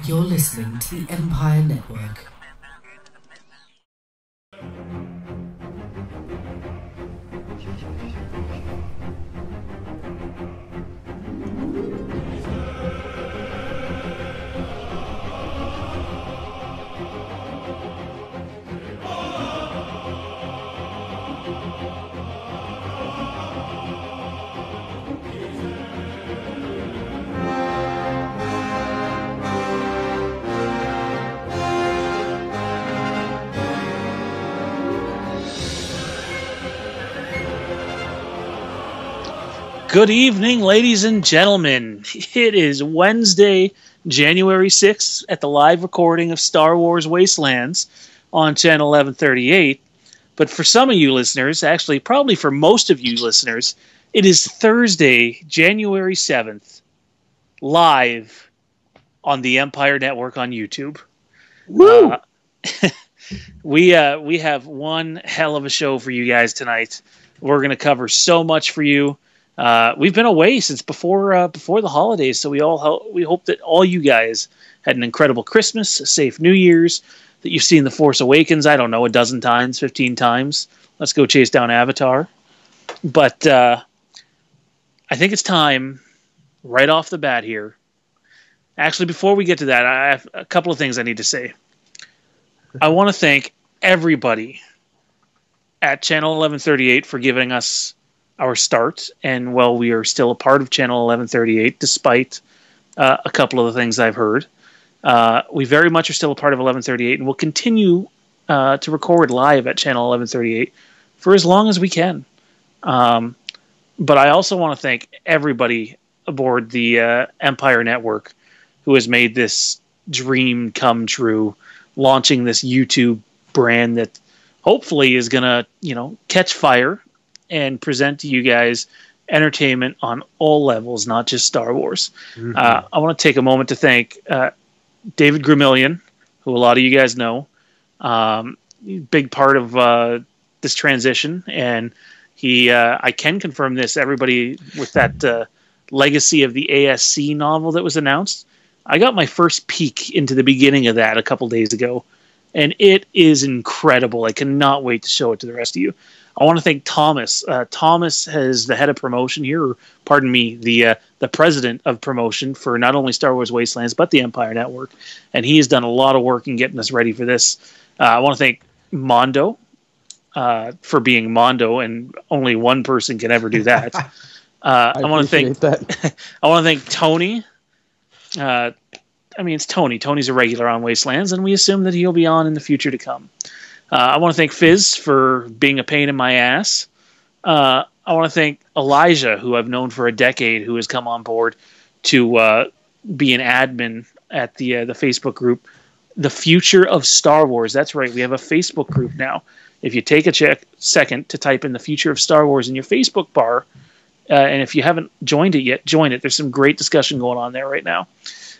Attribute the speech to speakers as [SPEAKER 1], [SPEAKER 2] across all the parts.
[SPEAKER 1] You're listening to the Empire Network.
[SPEAKER 2] Good evening, ladies and gentlemen. It is Wednesday, January 6th, at the live recording of Star Wars Wastelands on Channel 1138. But for some of you listeners, actually probably for most of you listeners, it is Thursday, January 7th, live on the Empire Network on YouTube.
[SPEAKER 3] Woo!
[SPEAKER 2] We have one hell of a show for you guys tonight. We're going to cover so much for you. We've been away since before the holidays, so we hope that all you guys had an incredible Christmas, a safe New Year's, that you've seen The Force Awakens, I don't know, 12 times, 15 times. Let's go chase down Avatar. But I think it's time, right off the bat here. Actually, before we get to that, I have a couple of things I need to say. I want to thank everybody at Channel 1138 for giving us our start, and while we are still a part of Channel 1138, despite a couple of the things I've heard, we very much are still a part of 1138, and we'll continue to record live at Channel 1138 for as long as we can. But I also want to thank everybody aboard the Empire Network who has made this dream come true, launching this YouTube brand that hopefully is going to, catch fire and present to you guys entertainment on all levels, not just Star Wars. Mm-hmm. I want to take a moment to thank David Gramillion, who a lot of you guys know, big part of this transition, and he I can confirm this, everybody, with that Legacy of the ASC novel that was announced. I got my first peek into the beginning of that a couple days ago, and it is incredible. I cannot wait to show it to the rest of you. I want to thank Thomas. Thomas is the head of promotion here, or pardon me, the president of promotion for not only Star Wars Wastelands, but the Empire Network. And he has done a lot of work in getting us ready for this. I want to thank Mondo for being Mondo, and only one person can ever do that. I want to thank that. I want to thank Tony. It's Tony. Tony's a regular on Wastelands, and we assume that he'll be on in the future to come. I want to thank Fizz for being a pain in my ass. I want to thank Elijah, who I've known for a decade, who has come on board to be an admin at the Facebook group, The Future of Star Wars. That's right. We have a Facebook group now. If you take a second to type in The Future of Star Wars in your Facebook bar, and if you haven't joined it yet, join it. There's some great discussion going on there right now.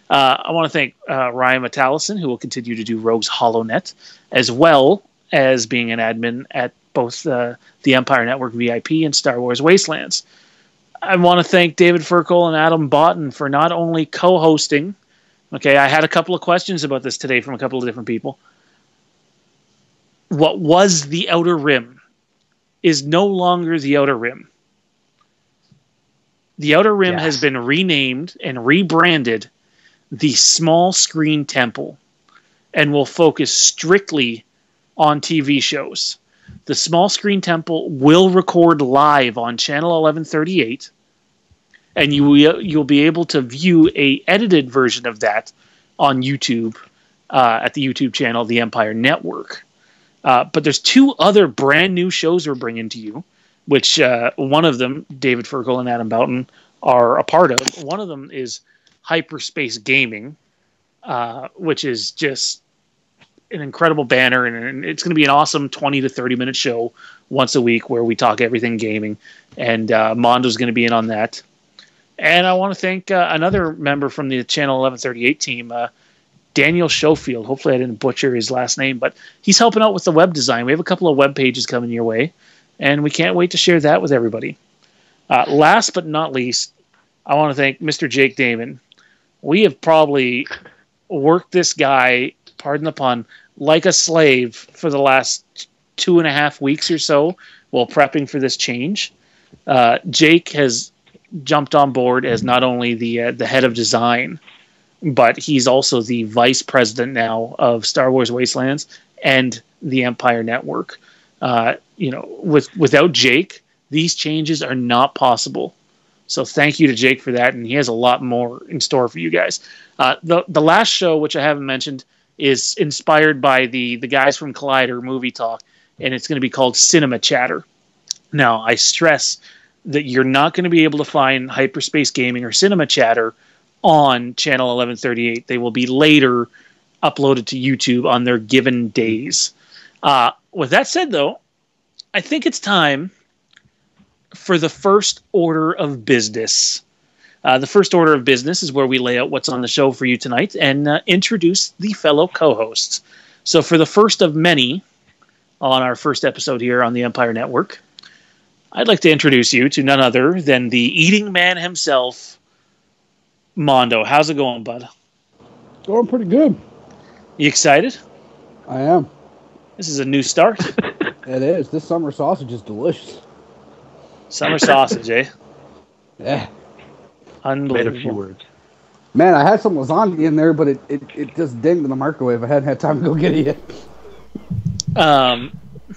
[SPEAKER 2] I want to thank Ryan Metallison, who will continue to do Rogue's HoloNet, as well as being an admin at both the Empire Network VIP and Star Wars Wastelands. I want to thank David Furkel and Adam Botten for not only co-hosting. Okay, I had a couple of questions about this today from a couple of different people. What was the Outer Rim is no longer the Outer Rim. The Outer Rim has been renamed and rebranded the Small Screen Temple, and will focus strictly on TV shows. The Small Screen Temple will record live on Channel 1138, and you'll be able to view a edited version of that on YouTube at the YouTube channel, The Empire Network. But there's two other brand new shows we're bringing to you, which one of them, David Furkel and Adam Boughton, are a part of. One of them is Hyperspace Gaming, which is just an incredible banner, and it's going to be an awesome 20 to 30 minute show once a week where we talk everything gaming, and Mondo's going to be in on that. And I want to thank another member from the Channel 1138 team, Daniel Schofield. Hopefully I didn't butcher his last name, but he's helping out with the web design. We have a couple of web pages coming your way, and we can't wait to share that with everybody. Last but not least, I want to thank Mr. Jake Damon. We have probably worked this guy, pardon the pun, like a slave for the last 2.5 weeks or so while prepping for this change. Jake has jumped on board as not only the head of design, but he's also the vice president now of Star Wars Wastelands and the Empire Network. Without Jake, these changes are not possible. So thank you to Jake for that, and he has a lot more in store for you guys. The last show, which I haven't mentioned, is inspired by the guys from Collider Movie Talk, and it's going to be called Cinema Chatter. Now, I stress that you're not going to be able to find Hyperspace Gaming or Cinema Chatter on channel 1138. They will be later uploaded to YouTube on their given days. With that said, though, I think it's time for the first order of business. The first order of business is where we lay out what's on the show for you tonight and introduce the fellow co-hosts. So for the first of many on our first episode here on the Empire Network, I'd like to introduce you to none other than the eating man himself, Mondo. How's it going, bud?
[SPEAKER 3] Going pretty good.
[SPEAKER 2] You excited?
[SPEAKER 3] I am.
[SPEAKER 2] This is a new start.
[SPEAKER 3] It is. This summer sausage is delicious.
[SPEAKER 2] Summer sausage, eh?
[SPEAKER 3] Yeah.
[SPEAKER 2] Unbelievable.
[SPEAKER 4] Made a few words.
[SPEAKER 3] Man, I had some lasagna in there, but it just dinged in the microwave. I hadn't had time to go get it yet.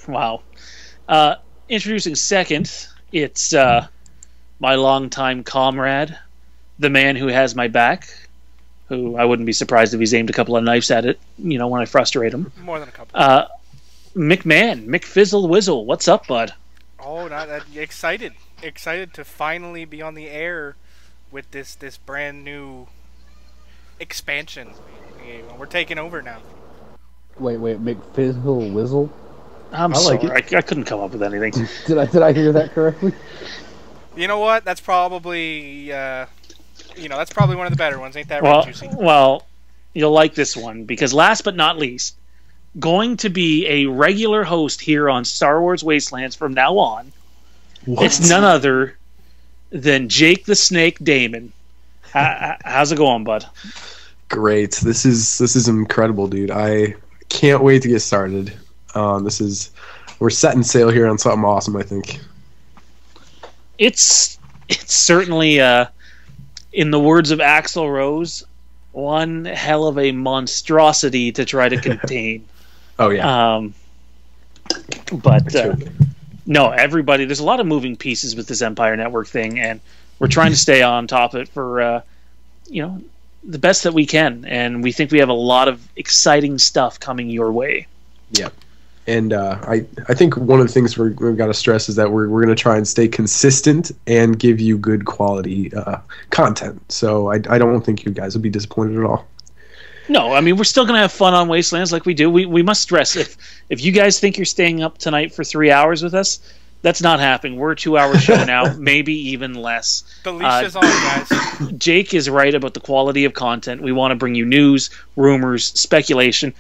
[SPEAKER 2] Wow. Introducing second, it's my longtime comrade, the man who has my back, who I wouldn't be surprised if he's aimed a couple of knives at it, when I frustrate him.
[SPEAKER 5] More than a couple.
[SPEAKER 2] McMahon, McFizzle Whizzle, what's up, bud?
[SPEAKER 5] Oh, excited to finally be on the air with this brand new expansion. We're taking over now.
[SPEAKER 3] Wait, McFizzle Whizzle?
[SPEAKER 2] I'm sorry, I couldn't come up with anything.
[SPEAKER 3] Did I hear that correctly?
[SPEAKER 5] You know what? That's probably that's probably one of the better ones, ain't that right, Juicy?
[SPEAKER 2] Well, you'll like this one because last but not least, going to be a regular host here on Star Wars Wastelands from now on. What? It's none other than Jake the Snake Damon. How's it going, bud?
[SPEAKER 4] Great. This is incredible, dude. I can't wait to get started. We're setting sail here on something awesome, I think.
[SPEAKER 2] It's certainly, in the words of Axl Rose, one hell of a monstrosity to try to contain.
[SPEAKER 4] Oh yeah.
[SPEAKER 2] No, everybody. There's a lot of moving pieces with this Empire Network thing, and we're trying to stay on top of it for the best that we can. And we think we have a lot of exciting stuff coming your way.
[SPEAKER 4] Yeah. And I think one of the things we've got to stress is that we're going to try and stay consistent and give you good quality content. So I don't think you guys will be disappointed at all.
[SPEAKER 2] No, I mean, we're still going to have fun on Wastelands like we do. We must stress, if you guys think you're staying up tonight for 3 hours with us, that's not happening. We're a 2-hour show now, maybe even less.
[SPEAKER 5] The leash is on, guys.
[SPEAKER 2] Jake is right about the quality of content. We want to bring you news, rumors, speculation.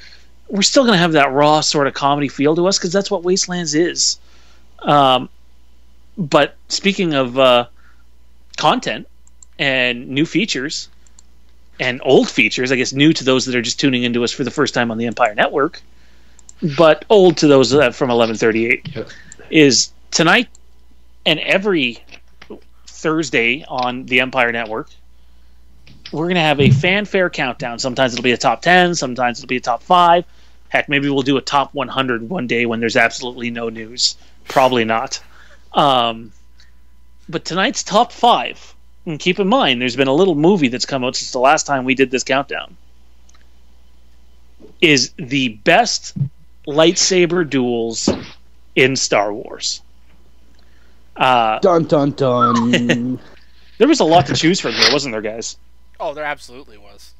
[SPEAKER 2] We're still going to have that raw sort of comedy feel to us because that's what Wastelands is. But speaking of content and new features and old features, I guess new to those that are just tuning into us for the first time on the Empire Network, but old to those from 1138, is tonight and every Thursday on the Empire Network, we're going to have a fanfare countdown. Sometimes it'll be a top 10, sometimes it'll be a top 5. Heck, maybe we'll do a top 100 one day when there's absolutely no news. Probably not. But tonight's top 5, and keep in mind, there's been a little movie that's come out since the last time we did this countdown, is the best lightsaber duels in Star Wars.
[SPEAKER 3] Dun, dun, dun.
[SPEAKER 2] There was a lot to choose from here, wasn't there, guys?
[SPEAKER 5] Oh, there absolutely was.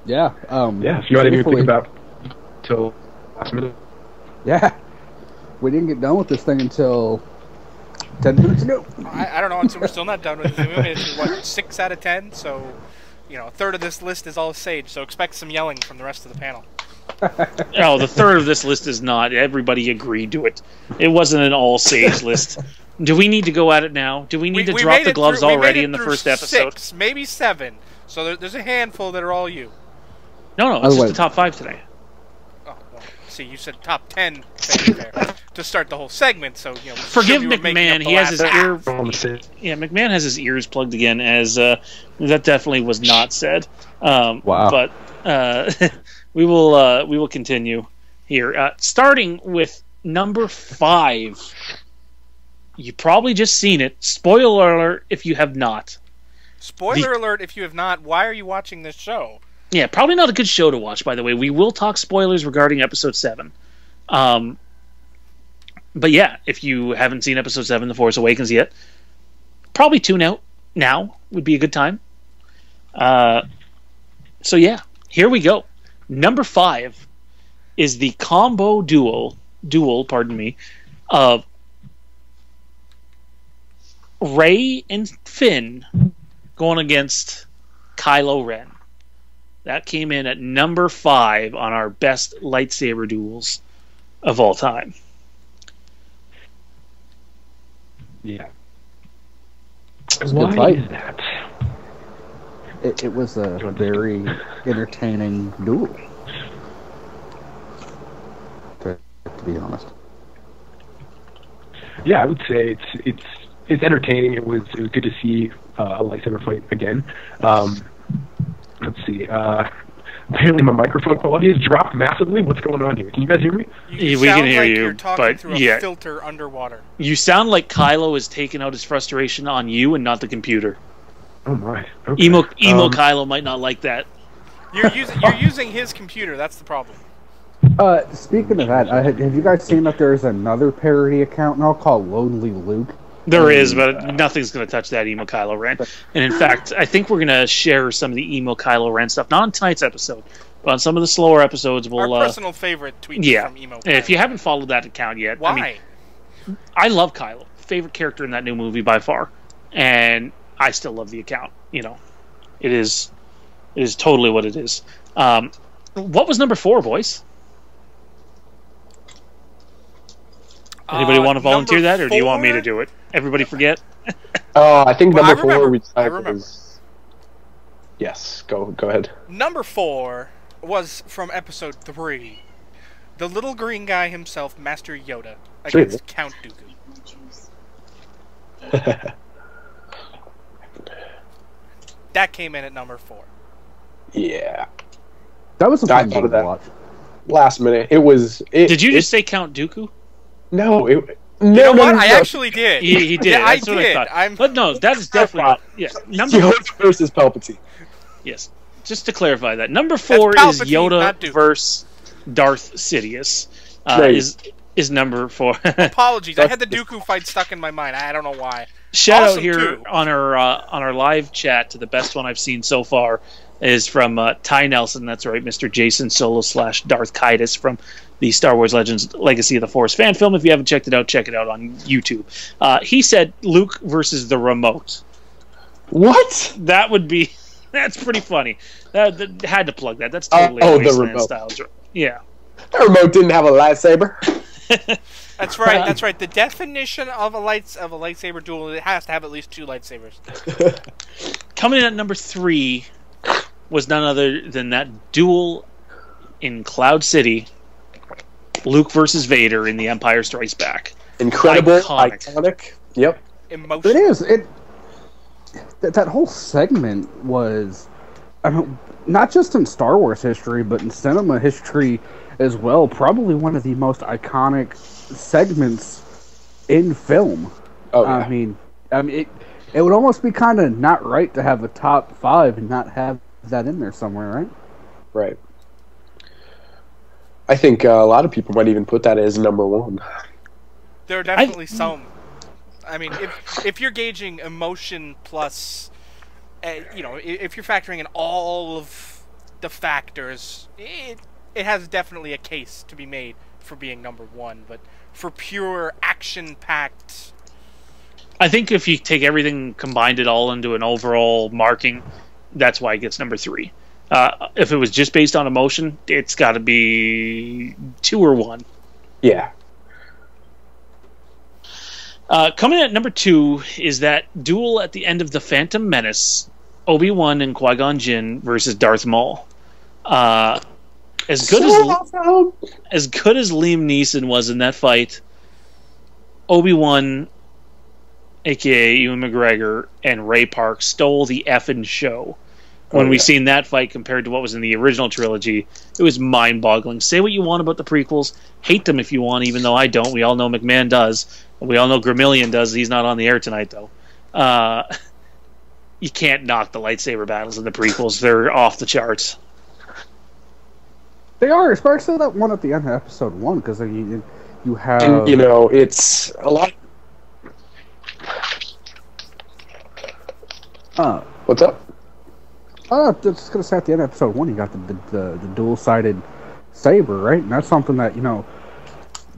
[SPEAKER 3] Yeah.
[SPEAKER 4] Yeah, so you didn't even think about till last minute.
[SPEAKER 3] Yeah. We didn't get done with this thing until 10 minutes ago.
[SPEAKER 5] I don't know, until we're still not done with it. We made it, what, 6 out of 10? So, a third of this list is all sage, so expect some yelling from the rest of the panel.
[SPEAKER 2] No, the third of this list is not. Everybody agreed to it. It wasn't an all sage list. Do we need to go at it now? Do we need to drop the gloves already in the first episode?
[SPEAKER 5] 6, maybe 7. So there's a handful that are all you.
[SPEAKER 2] No, it's just the top 5 today.
[SPEAKER 5] Oh, well, see, you said top 10 fair to start the whole segment, so, you know...
[SPEAKER 2] Forgive McMahon, he has his ear... Yeah, McMahon has his ears plugged again, as that definitely was not said.
[SPEAKER 3] Wow.
[SPEAKER 2] But we will continue here. Starting with number 5. You probably just seen it. Spoiler alert if you have not.
[SPEAKER 5] Spoiler alert if you have not. Why are you watching this show?
[SPEAKER 2] Yeah, probably not a good show to watch, by the way. We will talk spoilers regarding episode 7. But yeah, if you haven't seen episode 7, The Force Awakens yet, probably tune out now would be a good time. So yeah, here we go. Number 5 is the combo duel, of Rey and Finn going against Kylo Ren. That came in at number 5 on our best lightsaber duels of all time.
[SPEAKER 4] Yeah.
[SPEAKER 3] Why is that? It was a very entertaining duel, to be honest.
[SPEAKER 4] Yeah, I would say it's entertaining. It was good to see a lightsaber fight again. Let's see. Apparently, my microphone quality has dropped massively. What's going on here? Can you guys hear me?
[SPEAKER 5] You
[SPEAKER 2] We can
[SPEAKER 5] sound
[SPEAKER 2] hear
[SPEAKER 5] like
[SPEAKER 2] you,
[SPEAKER 5] you're talking
[SPEAKER 2] but
[SPEAKER 5] through a
[SPEAKER 2] yeah.
[SPEAKER 5] filter underwater.
[SPEAKER 2] You sound like Kylo is taking out his frustration on you and not the computer.
[SPEAKER 4] Oh my. Okay.
[SPEAKER 2] Emo Kylo might not like that.
[SPEAKER 5] You're using his computer. That's the problem.
[SPEAKER 3] Speaking of that, have you guys seen that there's another parody account now called Lonely Luke?
[SPEAKER 2] There is, but nothing's going to touch that Emo Kylo Ren. And in fact, I think we're going to share some of the Emo Kylo Ren stuff, not on tonight's episode, but on some of the slower episodes. We'll
[SPEAKER 5] Our personal favorite tweets from Emo Kylo.
[SPEAKER 2] If you haven't followed that account yet,
[SPEAKER 5] why?
[SPEAKER 2] I mean, I love Kylo. Favorite character in that new movie by far. And I still love the account. You know, it is totally what it is. What was number 4, boys? Anybody want to volunteer that, or do you want me to do it? Everybody forget?
[SPEAKER 4] I think
[SPEAKER 5] Well,
[SPEAKER 4] number
[SPEAKER 5] I remember.
[SPEAKER 4] 4 we
[SPEAKER 5] I
[SPEAKER 4] decided
[SPEAKER 5] remember.
[SPEAKER 4] was... Yes, go ahead.
[SPEAKER 5] Number 4 was from episode 3. The little green guy himself, Master Yoda, against Count Dooku. That came in at number 4.
[SPEAKER 4] Yeah.
[SPEAKER 3] That was a
[SPEAKER 4] I
[SPEAKER 3] fun
[SPEAKER 4] thought
[SPEAKER 3] game
[SPEAKER 4] of
[SPEAKER 3] to
[SPEAKER 4] that.
[SPEAKER 3] watch.
[SPEAKER 4] Last minute. It was...
[SPEAKER 2] Did you just say Count Dooku?
[SPEAKER 4] No,
[SPEAKER 5] You know what? I actually did.
[SPEAKER 2] He did.
[SPEAKER 5] Yeah,
[SPEAKER 2] That's
[SPEAKER 5] I
[SPEAKER 2] what
[SPEAKER 5] did.
[SPEAKER 2] I thought. But no, that is definitely number.
[SPEAKER 4] Yoda versus Palpatine.
[SPEAKER 2] Yes, just to clarify that number 4 is
[SPEAKER 5] Palpatine,
[SPEAKER 2] Yoda
[SPEAKER 5] not Dooku.
[SPEAKER 2] versus Darth Sidious.
[SPEAKER 4] Right.
[SPEAKER 2] Is number 4.
[SPEAKER 5] Apologies, I had the Dooku fight stuck in my mind. I don't know why.
[SPEAKER 2] Shout
[SPEAKER 5] Awesome,
[SPEAKER 2] out here
[SPEAKER 5] too.
[SPEAKER 2] on our live chat to the best one I've seen so far is from Ty Nelson. That's right, Mr. Jason Solo / Darth Kaitis from the Star Wars Legends Legacy of the Force fan film. If you haven't checked it out, check it out on YouTube. He said Luke versus the remote.
[SPEAKER 4] What?
[SPEAKER 2] That would be... That's pretty funny. That had to plug that. That's totally
[SPEAKER 4] the
[SPEAKER 2] Wasteland
[SPEAKER 4] remote.
[SPEAKER 2] style. Yeah.
[SPEAKER 4] That remote didn't have a lightsaber.
[SPEAKER 5] That's right. That's right. The definition of a lightsaber duel, it has to have at least 2 lightsabers.
[SPEAKER 2] Coming in at number 3 was none other than that duel in Cloud City, Luke versus Vader in The Empire Strikes Back.
[SPEAKER 4] Incredible,
[SPEAKER 2] Iconic.
[SPEAKER 4] iconic. Yep.
[SPEAKER 5] Emotion.
[SPEAKER 3] It is. That whole segment was, I mean, not just in Star Wars history, but in cinema history as well. Probably one of the most iconic segments in film.
[SPEAKER 4] Oh, yeah.
[SPEAKER 3] I mean, it would almost be kind of not right to have a top 5 and not have that in there somewhere, right?
[SPEAKER 4] Right. I think a lot of people might even put that as number 1.
[SPEAKER 5] There are definitely some. I mean, if you're gauging emotion plus, if you're factoring in all of the factors, it has definitely a case to be made for being number 1. But for pure action-packed,
[SPEAKER 2] I think if you take everything, combined it all into an overall marking, that's why it gets number 3. If it was just based on emotion, it's got to be 2 or 1.
[SPEAKER 4] Yeah.
[SPEAKER 2] Coming in at number 2 is that duel at the end of The Phantom Menace Obi-Wan and Qui-Gon Jinn versus Darth Maul. As good as Liam Neeson was in that fight, Obi-Wan, aka Ewan McGregor, and Ray Park stole the effing show. When we seen that fight compared to what was in the original trilogy, it was mind-boggling. Say what you want about the prequels, hate them if you want, even though I don't. We all know McMahon does. We all know Gramillion does. He's not on the air tonight, though. You can't knock the lightsaber battles in the prequels. They're off the charts.
[SPEAKER 3] They are, especially that one at the end of episode 1, because you have...
[SPEAKER 4] And, you know, it's a lot... What's up?
[SPEAKER 3] Just gonna say at the end of episode 1, you got the dual-sided saber, right? And that's something that, you know,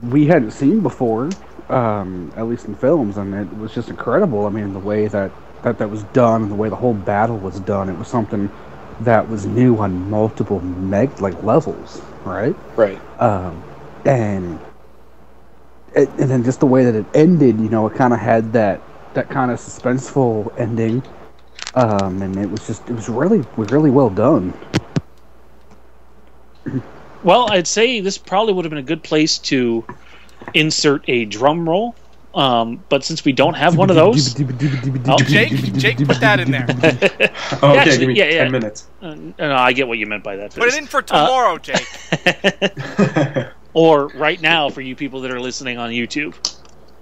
[SPEAKER 3] we hadn't seen before, at least in films, and it was just incredible. I mean, the way that was done, and the way the whole battle was done, it was something that was new on multiple levels, right?
[SPEAKER 4] Right.
[SPEAKER 3] And then just the way that it ended, you know, it kind of had that kind of suspenseful ending. And it was really well done.
[SPEAKER 2] Well, I'd say this probably would have been a good place to insert a drum roll. But since we don't have one of those,
[SPEAKER 5] Jake put that in there.
[SPEAKER 4] Okay, actually, give me 10 minutes.
[SPEAKER 2] No, I get what you meant by that.
[SPEAKER 5] Put it in for tomorrow, Jake.
[SPEAKER 2] Or right now for you people that are listening on YouTube.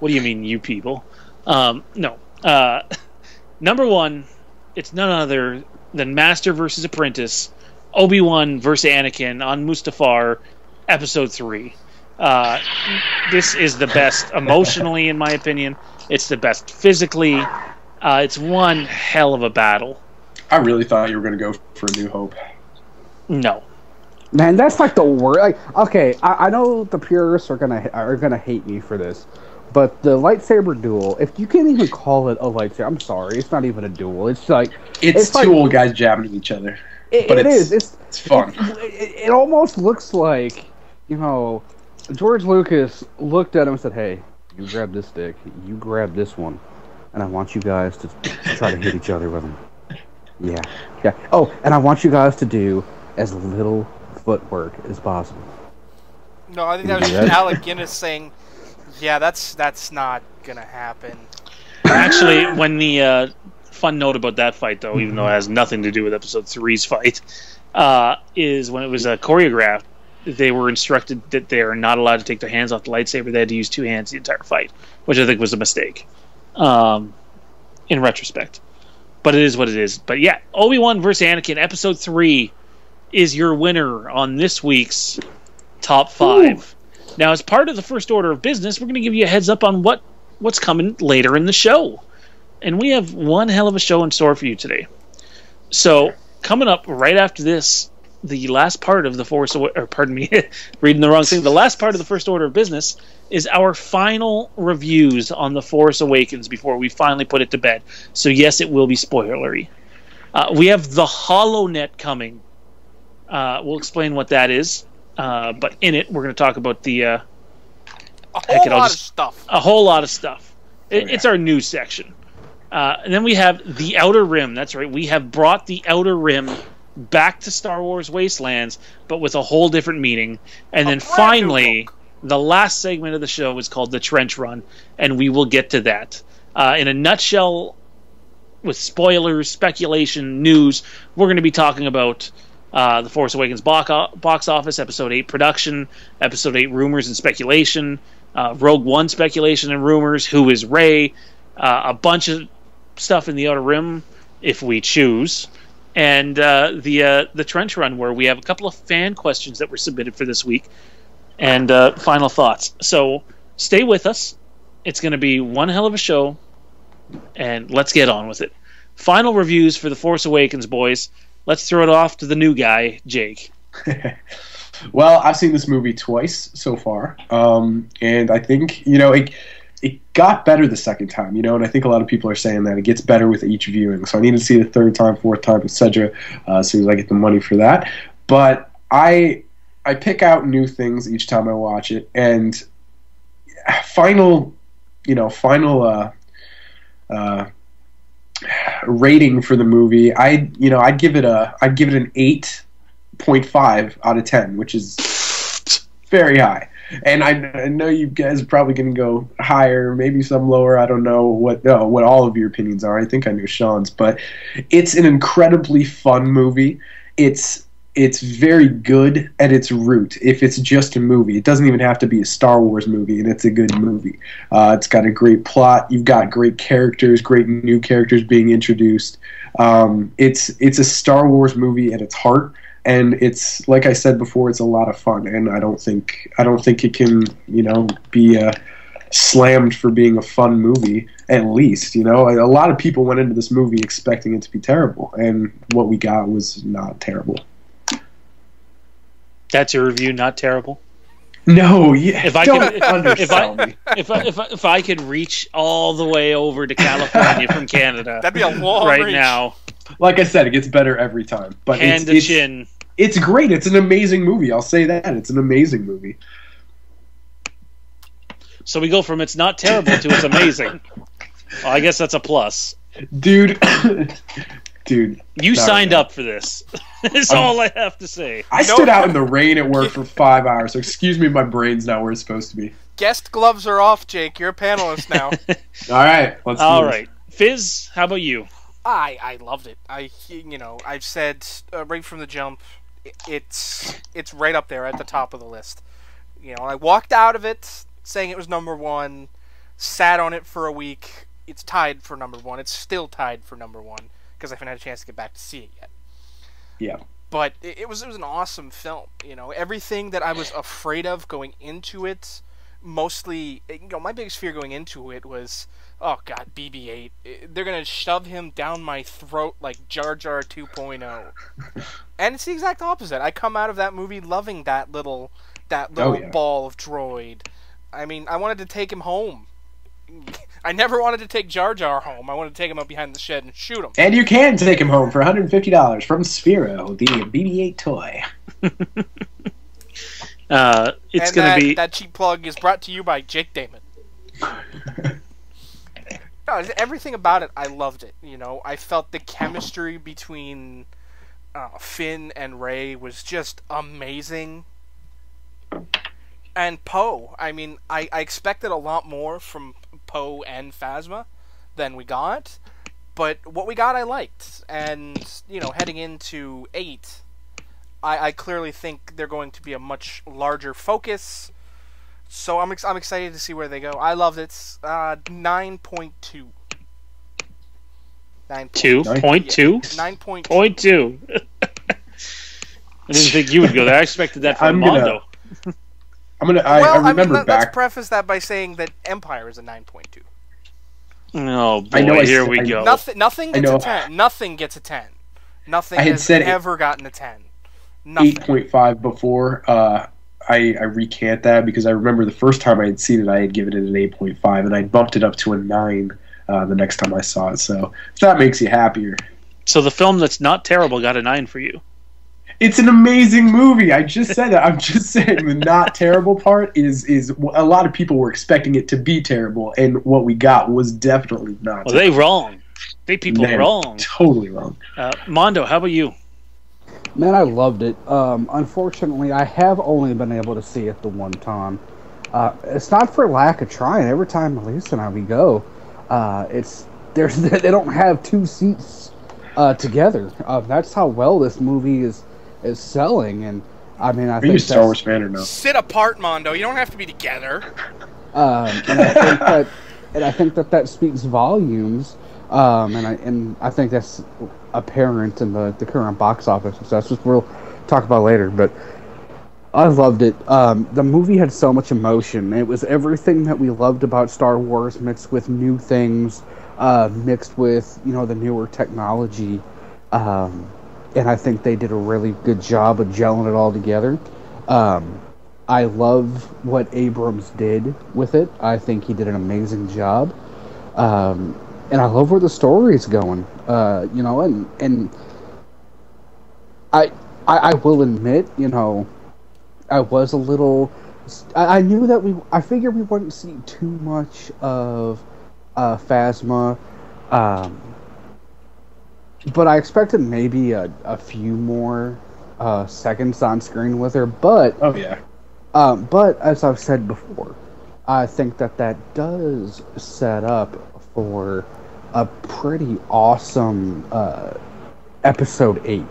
[SPEAKER 2] What do you mean, you people? No. Number one. It's none other than Master versus Apprentice, Obi-Wan versus Anakin on Mustafar, Episode 3. This is the best emotionally, in my opinion. It's the best physically. It's one hell of a battle.
[SPEAKER 4] I really thought you were going to go for A New Hope.
[SPEAKER 2] No.
[SPEAKER 3] Man, that's like the worst. Like, okay, I know the purists are gonna hate me for this. But the lightsaber duel, if you can't even call it a lightsaber, I'm sorry, it's not even a duel. It's like
[SPEAKER 4] it's two old guys jabbing at each other.
[SPEAKER 3] It's
[SPEAKER 4] fun.
[SPEAKER 3] It almost looks like, you know, George Lucas looked at him and said, "Hey, you grab this stick, you grab this one, and I want you guys to try to hit each other with them." Yeah. Oh, and I want you guys to do as little footwork as possible.
[SPEAKER 5] No, I think that was just Alec Guinness saying, yeah, that's not gonna happen.
[SPEAKER 2] Actually, when the fun note about that fight, though, even though it has nothing to do with Episode 3's fight, is when it was choreographed, they were instructed that they are not allowed to take their hands off the lightsaber. They had to use two hands the entire fight, which I think was a mistake, in retrospect. But it is what it is. But yeah, Obi-Wan versus Anakin, Episode 3 is your winner on this week's Top 5. Ooh. Now, as part of the first order of business, we're going to give you a heads up on what's coming later in the show. And we have one hell of a show in store for you today. So, coming up right after this, the last part of the reading the wrong thing. The last part of the first order of business is our final reviews on The Force Awakens before we finally put it to bed. So, yes, it will be spoilery. We have the HoloNet coming. We'll explain what that is. But in it, we're going to talk about a whole lot of stuff. It's our news section. And then we have the Outer Rim. That's right. We have brought the Outer Rim back to Star Wars Wastelands, but with a whole different meaning. And then finally, the last segment of the show is called The Trench Run, and we will get to that. In a nutshell, with spoilers, speculation, news, we're going to be talking about The Force Awakens box office, Episode 8 production, Episode 8 rumors and speculation, Rogue One speculation and rumors, who is Rey, a bunch of stuff in the Outer Rim, if we choose, and the Trench Run, where we have a couple of fan questions that were submitted for this week, and final thoughts. So stay with us. It's going to be one hell of a show, and let's get on with it. Final reviews for The Force Awakens, boys. Let's throw it off to the new guy, Jake.
[SPEAKER 4] Well, I've seen this movie twice so far, and I think, you know, it got better the second time, you know, and I think a lot of people are saying that it gets better with each viewing. So I need to see it a third time, fourth time, etc. As soon as I get the money for that. But I pick out new things each time I watch it, and final rating for the movie, I'd give it an 8.5 out of 10, which is very high. And I know you guys are probably going to go higher, maybe some lower. I don't know what all of your opinions are. I think I know Sean's, but it's an incredibly fun movie. It's very good at its root. If it's just a movie, it doesn't even have to be a Star Wars movie, and it's a good movie. It's got a great plot. You've got great characters, great new characters being introduced. It's a Star Wars movie at its heart. And it's, like I said before, it's a lot of fun, and I don't think it can, be slammed for being a fun movie. At least, a lot of people went into this movie expecting it to be terrible, and what we got was not terrible.
[SPEAKER 2] That's your review, not terrible.
[SPEAKER 4] No, yeah.
[SPEAKER 2] If I could reach all the way over to California from Canada,
[SPEAKER 5] that'd be a long
[SPEAKER 2] right
[SPEAKER 5] reach.
[SPEAKER 2] Now.
[SPEAKER 4] Like I said, it gets better every time. But
[SPEAKER 2] hand to chin.
[SPEAKER 4] It's great. It's an amazing movie. I'll say that. It's an amazing movie.
[SPEAKER 2] So we go from it's not terrible to it's amazing. Well, I guess that's a plus.
[SPEAKER 4] Dude.
[SPEAKER 2] You signed up for this. That's all I have to say.
[SPEAKER 4] I stood out in the rain at work for 5 hours, so excuse me, my brain's not where it's supposed to be.
[SPEAKER 5] Guest gloves are off, Jake. You're a panelist now.
[SPEAKER 4] All right. Let's do
[SPEAKER 2] all
[SPEAKER 4] this.
[SPEAKER 2] right. Fizz, how about you?
[SPEAKER 5] I loved it. I've said right from the jump, it's right up there at the top of the list. I walked out of it saying it was number one, sat on it for a week. It's tied for number one. It's still tied for number one because I haven't had a chance to get back to see it yet.
[SPEAKER 4] Yeah.
[SPEAKER 5] But it was an awesome film. Everything that I was afraid of going into it, mostly, my biggest fear going into it was, oh god, BB-8. They're going to shove him down my throat like Jar Jar 2.0. And it's the exact opposite. I come out of that movie loving that little ball of droid. I mean, I wanted to take him home. I never wanted to take Jar Jar home. I wanted to take him up behind the shed and shoot him.
[SPEAKER 4] And you can take him home for $150 from Sphero, the BB-8 toy.
[SPEAKER 2] It's going to be...
[SPEAKER 5] That cheap plug is brought to you by Jake Damon. No, everything about it, I loved it. I felt the chemistry between Finn and Rey was just amazing. And Poe, I mean, I expected a lot more from Poe and Phasma than we got, but what we got I liked. And, heading into 8, I clearly think they're going to be a much larger focus, so I'm excited to see where they go. I loved it. 9.2.
[SPEAKER 2] 9.2? 9.2. I didn't think you would go there. I expected that from Mondo.
[SPEAKER 4] I remember
[SPEAKER 5] let's preface that by saying that Empire is a 9.2.
[SPEAKER 2] Oh boy, here we go.
[SPEAKER 5] Nothing gets a 10. Nothing gets a 10. Nothing has ever gotten a 10.
[SPEAKER 4] 8.5 before. I recant that because I remember the first time I had seen it, I had given it an 8.5, and I bumped it up to a 9 the next time I saw it. So if that makes you happier.
[SPEAKER 2] So the film that's not terrible got a 9 for you.
[SPEAKER 4] It's an amazing movie. I just said that. I'm just saying the not terrible part is a lot of people were expecting it to be terrible, and what we got was definitely not.
[SPEAKER 2] Well, they wrong. They people wrong.
[SPEAKER 4] Totally wrong.
[SPEAKER 2] Mondo, how about you?
[SPEAKER 3] Man, I loved it. Unfortunately, I have only been able to see it the one time. It's not for lack of trying. Every time Lisa and I we go, they don't have two seats together. That's how well this movie is selling, and I mean, I think
[SPEAKER 4] you a Star Wars fan or no?
[SPEAKER 5] Sit apart, Mondo. You don't have to be together.
[SPEAKER 3] And I think that speaks volumes. And I think that's apparent in the current box office success, which we'll talk about later. But I loved it. The movie had so much emotion. It was everything that we loved about Star Wars mixed with new things, mixed with the newer technology. And I think they did a really good job of gelling it all together. I love what Abrams did with it. I think he did an amazing job. And I love where the story is going. And I will admit, I was a little... I knew that I figured we wouldn't see too much of Phasma. but I expected maybe a few more seconds on screen with her. But
[SPEAKER 4] Oh yeah.
[SPEAKER 3] but as I've said before, I think that does set up for a pretty awesome episode 8.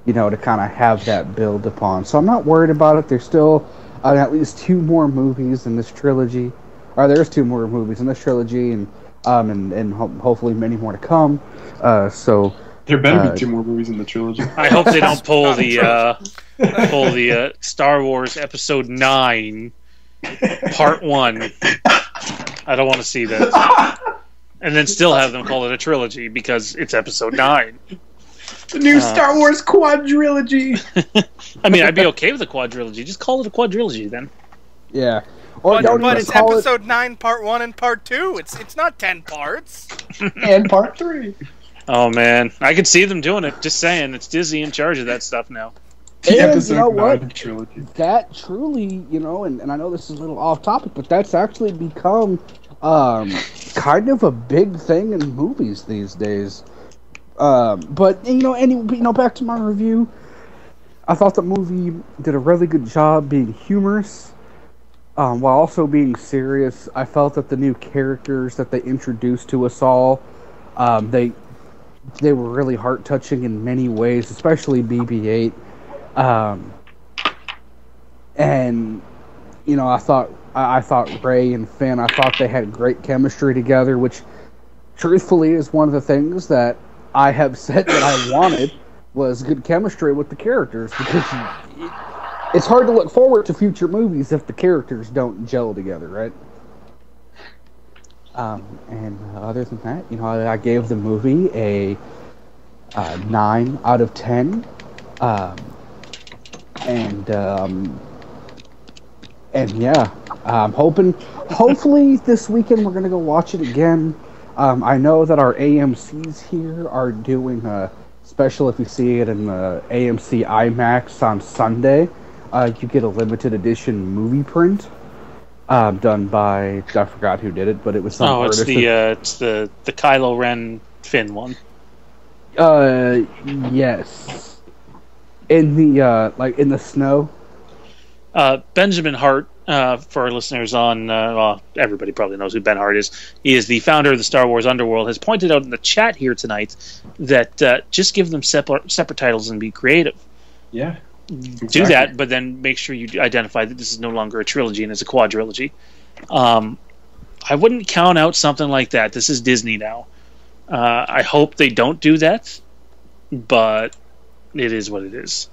[SPEAKER 3] You know, to kind of have that build upon. So I'm not worried about it. There's still at least 2 more movies in this trilogy. Or there's 2 more movies in this trilogy, and hopefully many more to come. So
[SPEAKER 4] There better be 2 more movies in the trilogy.
[SPEAKER 2] I hope they don't pull the Star Wars Episode 9, Part 1. I don't want to see that. And then still have them call it a trilogy because it's Episode 9.
[SPEAKER 4] The new Star Wars quadrilogy.
[SPEAKER 2] I mean, I'd be okay with a quadrilogy. Just call it a quadrilogy then.
[SPEAKER 3] yeah, or
[SPEAKER 5] But it's Episode 9, Part 1, and Part 2. It's not 10 parts.
[SPEAKER 4] And part 3.
[SPEAKER 2] Oh man, I could see them doing it. Just saying, it's Disney in charge of that stuff now.
[SPEAKER 4] The
[SPEAKER 3] And
[SPEAKER 4] Episode
[SPEAKER 3] you know
[SPEAKER 4] 9
[SPEAKER 3] what?
[SPEAKER 4] trilogy.
[SPEAKER 3] That truly, you know, and I know this is a little off topic, but that's actually become kind of a big thing in movies these days. But back to my review, I thought the movie did a really good job being humorous, while also being serious. I felt that the new characters that they introduced to us all, they were really heart touching in many ways, especially BB-8. And you know, I thought Rey and Finn, I thought they had great chemistry together, which truthfully is one of the things that I have said that I wanted was good chemistry with the characters, because it's hard to look forward to future movies if the characters don't gel together, right? And other than that, you know, I gave the movie a 9 out of 10. And yeah, I'm hopefully this weekend we're gonna go watch it again. I know that our AMCs here are doing a special. If you see it in the AMC IMAX on Sunday, you get a limited edition movie print done by, I forgot who did it, but it was some
[SPEAKER 2] it's
[SPEAKER 3] artist.
[SPEAKER 2] it's the Kylo Ren Finn one.
[SPEAKER 3] Yes, in the in the snow.
[SPEAKER 2] Benjamin Hart, for our listeners on, everybody probably knows who Ben Hart is. He is the founder of the Star Wars Underworld, has pointed out in the chat here tonight that just give them separate titles and be creative.
[SPEAKER 4] Yeah.
[SPEAKER 2] Do
[SPEAKER 4] Exactly.
[SPEAKER 2] that, but then make sure you identify that this is no longer a trilogy and it's a quadrilogy. I wouldn't count out something like that. This is Disney now. I hope they don't do that, but it is what it is.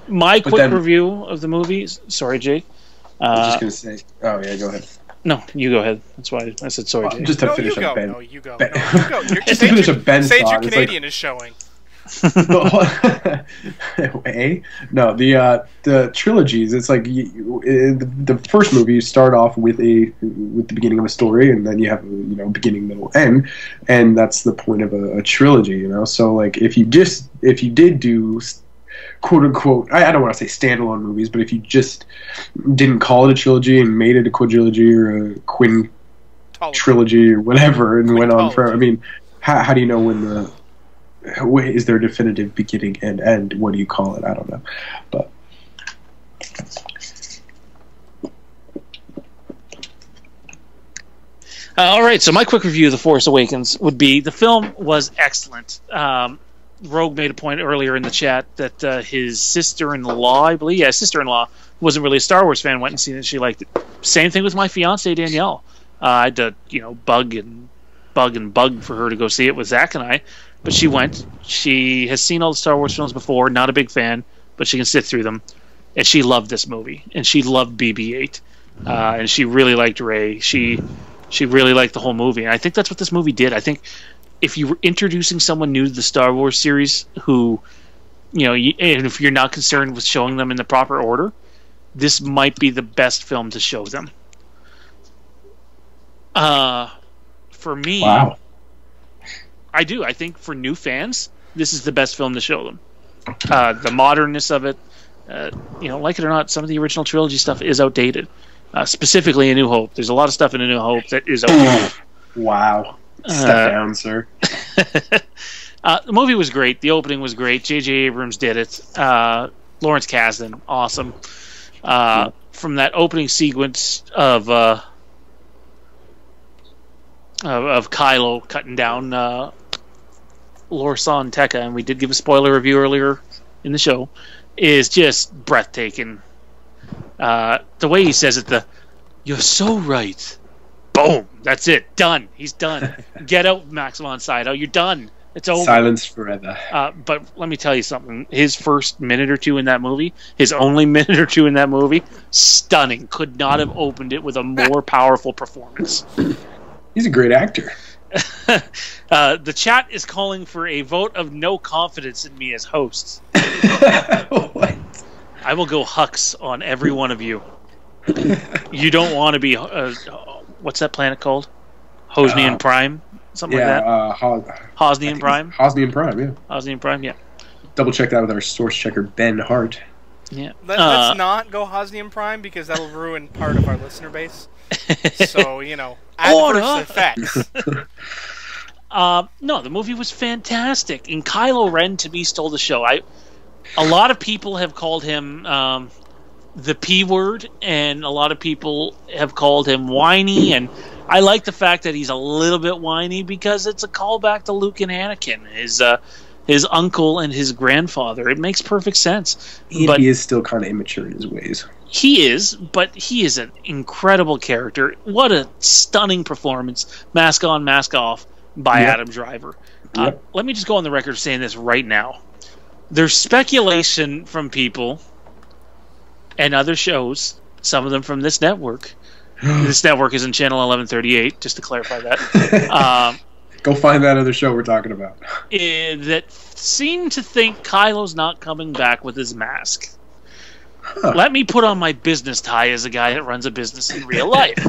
[SPEAKER 2] My quick review of the movie. Sorry, Jay.
[SPEAKER 4] I was just going to say... Oh, yeah, go ahead.
[SPEAKER 2] No, you go ahead. That's why I said sorry, Jay.
[SPEAKER 4] Just to
[SPEAKER 5] No,
[SPEAKER 4] finish
[SPEAKER 5] you
[SPEAKER 4] up
[SPEAKER 5] go.
[SPEAKER 4] Ben.
[SPEAKER 5] No, you go.
[SPEAKER 4] Ben.
[SPEAKER 5] No, you go. You're
[SPEAKER 4] Just to finish up Ben's
[SPEAKER 5] Sage, your
[SPEAKER 4] thought, it's like-
[SPEAKER 5] Canadian is showing.
[SPEAKER 4] No, the trilogies. It's like the first movie. You start off with the beginning of a story, and then you have beginning, middle, end, and that's the point of a trilogy. You know, so like if you did do quote unquote, I don't want to say standalone movies, but if you just didn't call it a trilogy and made it a quadrilogy or a trilogy or whatever, and went on for, I mean, how do you know when is there a definitive beginning and end? What do you call it? I don't know. But
[SPEAKER 2] all right, so my quick review of The Force Awakens would be the film was excellent. Rogue made a point earlier in the chat that his sister-in-law, I believe, sister-in-law, wasn't really a Star Wars fan, went and seen it, she liked it. Same thing with my fiance Danielle. I had to, bug for her to go see it with Zach and I. But she went. She has seen all the Star Wars films before, not a big fan, but she can sit through them. And she loved this movie. And she loved BB-8. And she really liked Rey. She really liked the whole movie. And I think that's what this movie did. I think if you were introducing someone new to the Star Wars series who, and if you're not concerned with showing them in the proper order, this might be the best film to show them. For me...
[SPEAKER 4] Wow.
[SPEAKER 2] I do. I think for new fans, this is the best film to show them. The modernness of it, like it or not, some of the original trilogy stuff is outdated. Specifically A New Hope. There's a lot of stuff in A New Hope that is outdated.
[SPEAKER 4] Wow. Step down, sir.
[SPEAKER 2] The movie was great. The opening was great. J.J. Abrams did it. Lawrence Kasdan, awesome. From that opening sequence of Kylo cutting down Lorsan Tekka, and we did give a spoiler review earlier in the show, is just breathtaking. The way he says it, "You're so right." Boom. That's it. Done. He's done. Get out, Max von Sydow. You're done. It's over.
[SPEAKER 4] Silence forever.
[SPEAKER 2] But let me tell you something. His first minute or two in that movie, his only minute or two in that movie, stunning. Could not have opened it with a more powerful performance.
[SPEAKER 4] He's a great actor.
[SPEAKER 2] The chat is calling for a vote of no confidence in me as host.
[SPEAKER 4] What?
[SPEAKER 2] I will go Hux on every one of you. You don't want to be... what's that planet called? Hosnian Prime? Something like that? Hosnian Prime?
[SPEAKER 4] Hosnian Prime, yeah.
[SPEAKER 2] Hosnian Prime, yeah.
[SPEAKER 4] Double check that with our source checker, Ben Hart.
[SPEAKER 2] Yeah.
[SPEAKER 5] Let's not go Hosnian Prime because that'll ruin part of our listener base. So, adverse effects.
[SPEAKER 2] No, the movie was fantastic. And Kylo Ren, to me, stole the show. A lot of people have called him the P word, and a lot of people have called him whiny, and I like the fact that he's a little bit whiny because it's a callback to Luke and Anakin, his uncle and his grandfather. It makes perfect sense.
[SPEAKER 4] But he is still kind of immature in his ways.
[SPEAKER 2] He is, but he is an incredible character. What a stunning performance, mask on, mask off, by Adam Driver. Let me just go on the record saying this right now. There's speculation from people and other shows, some of them from this network. This network is in channel 1138, just to clarify that.
[SPEAKER 4] Go find that other show we're talking about.
[SPEAKER 2] That seem to think Kylo's not coming back with his mask. Let me put on my business tie as a guy that runs a business in real life.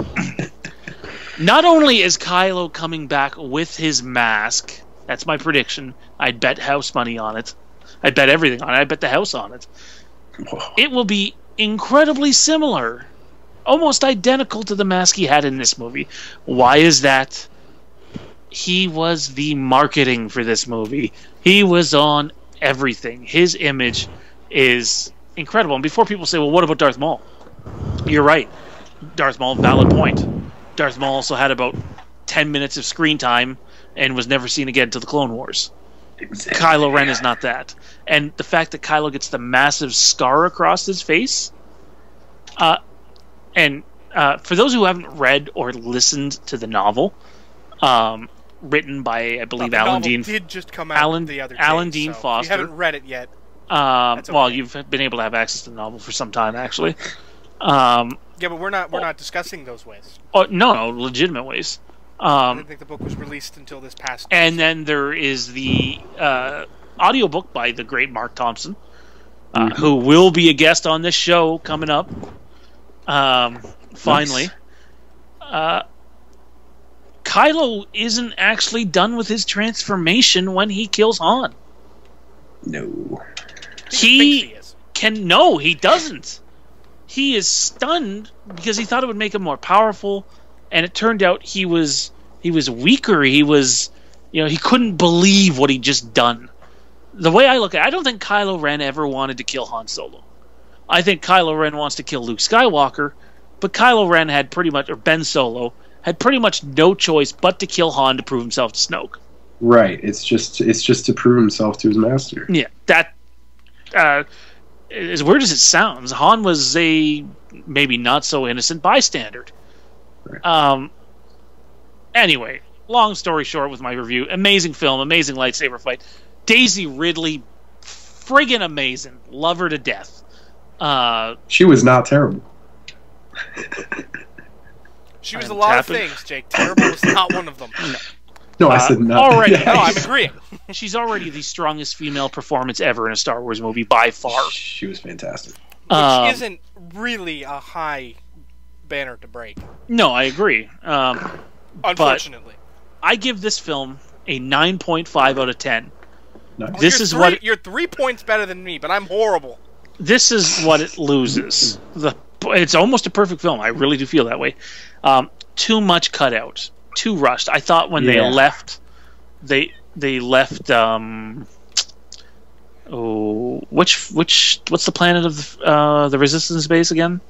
[SPEAKER 2] Not only is Kylo coming back with his mask, that's my prediction. I'd bet house money on it. I'd bet everything on it. I'd bet the house on it.
[SPEAKER 4] Whoa.
[SPEAKER 2] It will be incredibly similar, almost identical to the mask he had in this movie. Why is that? He was the marketing for this movie. He was on everything. His image is incredible. And before people say, well, what about Darth Maul? You're right. Darth Maul, valid point. Darth Maul also had about 10 minutes of screen time and was never seen again until the Clone Wars.
[SPEAKER 4] Exactly.
[SPEAKER 2] Kylo Ren is not that. And the fact that Kylo gets the massive scar across his face, and for those who haven't read or listened to the novel, written by, I believe, Alan Dean.
[SPEAKER 5] Did just come out the other day,
[SPEAKER 2] Alan Dean
[SPEAKER 5] so
[SPEAKER 2] Foster.
[SPEAKER 5] If you haven't read it yet.
[SPEAKER 2] Okay. Well, you've been able to have access to the novel for some time, actually.
[SPEAKER 5] Yeah, but we're not discussing those ways.
[SPEAKER 2] Oh, no, legitimate ways.
[SPEAKER 5] I didn't think the book was released until this past.
[SPEAKER 2] And then there is the audiobook by the great Mark Thompson, who will be a guest on this show coming up. Finally. Nice. Kylo isn't actually done with his transformation when he kills Han.
[SPEAKER 4] No.
[SPEAKER 5] He
[SPEAKER 2] doesn't. He is stunned because he thought it would make him more powerful, and it turned out he was weaker. He was, he couldn't believe what he'd just done. The way I look at it, I don't think Kylo Ren ever wanted to kill Han Solo. I think Kylo Ren wants to kill Luke Skywalker, but Kylo Ren had pretty much, or Ben Solo, had pretty much no choice but to kill Han to prove himself to Snoke.
[SPEAKER 4] Right. It's just to prove himself to his master.
[SPEAKER 2] Yeah, that, as weird as it sounds, Han was a maybe not so innocent bystander. Right. Anyway, long story short with my review, amazing film, amazing lightsaber fight. Daisy Ridley, friggin' amazing. Love her to death.
[SPEAKER 4] She was not terrible.
[SPEAKER 5] She was a lot of things, Jake. Terrible was not one of them.
[SPEAKER 4] No, I said not.
[SPEAKER 2] Already,
[SPEAKER 5] no, I'm agreeing.
[SPEAKER 2] She's already the strongest female performance ever in a Star Wars movie by far.
[SPEAKER 4] She was fantastic.
[SPEAKER 5] Which isn't really a high banner to break.
[SPEAKER 2] No, I agree.
[SPEAKER 5] Unfortunately.
[SPEAKER 2] I give this film a 9.5 out of 10.
[SPEAKER 4] Nice.
[SPEAKER 5] Well, you're 3 points better than me, but I'm horrible.
[SPEAKER 2] This is what it loses. It's almost a perfect film. I really do feel that way. Too much cutout. Too rushed. I thought when they left, they left. What's the planet of the Resistance base again?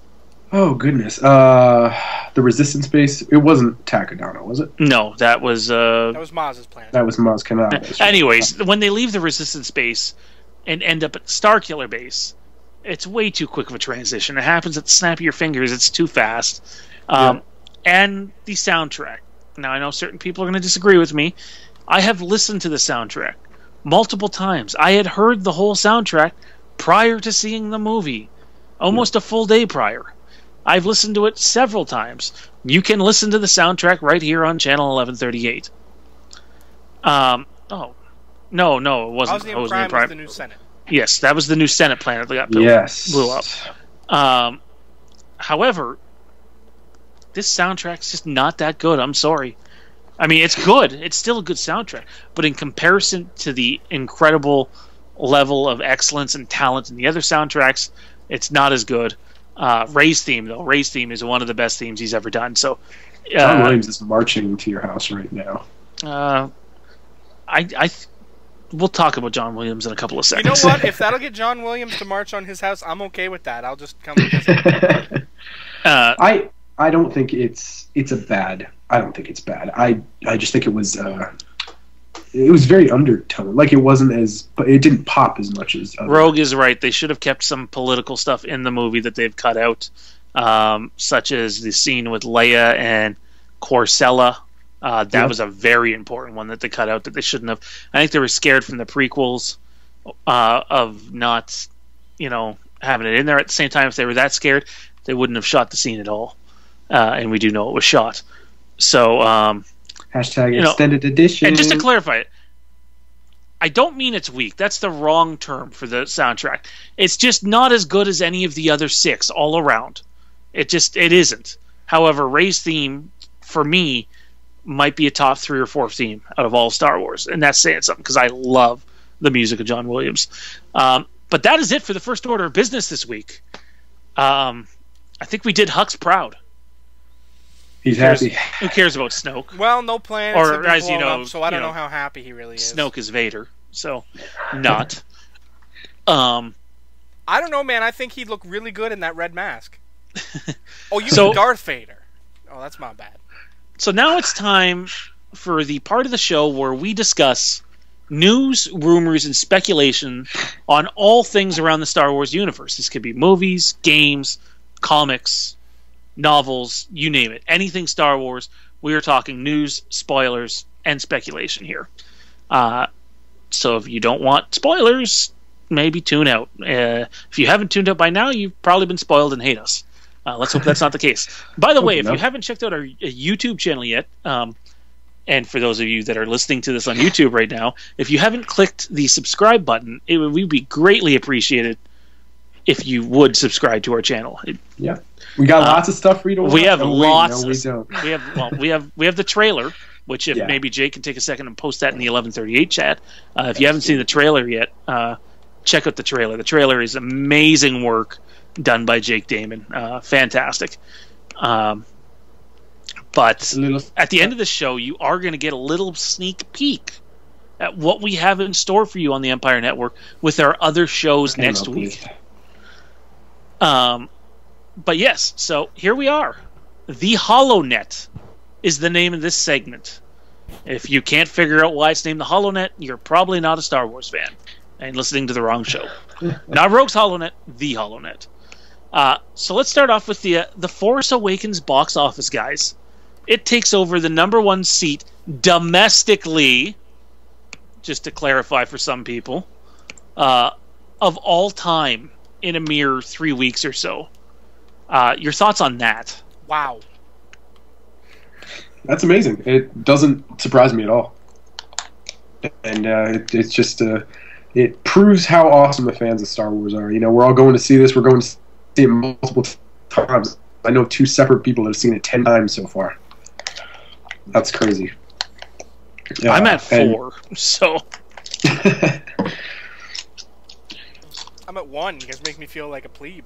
[SPEAKER 4] Oh goodness, the Resistance base. It wasn't Takodana, was it?
[SPEAKER 2] No, that was
[SPEAKER 5] Maz's planet.
[SPEAKER 4] That was Maz Kanata.
[SPEAKER 2] Anyways, when they leave the Resistance base and end up at Starkiller base, it's way too quick of a transition. It happens at the snap of your fingers. It's too fast. And the soundtrack. Now, I know certain people are going to disagree with me. I have listened to the soundtrack multiple times. I had heard the whole soundtrack prior to seeing the movie, almost a full day prior. I've listened to it several times. You can listen to the soundtrack right here on channel 1138. No, it wasn't.
[SPEAKER 5] Osnium Prime was the new Senate.
[SPEAKER 2] Yes, that was the new Senate planet that got blew up. However, this soundtrack's just not that good. I'm sorry. I mean, it's good. It's still a good soundtrack. But in comparison to the incredible level of excellence and talent in the other soundtracks, it's not as good. Rey's theme, though. Rey's theme is one of the best themes he's ever done. So,
[SPEAKER 4] John Williams is marching to your house right now.
[SPEAKER 2] We'll talk about John Williams in a couple of seconds.
[SPEAKER 5] You know what? If that'll get John Williams to march on his house, I'm okay with that. I'll just come visit.
[SPEAKER 4] I don't think it's bad. I don't think it's bad. I just think it was very undertone. Like, it wasn't as, but it didn't pop as much as
[SPEAKER 2] Rogue is right. They should have kept some political stuff in the movie that they've cut out, such as the scene with Leia and Corsella. That was a very important one that they cut out that they shouldn't have. I think they were scared from the prequels of not, having it in there. At the same time, if they were that scared, they wouldn't have shot the scene at all. And we do know it was shot. So,
[SPEAKER 4] hashtag extended edition.
[SPEAKER 2] And just to clarify it, I don't mean it's weak. That's the wrong term for the soundtrack. It's just not as good as any of the other 6 all around. It isn't. However, Rey's theme, for me, might be a top 3 or 4 theme out of all Star Wars. And that's saying something, because I love the music of John Williams. But that is it for the first order of business this week. I think we did Hux proud.
[SPEAKER 4] He's happy.
[SPEAKER 2] Who cares about Snoke?
[SPEAKER 5] Well, no planets have been blown up, so I don't know how happy he really is.
[SPEAKER 2] Snoke is Vader, so not.
[SPEAKER 5] I don't know, man. I think he'd look really good in that red mask. Oh, you mean Darth Vader. Oh, that's my bad.
[SPEAKER 2] So now it's time for the part of the show where we discuss news, rumors, and speculation on all things around the Star Wars universe. This could be movies, games, comics, novels, you name it. Anything Star Wars, we are talking news, spoilers, and speculation here. So if you don't want spoilers, maybe tune out. If you haven't tuned out by now, you've probably been spoiled and hate us. Let's hope that's not the case. By the way, if you haven't checked out our YouTube channel yet, and for those of you that are listening to this on YouTube right now, if you haven't clicked the subscribe button, we'd be greatly appreciated if you would subscribe to our channel.
[SPEAKER 4] We got lots of stuff for you to watch.
[SPEAKER 2] We have lots.
[SPEAKER 4] We don't.
[SPEAKER 2] We have the trailer, which if maybe Jake can take a second and post that in the 1138 chat. If you haven't seen the trailer yet, check out the trailer. The trailer is amazing work done by Jake Damon. Fantastic. But at the end of the show, you are going to get a little sneak peek at what we have in store for you on the Empire Network with our other shows next week. But yes, so here we are. The HoloNet is the name of this segment. If you can't figure out why it's named the HoloNet, you're probably not a Star Wars fan and listening to the wrong show. Not Rogue's HoloNet, the HoloNet. So let's start off with the Force Awakens box office, guys. It takes over the #1 seat domestically, just to clarify for some people, of all time in a mere 3 weeks or so. Your thoughts on that?
[SPEAKER 5] Wow.
[SPEAKER 4] That's amazing. It doesn't surprise me at all. And it's just, it proves how awesome the fans of Star Wars are. We're all going to see this. We're going to see it multiple times. I know 2 separate people that have seen it 10 times so far. That's crazy.
[SPEAKER 2] I'm at 4, so...
[SPEAKER 5] I'm at 1. You guys make me feel like a plebe.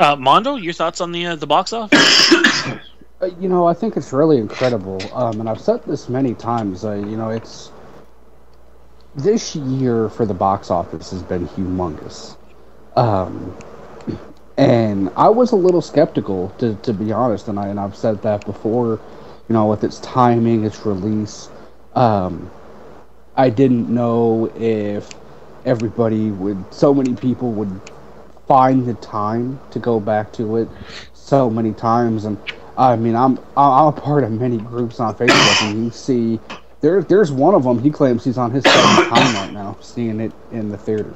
[SPEAKER 2] Mondo, your thoughts on the box office?
[SPEAKER 3] I think it's really incredible, and I've said this many times. It's this year for the box office has been humongous, and I was a little skeptical, to be honest, and I've said that before. With its timing, its release, I didn't know if so many people would find the time to go back to it so many times, and I mean, I'm a part of many groups on Facebook, and you see, there's one of them. He claims he's on his second time right now, seeing it in the theater.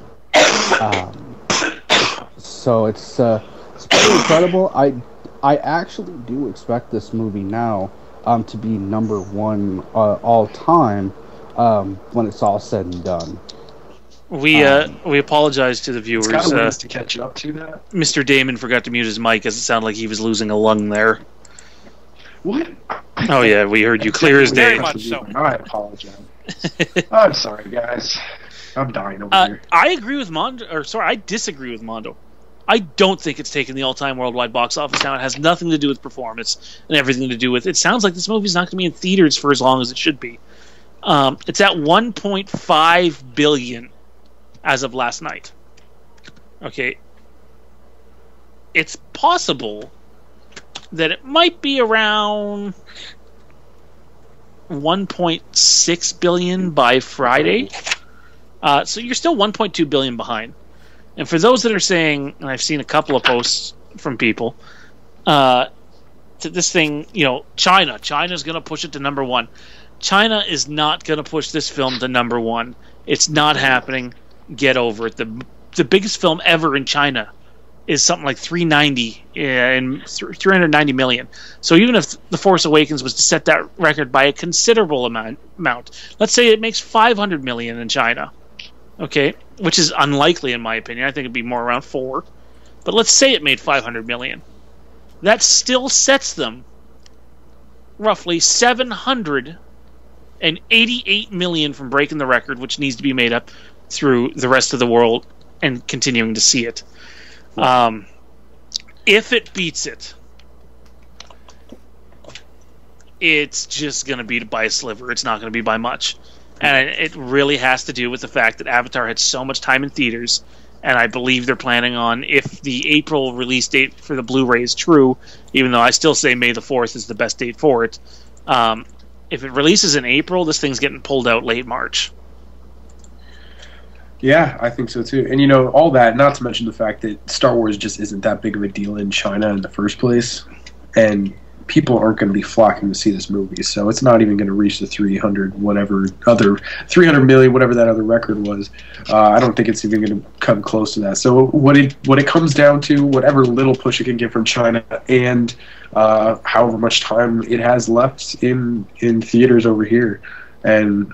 [SPEAKER 3] So it's pretty incredible. I actually do expect this movie now to be number one all time when it's all said and done.
[SPEAKER 2] We apologize to the viewers.
[SPEAKER 4] It's got a ways to catch up to that.
[SPEAKER 2] Mr. Damon forgot to mute his mic as it sounded like he was losing a lung there.
[SPEAKER 4] What?
[SPEAKER 2] Oh yeah, we heard you clear as day.
[SPEAKER 5] Very much so.
[SPEAKER 4] I apologize. I'm sorry, guys. I'm dying over here.
[SPEAKER 2] I agree with Mondo. I disagree with Mondo. I don't think it's taken the all-time worldwide box office down. It has nothing to do with performance and everything to do with. It sounds like this movie's not going to be in theaters for as long as it should be. It's at 1.5 billion as of last night. Okay, it's possible that it might be around 1.6 billion by Friday. So you're still 1.2 billion behind. And for those that are saying, and I've seen a couple of posts from people, to this thing, China's going to push it to number one. China is not going to push this film to number one. It's not happening. Get over it. The biggest film ever in China is something like 390 million. So even if The Force Awakens was to set that record by a considerable amount, let's say it makes 500 million in China. Okay, which is unlikely in my opinion. I think it'd be more around 4. But let's say it made 500 million. That still sets them roughly 788 million from breaking the record, which needs to be made up through the rest of the world and continuing to see it. If it beats it, it's just going to be by a sliver. It's not going to be by much. And it really has to do with the fact that Avatar had so much time in theaters, and I believe they're planning on, if the April release date for the Blu-ray is true, even though I still say May the 4th is the best date for it, if it releases in April, this thing's getting pulled out late March.
[SPEAKER 4] Yeah, I think so too. And all that, not to mention the fact that Star Wars just isn't that big of a deal in China in the first place, and people aren't going to be flocking to see this movie, so it's not even going to reach the 300 million, whatever that other record was. I don't think it's even going to come close to that. So what it comes down to, whatever little push it can get from China, and however much time it has left in theaters over here, and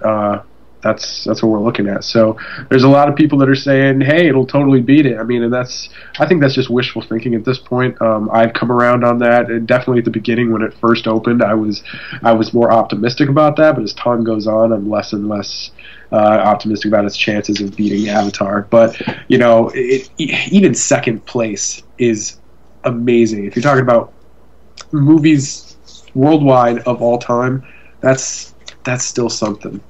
[SPEAKER 4] that's what we're looking at. So there's a lot of people that are saying, hey, it'll totally beat it. I mean, and I think that's just wishful thinking at this point. I've come around on that, and definitely at the beginning when it first opened, I was more optimistic about that, but as time goes on, I'm less and less optimistic about its chances of beating Avatar. But even second place is amazing. If you're talking about movies worldwide of all time, that's still something.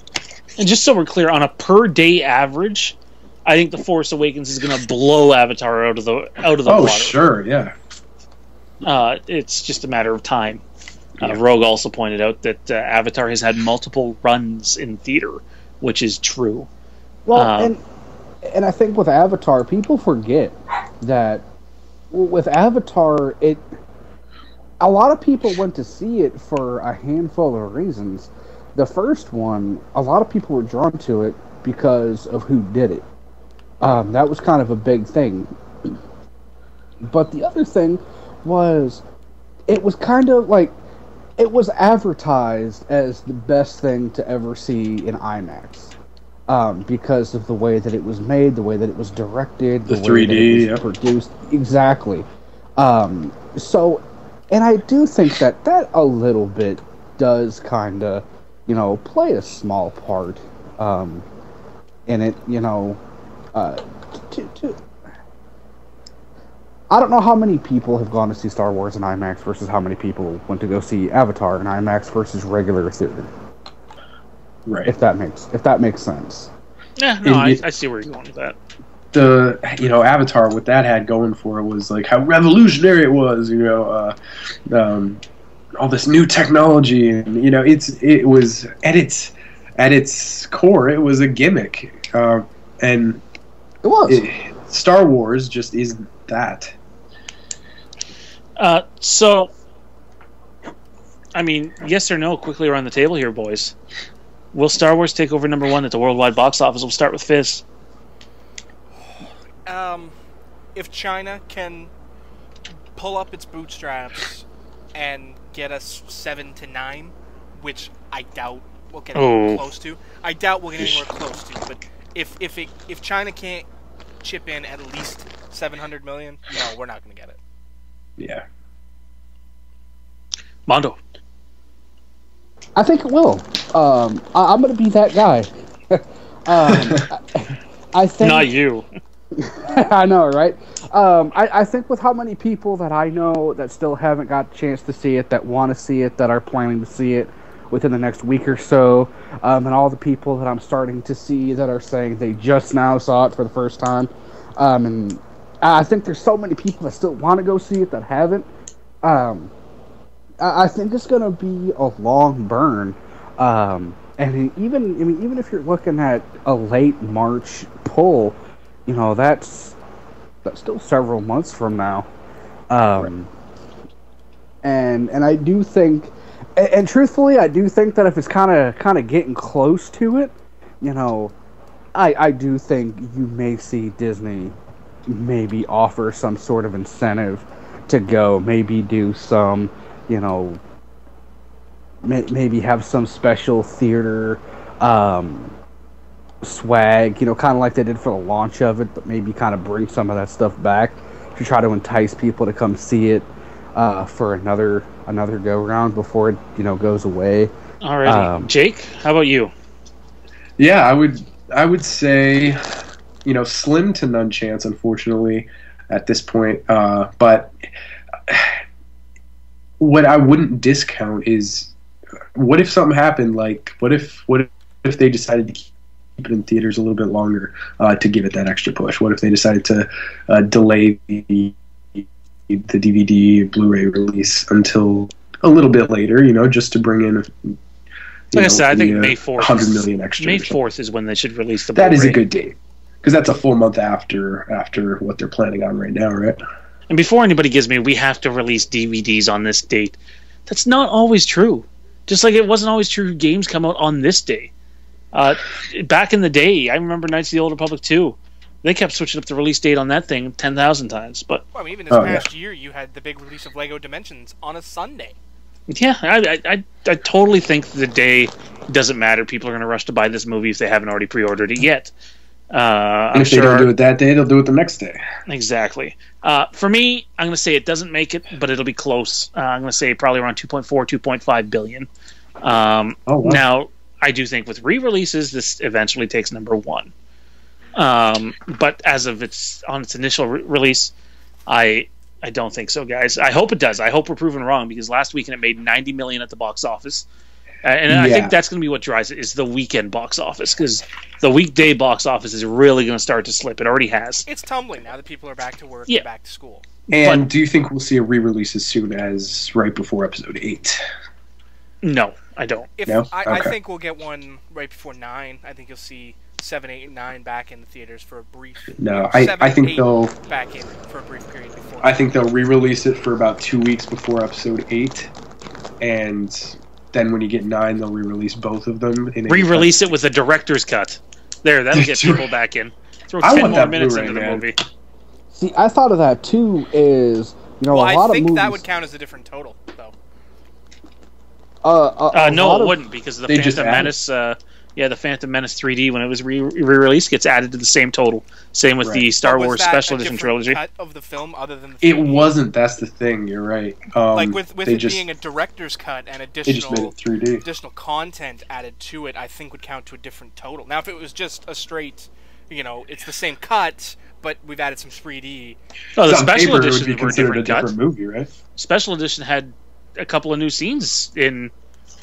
[SPEAKER 2] And just so we're clear, on a per-day average, I think The Force Awakens is going to blow Avatar out of the water.
[SPEAKER 4] Oh, sure, yeah.
[SPEAKER 2] It's just a matter of time. Rogue also pointed out that Avatar has had multiple runs in theater, which is true.
[SPEAKER 3] Well, and I think with Avatar, people forget that with Avatar, a lot of people went to see it for a handful of reasons. The first one, a lot of people were drawn to it because of who did it. That was kind of a big thing. But the other thing was, it was kind of like, it was advertised as the best thing to ever see in IMAX. Because of the way that it was made, the way that it was directed,
[SPEAKER 4] the
[SPEAKER 3] way
[SPEAKER 4] 3D,
[SPEAKER 3] that it was produced. Exactly. And I do think that a little bit does kind of, play a small part in it, I don't know how many people have gone to see Star Wars in IMAX versus how many people went to go see Avatar in IMAX versus regular theater.
[SPEAKER 4] Right.
[SPEAKER 3] If that makes sense.
[SPEAKER 2] Yeah, no, I see where you're going with that.
[SPEAKER 4] Avatar, what that had going for it was like how revolutionary it was. All this new technology, and it was at its core, it was a gimmick, and
[SPEAKER 3] it was.
[SPEAKER 4] Star Wars just isn't that.
[SPEAKER 2] So, I mean, yes or no, quickly around the table here, boys. Will Star Wars take over number one at the worldwide box office? We'll start with Fizz.
[SPEAKER 5] If China can pull up its bootstraps and get us 7 to 9, which I doubt we'll get anywhere close to. I doubt we'll get anywhere close to. But if China can't chip in at least 700 million, no, we're not going to get it.
[SPEAKER 4] Yeah.
[SPEAKER 2] Mondo.
[SPEAKER 3] I think it will. I'm going to be that guy. I think.
[SPEAKER 2] Not you.
[SPEAKER 3] I know, right? I think with how many people that I know that still haven't got a chance to see it, that want to see it, that are planning to see it within the next week or so, and all the people that I'm starting to see that are saying they just now saw it for the first time, and I think there's so many people that still want to go see it that haven't. I think it's going to be a long burn, and even if you're looking at a late March pull, that's still several months from now, and I do think, and truthfully, I do think that if it's kind of getting close to it, I do think you may see Disney maybe offer some sort of incentive to go, maybe do some, maybe have some special theater swag, kind of like they did for the launch of it, but maybe kind of bring some of that stuff back to try to entice people to come see it for another go round before it goes away.
[SPEAKER 2] Alrighty, Jake, how about you?
[SPEAKER 4] Yeah, I would say slim to none chance, unfortunately, at this point. But what I wouldn't discount is, what if something happened? Like, what if they decided to keep it in theaters a little bit longer to give it that extra push? What if they decided to delay the DVD Blu-ray release until a little bit later, just to bring in
[SPEAKER 2] like I said, I think May 4th
[SPEAKER 4] 100 million extra.
[SPEAKER 2] May 4th is when they should release the
[SPEAKER 4] That
[SPEAKER 2] Blu-ray.
[SPEAKER 4] is a good date, because that's a full month after what they're planning on right now, right?
[SPEAKER 2] And before anybody gives me, we have to release DVDs on this date. That's not always true. Just like it wasn't always true games come out on this day. Back in the day, I remember Knights of the Old Republic 2. They kept switching up the release date on that thing 10,000 times. But
[SPEAKER 5] even this past year, you had the big release of Lego Dimensions on a Sunday.
[SPEAKER 2] Yeah, I totally think the day doesn't matter. People are going to rush to buy this movie if they haven't already pre-ordered it yet.
[SPEAKER 4] And if they don't do it that day, they'll do it the next day.
[SPEAKER 2] Exactly. For me, I'm going to say it doesn't make it, but it'll be close. I'm going to say probably around 2.4, 2.5 billion.
[SPEAKER 4] Wow.
[SPEAKER 2] Now, I do think with re-releases, this eventually takes number one. But as of its initial release, I don't think so, guys. I hope it does. I hope we're proven wrong, because last weekend it made 90 million at the box office. And I think that's going to be what drives it, is the weekend box office, because the weekday box office is really going to start to slip. It already has.
[SPEAKER 5] It's tumbling now that people are back to work and back to school.
[SPEAKER 4] And do you think we'll see a re-release as soon as right before episode 8?
[SPEAKER 2] No, I don't.
[SPEAKER 4] No?
[SPEAKER 5] I think we'll get one right before 9. I think you'll see 7, 8, and 9 back in the theaters for a brief.
[SPEAKER 4] No, I think they'll
[SPEAKER 5] back in for a brief period before.
[SPEAKER 4] I think they'll re-release it for about 2 weeks before episode 8, and then when you get 9, they'll re-release both of them.
[SPEAKER 2] Re-release it with a director's cut. There, that'll get people back in. Throw 10 more minutes into the movie.
[SPEAKER 3] See, I thought of that too. Is a lot of movies. I think
[SPEAKER 5] that would count as a different total, though.
[SPEAKER 2] No, it wouldn't, because the Phantom Menace. The Phantom Menace 3D, when it was re-released, gets added to the same total. Same with the Star Wars Special Edition trilogy.
[SPEAKER 5] Cut of the film, other than the 3D?
[SPEAKER 4] It wasn't. That's the thing. You're right.
[SPEAKER 5] Like with it being a director's cut and additional
[SPEAKER 4] 3D.
[SPEAKER 5] additional content added to it, I think would count to a different total. Now, if it was just a straight it's the same cut, but we've added some 3D.
[SPEAKER 2] Oh, the
[SPEAKER 6] On
[SPEAKER 2] special
[SPEAKER 6] paper, it would
[SPEAKER 2] editions
[SPEAKER 6] be
[SPEAKER 2] were a
[SPEAKER 6] considered
[SPEAKER 2] different cut.
[SPEAKER 6] movie, right?
[SPEAKER 2] Special edition had a couple of new scenes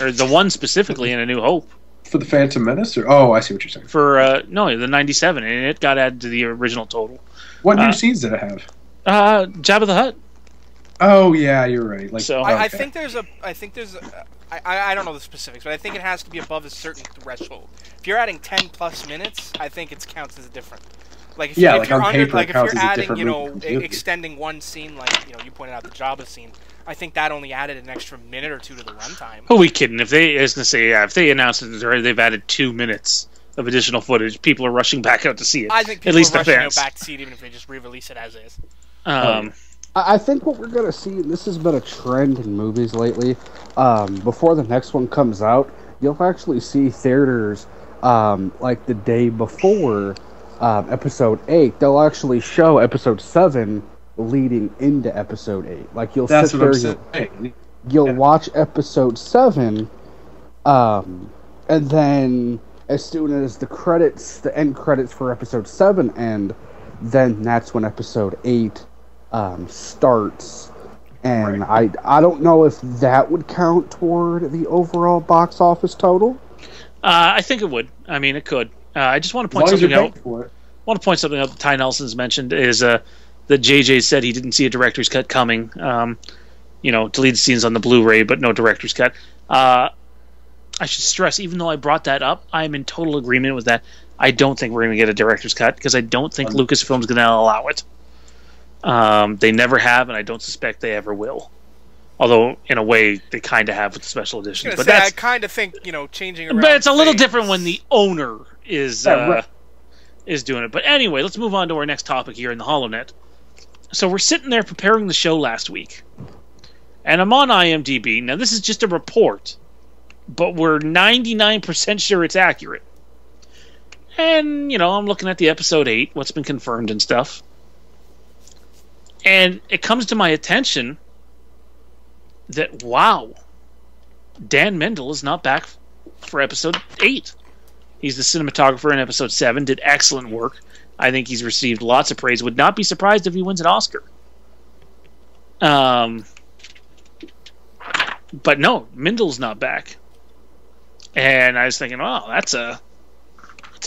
[SPEAKER 2] or the one specifically in A New Hope.
[SPEAKER 6] For the Phantom Menace? I see what you're saying.
[SPEAKER 2] For the 97, and it got added to the original total.
[SPEAKER 6] What new scenes did it have?
[SPEAKER 2] Jabba the Hutt.
[SPEAKER 6] Oh yeah, you're right.
[SPEAKER 5] I think there's I don't know the specifics, but I think it has to be above a certain threshold. If you're adding 10 plus minutes, I think it counts as different. If you're
[SPEAKER 6] on paper,
[SPEAKER 5] if
[SPEAKER 6] counts
[SPEAKER 5] you're
[SPEAKER 6] as a
[SPEAKER 5] adding,
[SPEAKER 6] different movie.
[SPEAKER 5] extending one scene, you pointed out the Jabba scene, I think that only added an extra minute or two to the runtime.
[SPEAKER 2] Who are we kidding? If they announced it already, they've added 2 minutes of additional footage, people are rushing back out to see it.
[SPEAKER 5] I think people are rushing back to see it, even if they just re-release it as is.
[SPEAKER 3] I think what we're going to see, and this has been a trend in movies lately, before the next one comes out, you'll actually see theaters, the day before Episode 8, they'll actually show Episode 7 leading into Episode 8. You'll
[SPEAKER 6] That's
[SPEAKER 3] sit
[SPEAKER 6] what
[SPEAKER 3] there,
[SPEAKER 6] I'm saying.
[SPEAKER 3] you'll watch Episode 7, and then as soon as the end credits for Episode 7 end, then that's when Episode 8 starts, and right. I don't know if that would count toward the overall box office total.
[SPEAKER 2] I think it would. I mean, it could. I just want to point something out. That Ty Nelson's mentioned is that JJ said he didn't see a director's cut coming. Deleted scenes on the Blu-ray, but no director's cut. I should stress, even though I brought that up, I'm in total agreement with that. I don't think we're going to get a director's cut because I don't think Lucasfilm's going to allow it. They never have, and I don't suspect they ever will. Although, in a way, they kind of have with the special editions.
[SPEAKER 5] I kind of think, changing around.
[SPEAKER 2] But it's a little different when the owner is doing it. But anyway, let's move on to our next topic here in the HoloNet. So we're sitting there preparing the show last week. And I'm on IMDb. Now, this is just a report, but we're 99% sure it's accurate. And, I'm looking at the Episode 8, what's been confirmed and stuff. And it comes to my attention that, wow, Dan Mendel is not back for Episode 8. He's the cinematographer in Episode 7, did excellent work. I think he's received lots of praise. Would not be surprised if he wins an Oscar. But no, Mendel's not back. And I was thinking, oh, that's a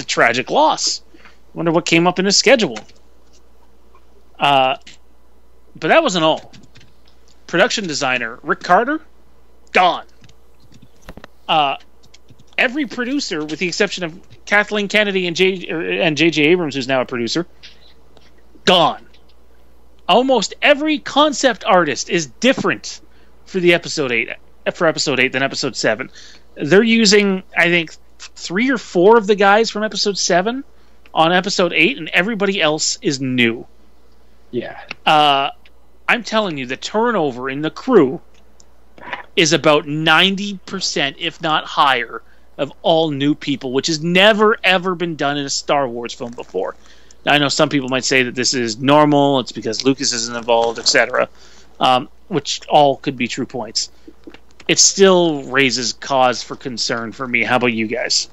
[SPEAKER 2] tragic loss. Wonder what came up in his schedule. But that wasn't all. Production designer Rick Carter, gone. Every producer, with the exception of Kathleen Kennedy and J.J. Abrams, who's now a producer, gone. Almost every concept artist is different for Episode 8 than Episode 7. They're using, I think, 3 or 4 of the guys from Episode 7 on Episode 8, and everybody else is new.
[SPEAKER 6] Yeah.
[SPEAKER 2] I'm telling you, the turnover in the crew is about 90%, if not higher, of all new people, which has never, ever been done in a Star Wars film before. Now, I know some people might say that this is normal, it's because Lucas isn't involved, etc., which all could be true points. It still raises cause for concern for me. How about you guys?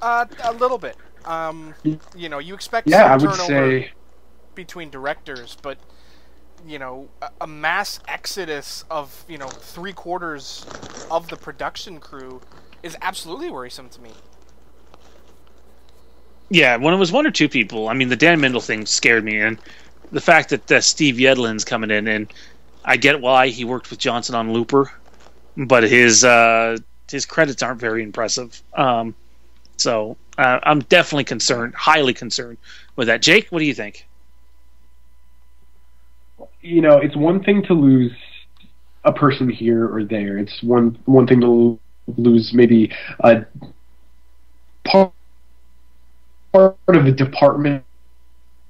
[SPEAKER 5] A little bit. You expect
[SPEAKER 6] some
[SPEAKER 5] I would
[SPEAKER 6] turnover
[SPEAKER 5] say between directors, but a mass exodus of 3/4 of the production crew is absolutely worrisome to me.
[SPEAKER 2] Yeah, when it was 1 or 2 people, I mean, the Dan Mendel thing scared me, and the fact that Steve Yedlin's coming in, and I get why he worked with Johnson on Looper, but his credits aren't very impressive. So I'm definitely concerned, highly concerned with that. Jake, what do you think?
[SPEAKER 6] It's one thing to lose a person here or there. It's one thing to lose maybe a part of a department,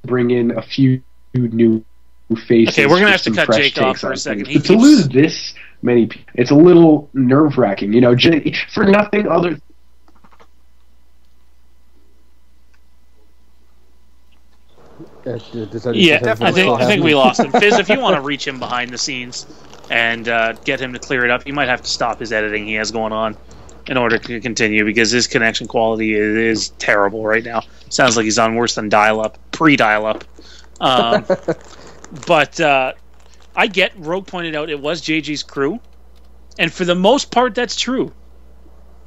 [SPEAKER 6] bring in a few new faces.
[SPEAKER 2] Okay, we're gonna have to cut Jake off for a second.
[SPEAKER 6] To lose this many people, it's a little nerve-wracking. For nothing other.
[SPEAKER 2] I think we lost him. Fizz, if you want to reach him behind the scenes and get him to clear it up, you might have to stop his editing he has going on. in order to continue because his connection quality is terrible right now. Sounds like he's on worse than dial-up, pre-dial-up. But I get Rogue pointed out it was JJ's crew, and for the most part, that's true.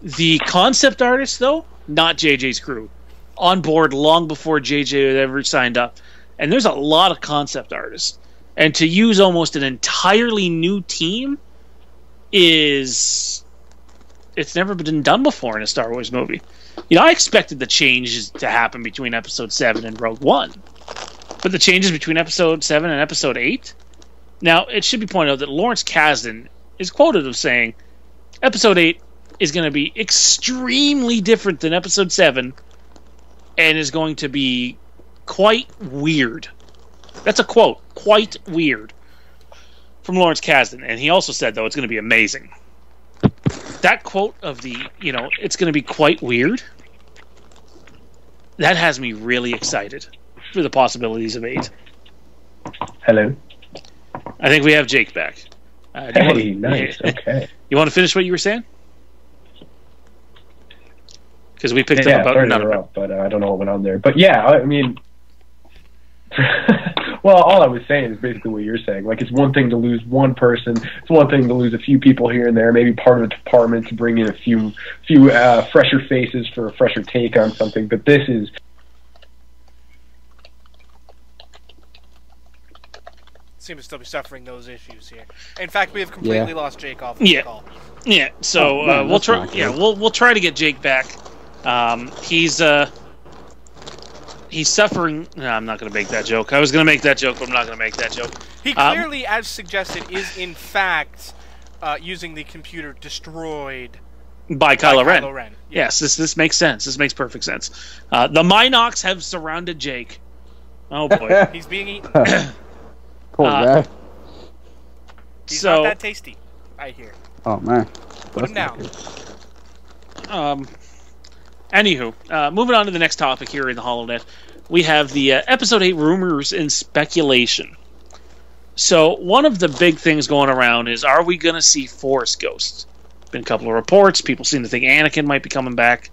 [SPEAKER 2] The concept artist, though, not JJ's crew, on board long before JJ had ever signed up. And there's a lot of concept artists, and to use almost an entirely new team it's never been done before in a Star Wars movie. You know, I expected the changes to happen between Episode 7 and Rogue One. But the changes between Episode 7 and Episode 8? Now, it should be pointed out that Lawrence Kasdan is quoted as saying, Episode 8 is going to be extremely different than Episode 7 and is going to be quite weird. That's a quote. Quite weird. From Lawrence Kasdan. And he also said, though, it's going to be amazing. That quote of the, it's going to be quite weird, that has me really excited for the possibilities of 8.
[SPEAKER 6] Hello.
[SPEAKER 2] I think we have Jake back.
[SPEAKER 6] Nice. Okay.
[SPEAKER 2] You want to finish what you were saying? Because we picked up about none of it.
[SPEAKER 6] But I don't know what went on there. But yeah, I mean... Well, all I was saying is basically what you're saying. Like, it's one thing to lose one person. It's one thing to lose a few people here and there, maybe part of a department to bring in a few fresher faces for a fresher take on something. But this is...
[SPEAKER 5] Seem to still be suffering those issues here. In fact, we have completely lost Jake off the call.
[SPEAKER 2] Yeah. So we'll try. Yeah, we'll try to get Jake back. He's suffering. No, I'm not going to make that joke. I was going to make that joke, but I'm not going to make that joke.
[SPEAKER 5] He clearly, as suggested, is in fact using the computer destroyed
[SPEAKER 2] by Kylo Ren.
[SPEAKER 5] Yeah.
[SPEAKER 2] Yes, this makes sense. This makes perfect sense. The Minox have surrounded Jake. Oh boy,
[SPEAKER 5] he's being eaten.
[SPEAKER 3] Poor guy.
[SPEAKER 5] He's not that tasty, I hear.
[SPEAKER 3] Oh man.
[SPEAKER 5] Put him down.
[SPEAKER 2] Anywho, moving on to the next topic here in the HoloNet, we have the Episode 8 rumors and speculation. So, one of the big things going around is, are we going to see Force ghosts? Been a couple of reports, people seem to think Anakin might be coming back.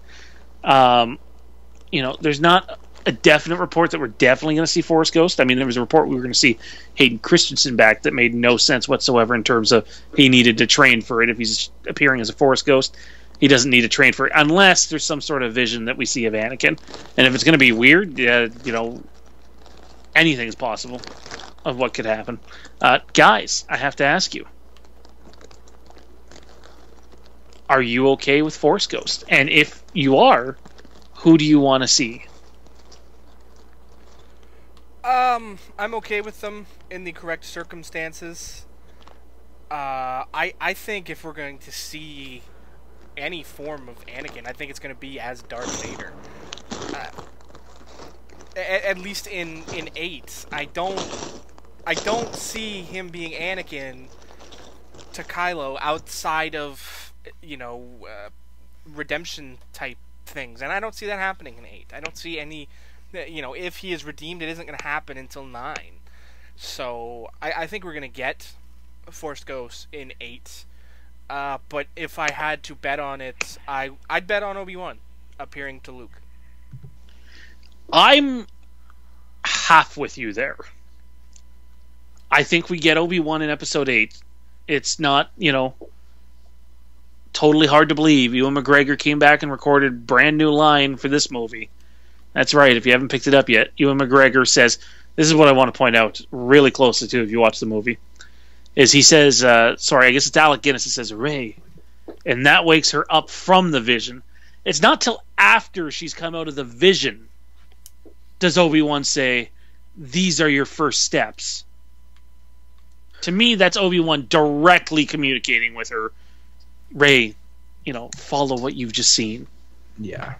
[SPEAKER 2] There's not a definite report that we're definitely going to see Force ghosts. I mean, there was a report we were going to see Hayden Christensen back that made no sense whatsoever in terms of he needed to train for it if he's appearing as a Force ghost. He doesn't need to train for it unless there's some sort of vision that we see of Anakin. And if it's going to be weird, anything's possible of what could happen. Guys, I have to ask you. Are you okay with Force Ghost? And if you are, who do you want to see?
[SPEAKER 5] I'm okay with them in the correct circumstances. I think if we're going to see any form of Anakin, I think it's going to be as Darth Vader. At least in 8, I don't see him being Anakin to Kylo outside of redemption type things, and I don't see that happening in 8. I don't see any. If he is redeemed, it isn't going to happen until 9. So I think we're going to get Force Ghost in 8. But if I had to bet on it, I'd bet on Obi-Wan appearing to Luke.
[SPEAKER 2] I'm half with you there. I think we get Obi-Wan in Episode 8. It's not, totally hard to believe. Ewan McGregor came back and recorded a brand new line for this movie. That's right, if you haven't picked it up yet. Ewan McGregor says, this is what I want to point out really closely too if you watch the movie. Is he says, I guess it's Alec Guinness that says, Rey. And that wakes her up from the vision. It's not till after she's come out of the vision does Obi-Wan say, these are your first steps. To me, that's Obi-Wan directly communicating with her. Rey, follow what you've just seen.
[SPEAKER 4] Yeah.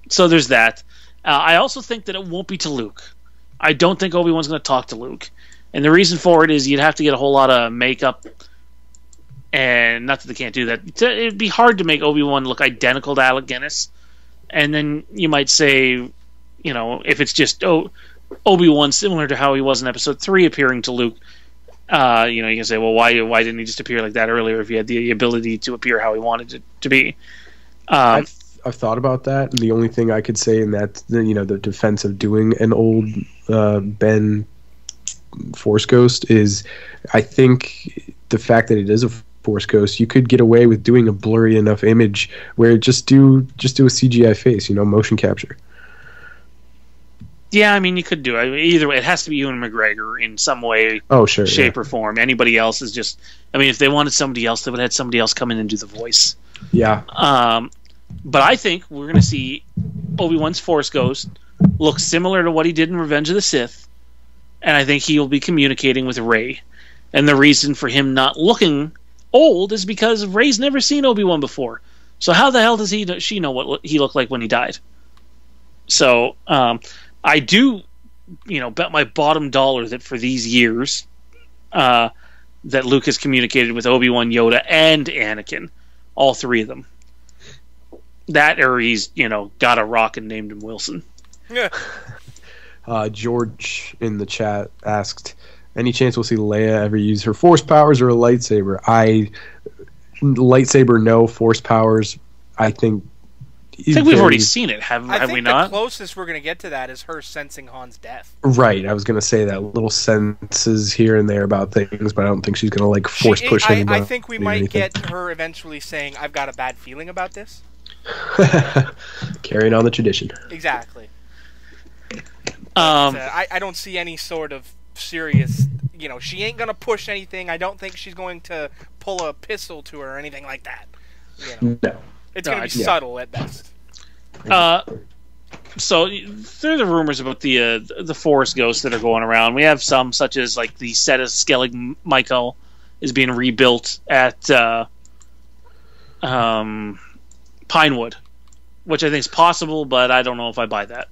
[SPEAKER 2] So there's that. I also think that it won't be to Luke. I don't think Obi-Wan's going to talk to Luke. And the reason for it is you'd have to get a whole lot of makeup. And not that they can't do that. It'd be hard to make Obi-Wan look identical to Alec Guinness. And then you might say, if it's just Obi-Wan similar to how he was in Episode 3 appearing to Luke, You know, you can say, well, why didn't he just appear like that earlier if he had the ability to appear how he wanted it to be?
[SPEAKER 4] I've thought about that, and the only thing I could say in that, you know, the defense of doing an old Ben Force Ghost is, I think the fact that it is a Force Ghost, you could get away with doing a blurry enough image where just do a CGI face, you know, motion capture.
[SPEAKER 2] Yeah, I mean, you could do it. Either way, it has to be Ewan McGregor in some way, shape, or form. Anybody else is just... I mean, if they wanted somebody else, they would have had somebody else come in and do the voice.
[SPEAKER 4] Yeah.
[SPEAKER 2] But I think we're going to see Obi-Wan's Force Ghost look similar to what he did in Revenge of the Sith, and I think he will be communicating with Rey. And the reason for him not looking old is because Rey's never seen Obi-Wan before. So how the hell does she know what he looked like when he died? So... I do, you know, bet my bottom dollar that for these years that Luke has communicated with Obi-Wan, Yoda, and Anakin, all three of them. That, or he's, you know, got a rock and named him Wilson.
[SPEAKER 5] Yeah.
[SPEAKER 4] George in the chat asked, any chance we'll see Leia ever use her Force powers or a lightsaber? Lightsaber, no. Force powers, I think
[SPEAKER 2] we've already seen it, have we not?
[SPEAKER 5] The closest we're going to get to that is her sensing Han's death.
[SPEAKER 4] Right, I was going to say that, little senses here and there about things, but I don't think she's going to like force push anybody.
[SPEAKER 5] I think we might get her eventually saying, I've got a bad feeling about this.
[SPEAKER 4] Carrying on the tradition.
[SPEAKER 5] Exactly. I don't see any sort of serious, you know, she ain't going to push anything. I don't think she's going to pull a pistol to her or anything like that. You know?
[SPEAKER 4] No.
[SPEAKER 5] It's going to be subtle at best.
[SPEAKER 2] So there are the rumors about the Force ghosts that are going around. We have some, such as like the set of Skellig Michael is being rebuilt at Pinewood, which I think is possible, but I don't know if I buy that.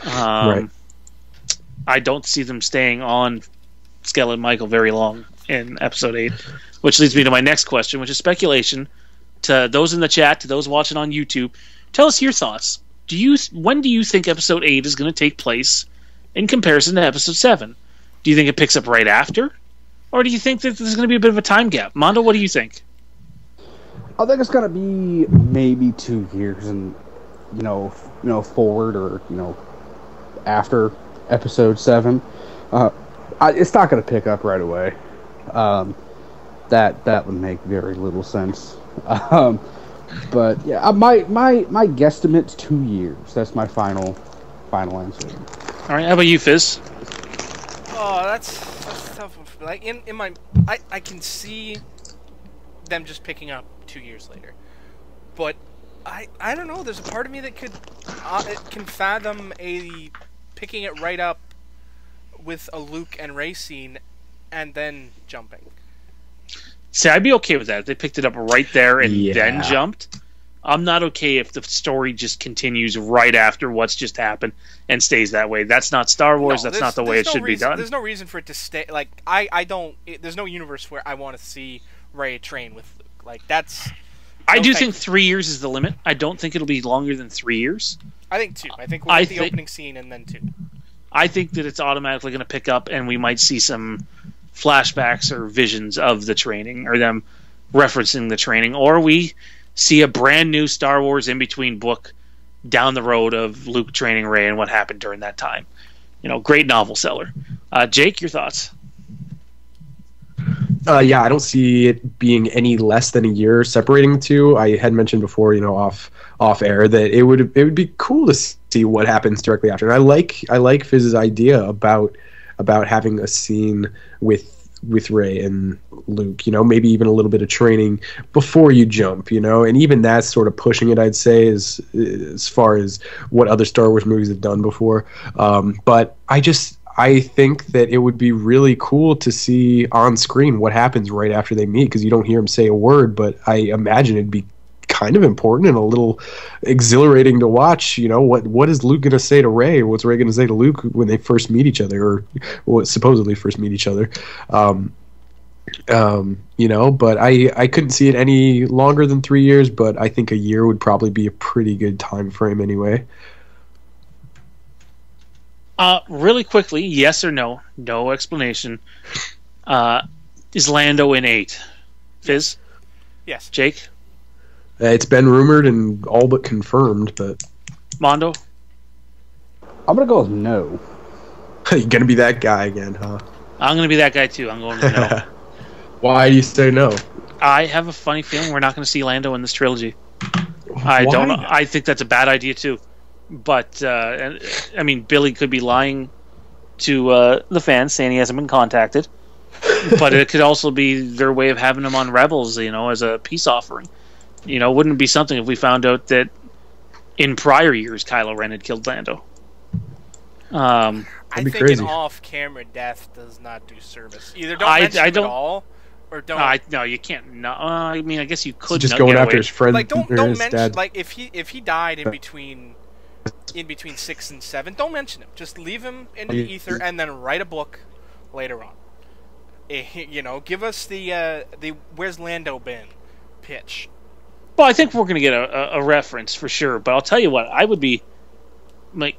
[SPEAKER 4] Right.
[SPEAKER 2] I don't see them staying on Skellig Michael very long in Episode 8, which leads me to my next question, which is speculation. To those in the chat, to those watching on YouTube, tell us your thoughts. When do you think Episode 8 is going to take place in comparison to Episode 7? Do you think it picks up right after? Or do you think that there's going to be a bit of a time gap? Mondo, what do you think?
[SPEAKER 3] I think it's going to be maybe 2 years and, you know, forward or, you know, after Episode 7. It's not going to pick up right away. That would make very little sense. But yeah, my guesstimate's 2 years. That's my final answer.
[SPEAKER 2] All right, how about you, Fizz?
[SPEAKER 5] Oh, that's tough. Like in my, I can see them just picking up 2 years later, but I don't know. There's a part of me that can fathom picking it right up with a Luke and Rey scene, and then jumping.
[SPEAKER 2] See, I'd be okay with that if they picked it up right there and then jumped. I'm not okay if the story just continues right after what's just happened and stays that way. That's not Star Wars. That's not the way it should be done.
[SPEAKER 5] There's no reason for it to stay. Like I don't. There's no universe where I want to see Rey train with Luke. Like that's.
[SPEAKER 2] I do think 3 years is the limit. I don't think it'll be longer than 3 years.
[SPEAKER 5] I think 2. I think we'll get the opening scene and then 2.
[SPEAKER 2] I think that it's automatically going to pick up, and we might see some flashbacks or visions of the training, or them referencing the training, or we see a brand new Star Wars in-between book down the road of Luke training Rey and what happened during that time. You know, great novel seller. Jake, your thoughts?
[SPEAKER 4] Yeah, I don't see it being any less than a year separating the two. I had mentioned before, you know, off air, that it would be cool to see what happens directly after. And I like Fizz's idea about having a scene with Rey and Luke, you know, maybe even a little bit of training before you jump, you know, and even that's sort of pushing it, I'd say, as far as what other Star Wars movies have done before. But I think that it would be really cool to see on screen what happens right after they meet, because you don't hear him say a word, but I imagine it'd be kind of important and a little exhilarating to watch. You know, what is Luke going to say to Rey? What's Rey going to say to Luke when they first meet each other, or supposedly first meet each other? You know, but I couldn't see it any longer than 3 years, but I think a year would probably be a pretty good time frame anyway.
[SPEAKER 2] Really quickly, yes or no? No explanation. Is Lando in 8? Fizz?
[SPEAKER 5] Yes.
[SPEAKER 2] Jake?
[SPEAKER 4] It's been rumored and all but confirmed, but
[SPEAKER 2] Mondo?
[SPEAKER 3] I'm gonna go with no.
[SPEAKER 4] you're gonna be that guy again, huh?
[SPEAKER 2] I'm going to be that guy too. I'm going to no.
[SPEAKER 4] Why do you say no?
[SPEAKER 2] I have a funny feeling we're not going to see Lando in this trilogy. I don't know. I think that's a bad idea too. But, I mean, Billy could be lying to the fans, saying he hasn't been contacted. But it could also be their way of having him on Rebels, as a peace offering. Wouldn't it be something if we found out that in prior years Kylo Ren had killed Lando?
[SPEAKER 5] I think
[SPEAKER 4] crazy.
[SPEAKER 5] an off-camera death does not do service. Either don't mention him at all, or don't.
[SPEAKER 2] No, you can't. No, I mean, I guess you could.
[SPEAKER 4] Just going after his friend.
[SPEAKER 5] Like, don't
[SPEAKER 4] his
[SPEAKER 5] mention.
[SPEAKER 4] dad.
[SPEAKER 5] Like, if he died in between 6 and 7, don't mention him. Just leave him into the ether, and then write a book later on. Give us the "Where's Lando been?" pitch.
[SPEAKER 2] Well, I think we're going to get a reference for sure. But I'll tell you what, I would be like,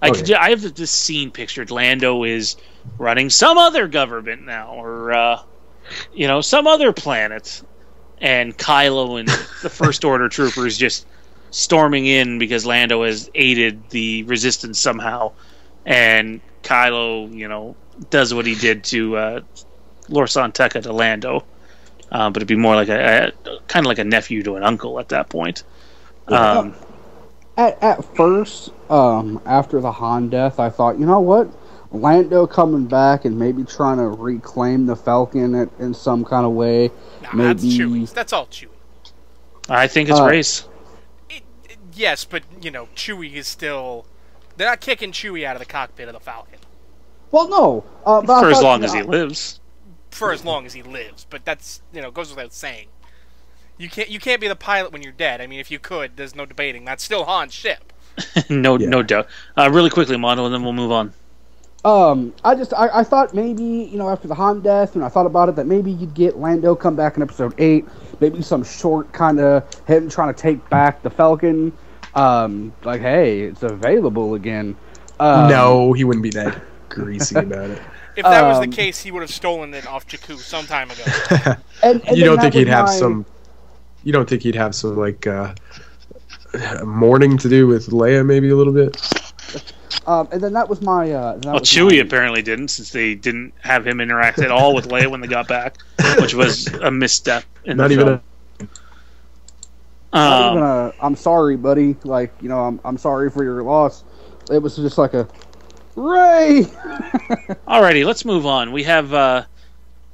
[SPEAKER 2] I have this scene pictured. Lando is running some other government now, or some other planet, and Kylo and the First Order troopers just storming in because Lando has aided the Resistance somehow, and Kylo, does what he did to Lor San Tekka to Lando. But it'd be more like a kind of like a nephew to an uncle at that point.
[SPEAKER 3] At first, after the Han death, I thought, you know what, Lando coming back and maybe trying to reclaim the Falcon in some kind of way.
[SPEAKER 5] Nah,
[SPEAKER 3] maybe
[SPEAKER 5] that's Chewie. That's all Chewie.
[SPEAKER 2] I think it's Rey's.
[SPEAKER 5] Yes, but Chewie is still. They're not kicking Chewie out of the cockpit of the Falcon.
[SPEAKER 3] Well, no, but
[SPEAKER 2] for as long as he lives.
[SPEAKER 5] For as long as he lives, but that's goes without saying. You can't be the pilot when you're dead. I mean, if you could, there's no debating. That's still Han's ship.
[SPEAKER 2] No doubt. Really quickly, Mondo, and then we'll move on.
[SPEAKER 3] I thought maybe after the Han death, I thought about it that maybe you'd get Lando come back in Episode 8, maybe some short kind of him trying to take back the Falcon. Like, hey, it's available again.
[SPEAKER 4] No, he wouldn't be that greasy about it.
[SPEAKER 5] If that was the case, he would have stolen it off Jakku some time ago.
[SPEAKER 3] and
[SPEAKER 4] you don't think he'd have some? You don't think he'd have some like mourning to do with Leia, maybe a little bit?
[SPEAKER 3] And then that was my.
[SPEAKER 2] Chewie apparently didn't, since they didn't have him interact at all with Leia when they got back, which was a misstep in the film.
[SPEAKER 3] Not even a I'm sorry, buddy. Like, I'm sorry for your loss. It was just like a Rey.
[SPEAKER 2] Alrighty, let's move on. We have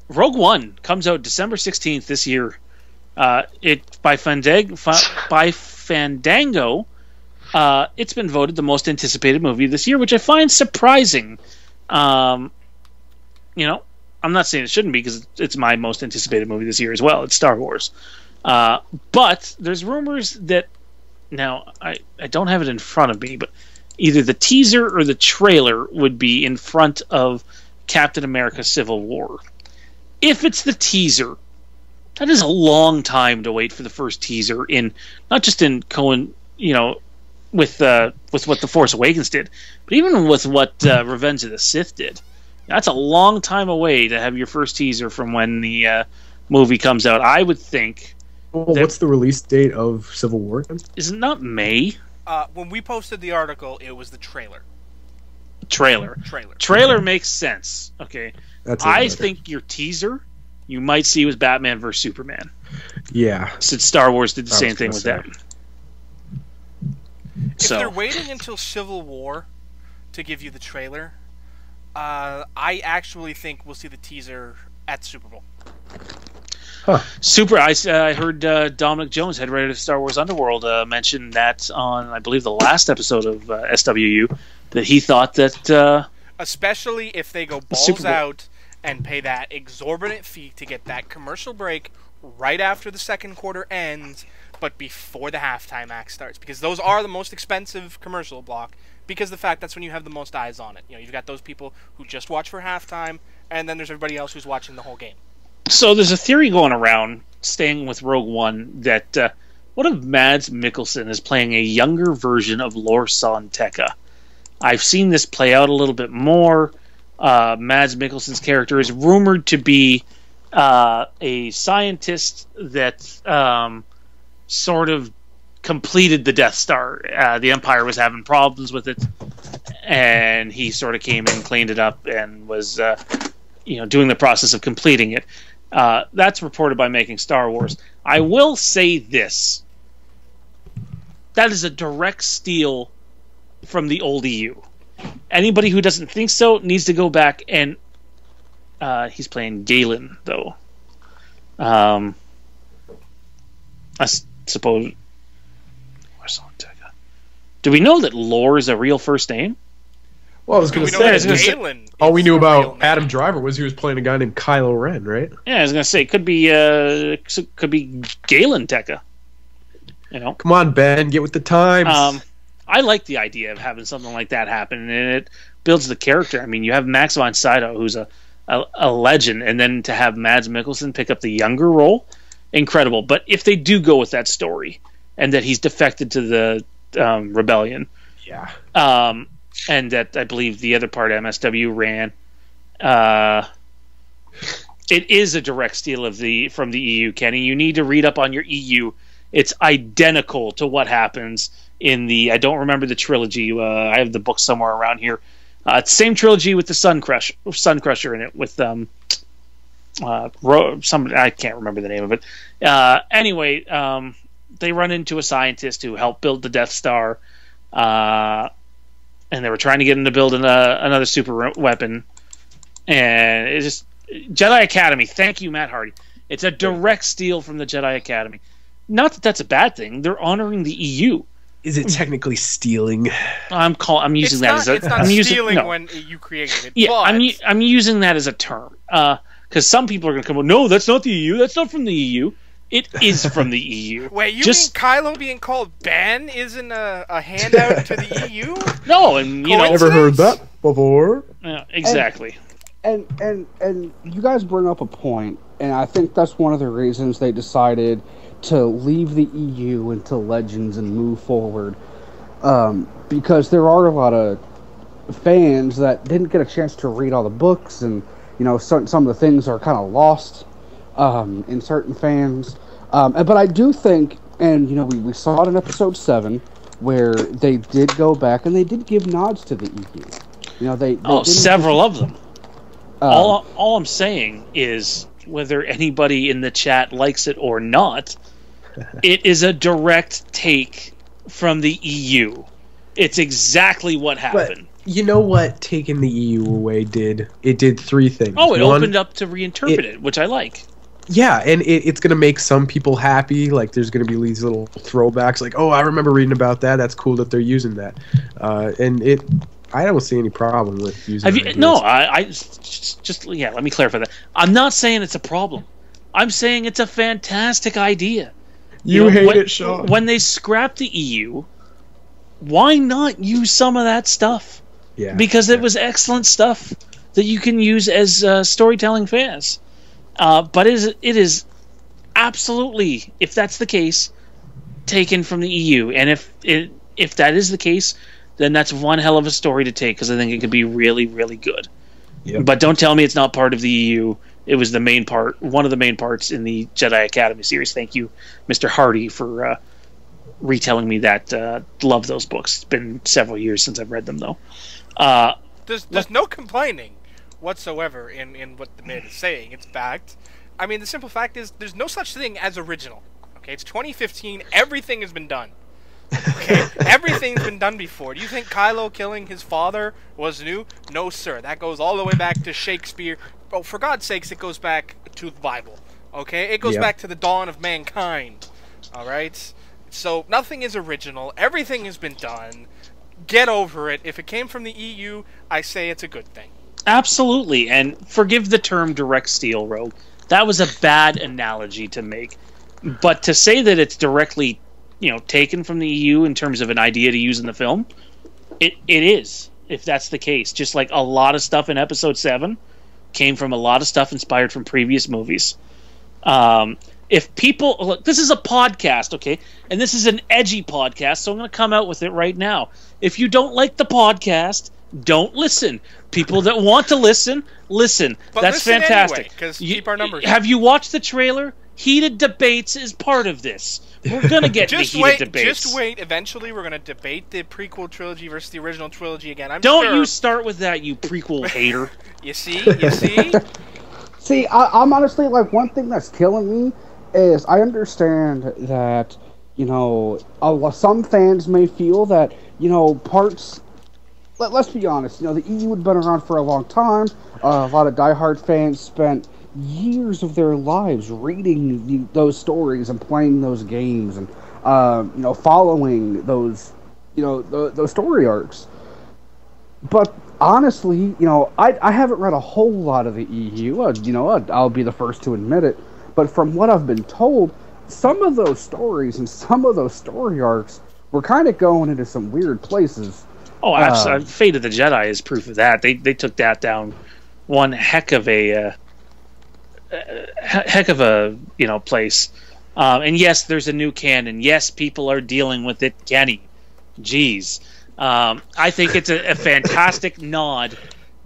[SPEAKER 2] Rogue One comes out December 16th this year. It by Fandango. It's been voted the most anticipated movie this year, which I find surprising. I'm not saying it shouldn't be, because it's my most anticipated movie this year as well. It's Star Wars. But there's rumors that, now I don't have it in front of me, but either the teaser or the trailer would be in front of Captain America Civil War. If it's the teaser, that is a long time to wait for the first teaser, not just in with what The Force Awakens did, but even with what Revenge of the Sith did. That's a long time away to have your first teaser from when the movie comes out. I would think.
[SPEAKER 4] Well, what's the release date of Civil War?
[SPEAKER 2] Is it not May?
[SPEAKER 5] When we posted the article, it was the trailer.
[SPEAKER 2] Trailer makes sense. Okay. I think your teaser, you might see with Batman vs Superman.
[SPEAKER 4] Yeah.
[SPEAKER 2] Since Star Wars did the same thing with that.
[SPEAKER 5] If they're waiting until Civil War to give you the trailer, I actually think we'll see the teaser at Super Bowl.
[SPEAKER 4] Huh.
[SPEAKER 2] I heard Dominic Jones, head writer of Star Wars Underworld, mention that on, I believe, the last episode of SWU, that he thought that...
[SPEAKER 5] especially if they go balls out and pay that exorbitant fee to get that commercial break right after the second quarter ends, but before the halftime act starts, because those are the most expensive commercial block, because the fact that's when you have the most eyes on it. You've got those people who just watch for halftime, and then there's everybody else who's watching the whole game.
[SPEAKER 2] So there's a theory going around, staying with Rogue One, that what if Mads Mikkelsen is playing a younger version of Lor San Tekka? I've seen this play out a little bit more. Mads Mikkelsen's character is rumored to be a scientist that sort of completed the Death Star. The Empire was having problems with it, and he sort of came in, cleaned it up, and was doing the process of completing it. That's reported by Making Star Wars. I will say this. That is a direct steal from the old EU. Anybody who doesn't think so needs to go back and... he's playing Galen, though. I suppose... Do we know that Lore is a real first name?
[SPEAKER 4] Well, I was going to say, all we knew about Adam Driver was he was playing a guy named Kylo Ren, right?
[SPEAKER 2] Yeah, I was going to say, it could be Galen Tekka.
[SPEAKER 4] Come on, Ben, get with the times.
[SPEAKER 2] I like the idea of having something like that happen, and it builds the character. I mean, you have Max von Sydow, who's a legend, and then to have Mads Mikkelsen pick up the younger role, incredible. But if they do go with that story, and that he's defected to the rebellion,
[SPEAKER 4] yeah,
[SPEAKER 2] and that I believe the other part MSW ran, it is a direct steal from the EU, Kenny. You need to read up on your EU. It's identical to what happens in the... I don't remember the trilogy. I have the book somewhere around here. It's the same trilogy with the Sun Crusher in it with I can't remember the name of it. Anyway, they run into a scientist who helped build the Death Star, and they were trying to get him to build another super weapon. And it's just Jedi Academy. Thank you, Matt Hardy. It's a direct steal from the Jedi Academy. Not that that's a bad thing. They're honoring the EU.
[SPEAKER 4] Is it technically stealing?
[SPEAKER 2] I'm using that as a...
[SPEAKER 5] It's not stealing when you created it.
[SPEAKER 2] Yeah,
[SPEAKER 5] but...
[SPEAKER 2] I'm using that as a term. Because some people are going to come, no, that's not the EU. That's not from the EU. It is from the EU.
[SPEAKER 5] Wait, you mean Kylo being called Ben isn't a handout to the EU?
[SPEAKER 2] No, and
[SPEAKER 4] never heard that before.
[SPEAKER 2] Yeah, exactly.
[SPEAKER 3] And you guys bring up a point, and I think that's one of the reasons they decided to leave the EU into Legends and move forward, because there are a lot of fans that didn't get a chance to read all the books, and some of the things are kind of lost in certain fans. But I do think, and we saw it in episode 7, where they did go back and they did give nods to the EU. They
[SPEAKER 2] several of them. All I'm saying is, whether anybody in the chat likes it or not, it is a direct take from the EU. It's exactly what happened.
[SPEAKER 4] But you know what taking the EU away did? It did 3 things.
[SPEAKER 2] Oh, it opened up to reinterpret it, which I like.
[SPEAKER 4] Yeah, and it's going to make some people happy. Like, there's going to be these little throwbacks, like, oh, I remember reading about that. That's cool that they're using that. I don't see any problem with using it.
[SPEAKER 2] No, let me clarify that. I'm not saying it's a problem. I'm saying it's a fantastic idea.
[SPEAKER 4] You hate it, Sean.
[SPEAKER 2] When they scrapped the EU, why not use some of that stuff?
[SPEAKER 4] Yeah,
[SPEAKER 2] because it was excellent stuff that you can use as storytelling fans. But it is absolutely, if that's the case, taken from the EU. And if that is the case, then that's one hell of a story to take, because I think it could be really, really good. Yep. But don't tell me it's not part of the EU. It was the main part, one of the main parts in the Jedi Academy series. Thank you, Mr. Hardy, for retelling me that. Love those books. It's been several years since I've read them, though.
[SPEAKER 5] There's no complaining whatsoever in what the man is saying. It's fact. I mean, the simple fact is there's no such thing as original. Okay, it's 2015. Everything has been done. Okay, everything's been done before. Do you think Kylo killing his father was new? No, sir. That goes all the way back to Shakespeare. Oh, for God's sakes, it goes back to the Bible. Okay, it goes back to the dawn of mankind. All right. So nothing is original. Everything has been done. Get over it. If it came from the EU, I say it's a good thing.
[SPEAKER 2] Absolutely, and forgive the term direct steal, Rogue. That was a bad analogy to make. But to say that it's directly, taken from the EU in terms of an idea to use in the film, it is, if that's the case. Just like a lot of stuff in Episode 7 came from a lot of stuff inspired from previous movies. If people... Look, this is a podcast, okay? And this is an edgy podcast, so I'm going to come out with it right now. If you don't like the podcast, don't listen. People that want to listen, listen.
[SPEAKER 5] But
[SPEAKER 2] That's
[SPEAKER 5] listen
[SPEAKER 2] fantastic.
[SPEAKER 5] anyway, 'cause keep our numbers.
[SPEAKER 2] Have you watched the trailer? Heated debates is part of this. We're gonna get the heated debates.
[SPEAKER 5] Just wait. Eventually, we're gonna debate the prequel trilogy versus the original trilogy again.
[SPEAKER 2] Don't
[SPEAKER 5] sure.
[SPEAKER 2] you start with that, you prequel hater.
[SPEAKER 5] You see? You see?
[SPEAKER 3] See, I'm honestly, like, one thing that's killing me is I understand that, you know, some fans may feel that, you know, parts... Let's be honest, you know, the EU had been around for a long time. A lot of diehard fans spent years of their lives reading those stories and playing those games and, you know, following those, you know, those story arcs. But honestly, you know, I haven't read a whole lot of the EU. You know, I'll be the first to admit it. But from what I've been told, some of those stories and some of those story arcs were kind of going into some weird places.
[SPEAKER 2] Oh, absolutely. Fate of the Jedi is proof of that. They took that down one heck of a you know, place. And yes, there's a new canon. Yes, people are dealing with it. Kenny, jeez. I think it's a fantastic nod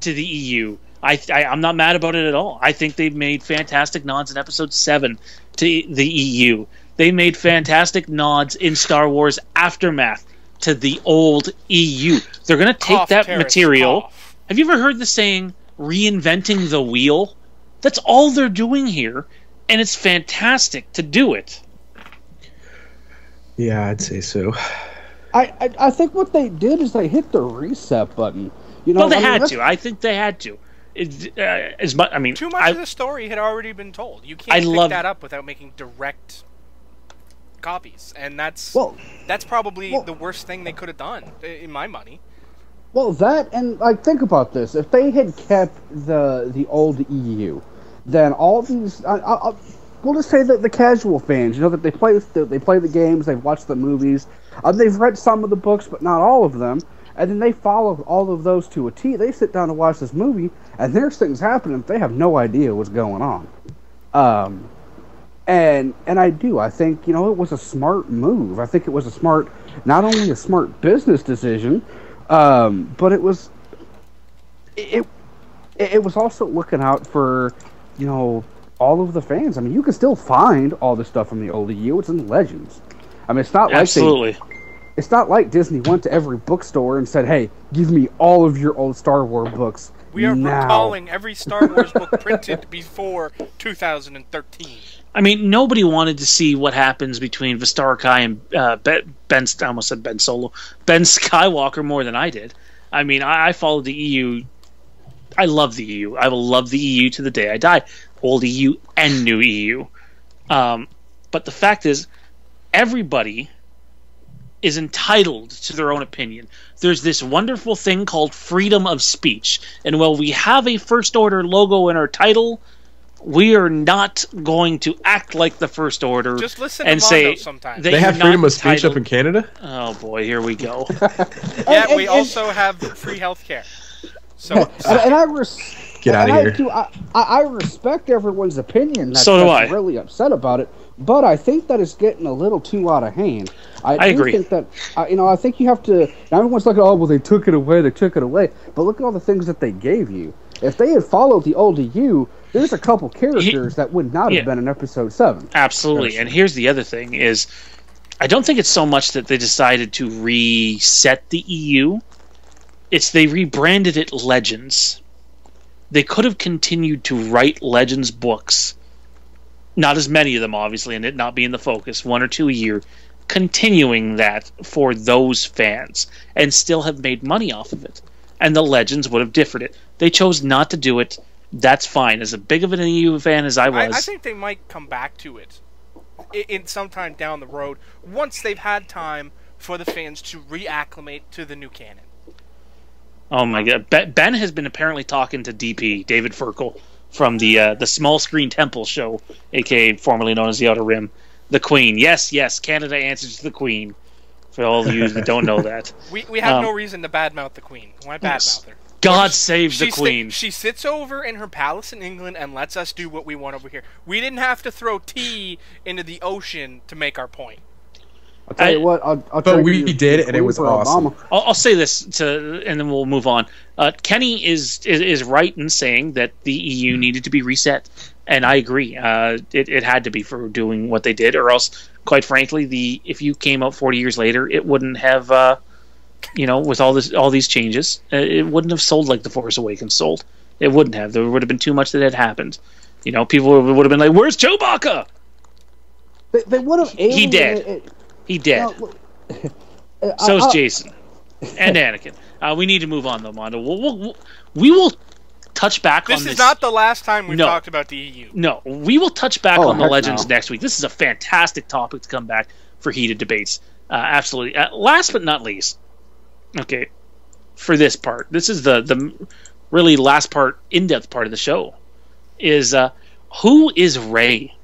[SPEAKER 2] to the EU. I'm not mad about it at all. I think they've made fantastic nods in Episode 7 to the EU. They made fantastic nods in Star Wars Aftermath to the old EU. They're going to take that material.
[SPEAKER 5] Cough.
[SPEAKER 2] Have you ever heard the saying, reinventing the wheel? That's all they're doing here, and it's fantastic to do it.
[SPEAKER 4] Yeah, I'd say so.
[SPEAKER 3] I think what they did is they hit the reset button. You know,
[SPEAKER 2] Well, they had to. I think they had to. I mean,
[SPEAKER 5] Too much of the story had already been told. You can't pick that up without making direct copies, and that's probably the worst thing they could have done, in my money.
[SPEAKER 3] Well, that, and like, think about this: if they had kept the old EU, then all these, we'll just say that the casual fans, you know, that they play the games, they've watched the movies, they've read some of the books, but not all of them, and then they follow all of those to a T. They sit down to watch this movie, and there's things happening, they have no idea what's going on. And I think, you know, it was a smart move. I think it was not only a smart business decision, but it was also looking out for, you know, all of the fans. I mean, you can still find all the stuff from the old EU. It's in Legends. I mean, it's not
[SPEAKER 2] absolutely.
[SPEAKER 3] It's not like Disney went to every bookstore and said, "Hey, give me all of your old Star Wars books."
[SPEAKER 5] We are recalling every Star Wars book printed before 2013.
[SPEAKER 2] I mean, nobody wanted to see what happens between Vistar Kai and Ben. I almost said Ben Solo, Ben Skywalker more than I did. I mean, I followed the EU. I love the EU. I will love the EU to the day I die. Old EU and new EU. But the fact is, everybody is entitled to their own opinion. There's this wonderful thing called freedom of speech. And while we have a First Order logo in our title, we are not going to act like the First Order.
[SPEAKER 5] Just listen
[SPEAKER 2] and
[SPEAKER 5] to
[SPEAKER 2] say
[SPEAKER 5] sometimes.
[SPEAKER 4] They have freedom of speech up in Canada?
[SPEAKER 2] Oh boy, here we go.
[SPEAKER 5] Yeah, we also have free healthcare. So,
[SPEAKER 4] get out of here.
[SPEAKER 3] I respect everyone's opinion.
[SPEAKER 2] So do I.
[SPEAKER 3] Really upset about it, but I think that it's getting a little too out of hand. I
[SPEAKER 2] agree.
[SPEAKER 3] Think that you know, I think you have to. Everyone's like, "Oh, well, they took it away. They took it away." But look at all the things that they gave you. If they had followed the old EU, there's a couple characters that would not have been in Episode 7.
[SPEAKER 2] Absolutely. And here's the other thing is, I don't think it's so much that they decided to reset the EU. It's they rebranded it Legends. They could have continued to write Legends books. Not as many of them, obviously, and it not being the focus, 1 or 2 a year, continuing that for those fans, and still have made money off of it. And the Legends would have differed it. They chose not to do it. That's fine. As big of an EU fan as I was,
[SPEAKER 5] I think they might come back to it in sometime down the road once they've had time for the fans to reacclimate to the new canon.
[SPEAKER 2] Oh my God! Ben has been apparently talking to DP David Furkel from the Small Screen Temple show, aka formerly known as the Outer Rim, the Queen. Yes, Canada answers to the Queen. For all of you that don't know that,
[SPEAKER 5] we have no reason to badmouth the Queen. Why badmouth her?
[SPEAKER 2] God save the Queen.
[SPEAKER 5] She sits over in her palace in England and lets us do what we want over here. We didn't have to throw tea into the ocean to make our point.
[SPEAKER 3] I'll tell you what. I'll
[SPEAKER 4] But we did, and it was awesome.
[SPEAKER 2] I'll say this and then we'll move on. Kenny is right in saying that the EU needed to be reset, and I agree. It had to be for doing what they did, or else, quite frankly, if you came out 40 years later, it wouldn't have, with all these changes, it wouldn't have sold like The Force Awakens sold. It wouldn't have. There would have been too much that had happened. People would have been like, "Where's Chewbacca?"
[SPEAKER 3] They would have.
[SPEAKER 2] He dead. He dead. So's Jason and Anakin. We need to move on, though, Mondo. We will touch back on this.
[SPEAKER 5] This is not the last time we've talked about the EU.
[SPEAKER 2] No, we will touch back on the Legends next week. This is a fantastic topic to come back for heated debates. Absolutely. Last but not least, okay, for this part, this is the really last part, in-depth part of the show, is who is Rey?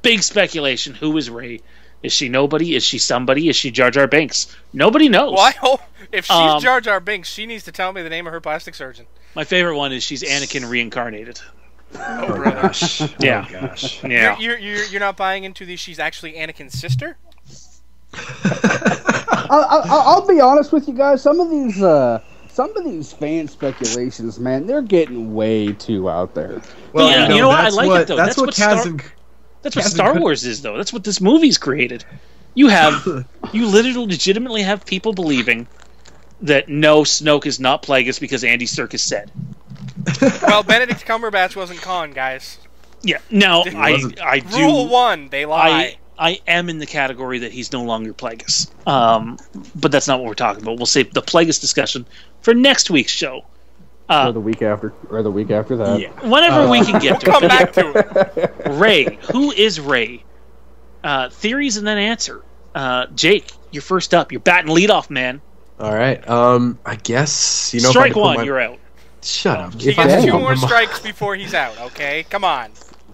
[SPEAKER 2] Big speculation. Who is Rey? Is she nobody? Is she somebody? Is she Jar Jar Binks? Nobody knows.
[SPEAKER 5] Well, I hope if she's Jar Jar Binks, she needs to tell me the name of her plastic surgeon.
[SPEAKER 2] My favorite one is she's Anakin reincarnated.
[SPEAKER 5] Oh, gosh.
[SPEAKER 2] Yeah.
[SPEAKER 4] Oh, gosh.
[SPEAKER 2] Yeah.
[SPEAKER 5] You're not buying into the she's actually Anakin's sister?
[SPEAKER 3] I'll be honest with you guys. Some of these fan speculations, man, they're getting way too out there.
[SPEAKER 2] Well, you know what? I like it though.
[SPEAKER 4] That's what
[SPEAKER 2] Star Wars is, though. That's what this movie's created. You literally legitimately have people believing that no, Snoke is not Plagueis because Andy Serkis said.
[SPEAKER 5] Well, Benedict Cumberbatch wasn't Khan, guys.
[SPEAKER 2] Yeah. Now I do.
[SPEAKER 5] Rule 1: they lie.
[SPEAKER 2] I am in the category that he's no longer Plagueis. But that's not what we're talking about. We'll save the Plagueis discussion for next week's show.
[SPEAKER 3] Or the week after. Or the week after that.
[SPEAKER 2] Yeah. Whenever we can get to
[SPEAKER 5] we'll come back to it.
[SPEAKER 2] Rey. Who is Rey? Theories and then answer. Jake, you're first up. You're batting leadoff, man.
[SPEAKER 4] All right. I guess,
[SPEAKER 2] Strike one, you're out.
[SPEAKER 4] Shut up.
[SPEAKER 5] He gets 2 more strikes before he's out, okay? Come on.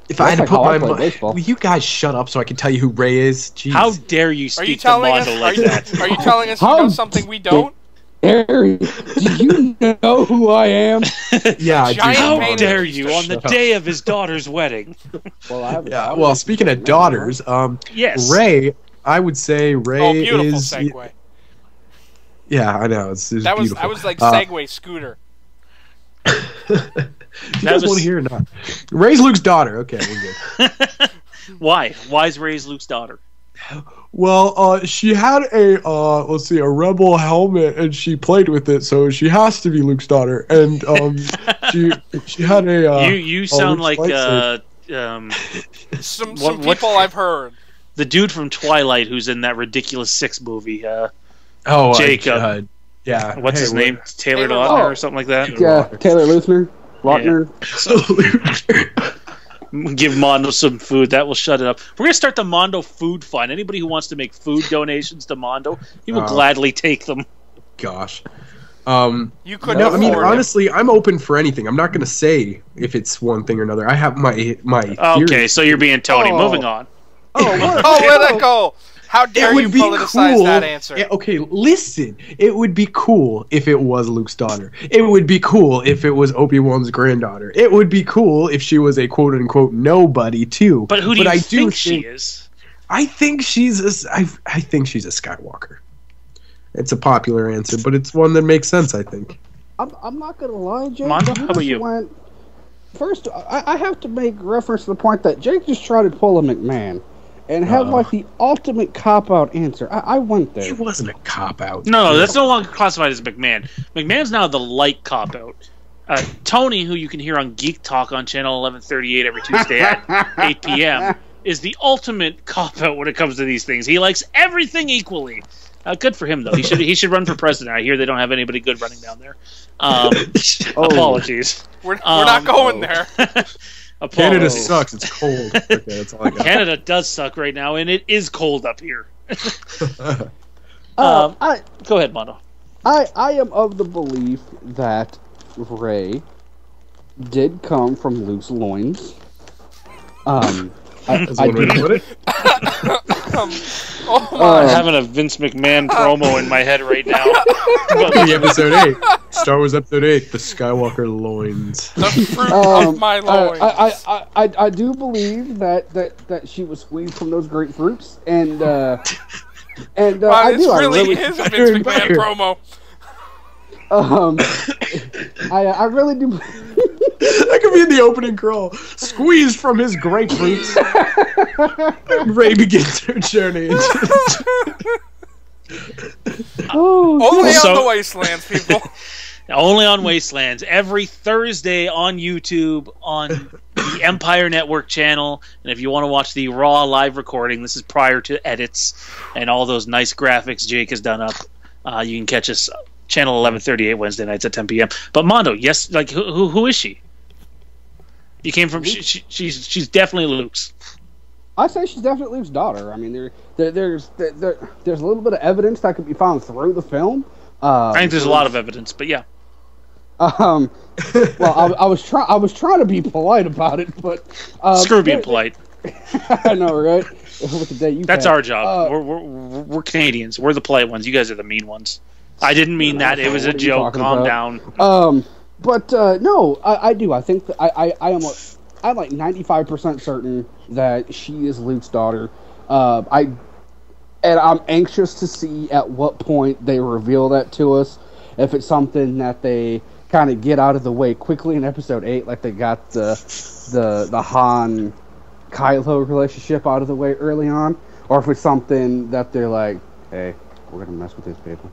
[SPEAKER 4] If I had to put my money... Will you guys shut up so I can tell you who Rey is? Jeez.
[SPEAKER 2] How dare you speak to Mondo like that?
[SPEAKER 5] Are you telling us you know something we don't?
[SPEAKER 3] Harry, do you know who I am?
[SPEAKER 4] Yeah, I do.
[SPEAKER 2] How dare you on the day of his daughter's wedding?
[SPEAKER 3] Well,
[SPEAKER 4] speaking of daughters,
[SPEAKER 2] yes.
[SPEAKER 4] Rey, I would say Rey
[SPEAKER 5] beautiful
[SPEAKER 4] is...
[SPEAKER 5] segue.
[SPEAKER 4] Yeah, I know. It's beautiful.
[SPEAKER 5] I was like Segway scooter.
[SPEAKER 4] You guys want to hear or not? Rey's Luke's daughter. Okay, we're good.
[SPEAKER 2] Why? Why is Rey's Luke's daughter?
[SPEAKER 4] Well, she had a rebel helmet, and she played with it, so she has to be Luke's daughter. And she had a.
[SPEAKER 2] You sound like
[SPEAKER 5] some people I've heard.
[SPEAKER 2] The dude from Twilight who's in that ridiculous 6 movie. Jacob.
[SPEAKER 4] Yeah.
[SPEAKER 2] What's his name? Taylor Lautner or something like that?
[SPEAKER 3] Yeah, Taylor Lautner.
[SPEAKER 2] Give Mondo some food. That will shut it up. We're going to start the Mondo Food Fund. Anybody who wants to make food donations to Mondo, he will gladly take them.
[SPEAKER 4] Gosh.
[SPEAKER 5] You couldn't
[SPEAKER 4] honestly, I'm open for anything. I'm not going to say if it's one thing or another. I have my
[SPEAKER 2] Okay,
[SPEAKER 4] theories.
[SPEAKER 2] so you're being Tony. Moving on.
[SPEAKER 5] Let it go. How dare you politicize that answer?
[SPEAKER 4] Okay, listen. It would be cool if it was Luke's daughter. It would be cool if it was Obi-Wan's granddaughter. It would be cool if she was a quote-unquote nobody, too.
[SPEAKER 2] But who do you think she is?
[SPEAKER 4] I think she's a Skywalker. It's a popular answer, but it's one that makes sense, I think.
[SPEAKER 3] I'm not going to lie, Jake.
[SPEAKER 2] Mondo, how about you?
[SPEAKER 3] First, I have to make reference to the point that Jake just tried to pull a McMahon. And have the ultimate cop-out answer. I went there.
[SPEAKER 4] It wasn't a cop-out.
[SPEAKER 2] No, that's no longer classified as McMahon. McMahon's now the light cop-out. Tony, who you can hear on Geek Talk on Channel 1138 every Tuesday at 8 p.m., is the ultimate cop-out when it comes to these things. He likes everything equally. Good for him, though. He should run for president. I hear they don't have anybody good running down there. Apologies.
[SPEAKER 5] We're not going there.
[SPEAKER 4] Canada sucks. It's cold. Okay, that's all I got.
[SPEAKER 2] Canada does suck right now, and it is cold up here. Go ahead, Mondo.
[SPEAKER 3] I am of the belief that Rey did come from Luke's loins.
[SPEAKER 4] That's one way to put it.
[SPEAKER 5] Oh my!
[SPEAKER 2] I'm having a Vince McMahon promo in my head right now.
[SPEAKER 4] The episode 8, Star Wars Episode 8, The Skywalker Loins.
[SPEAKER 5] The fruit of my loins.
[SPEAKER 3] I do believe that she was squeezed from those grapefruits, and
[SPEAKER 5] Wow,
[SPEAKER 3] I
[SPEAKER 5] this
[SPEAKER 3] do.
[SPEAKER 5] really is a Vince McMahon promo.
[SPEAKER 3] I really do.
[SPEAKER 4] That could be in the opening crawl. Squeezed from his grapefruits. Rey begins her journey.
[SPEAKER 5] Only on the Wastelands, people.
[SPEAKER 2] Only on Wastelands. Every Thursday on YouTube on the Empire Network channel. And if you want to watch the raw live recording, this is prior to edits and all those nice graphics Jake has done up. You can catch us channel 1138 Wednesday nights at 10 p.m. But Mondo, yes, like who is she? You came from she's definitely Luke's.
[SPEAKER 3] I say she's definitely Luke's daughter. I mean, there's a little bit of evidence that could be found through the film.
[SPEAKER 2] I think there's a lot of evidence, but yeah.
[SPEAKER 3] Well, I was trying to be polite about it, but
[SPEAKER 2] screw being polite.
[SPEAKER 3] I know, right? With the day
[SPEAKER 2] That's our job. We're Canadians. We're the polite ones. You guys are the mean ones. I didn't mean that. It was a joke. Calm down.
[SPEAKER 3] But no, I do. I think that I'm like 95% certain that she is Luke's daughter. I'm anxious to see at what point they reveal that to us. If it's something that they kind of get out of the way quickly in Episode 8, like they got the Han Kylo relationship out of the way early on, or if it's something that they're like, hey, we're gonna mess with these people.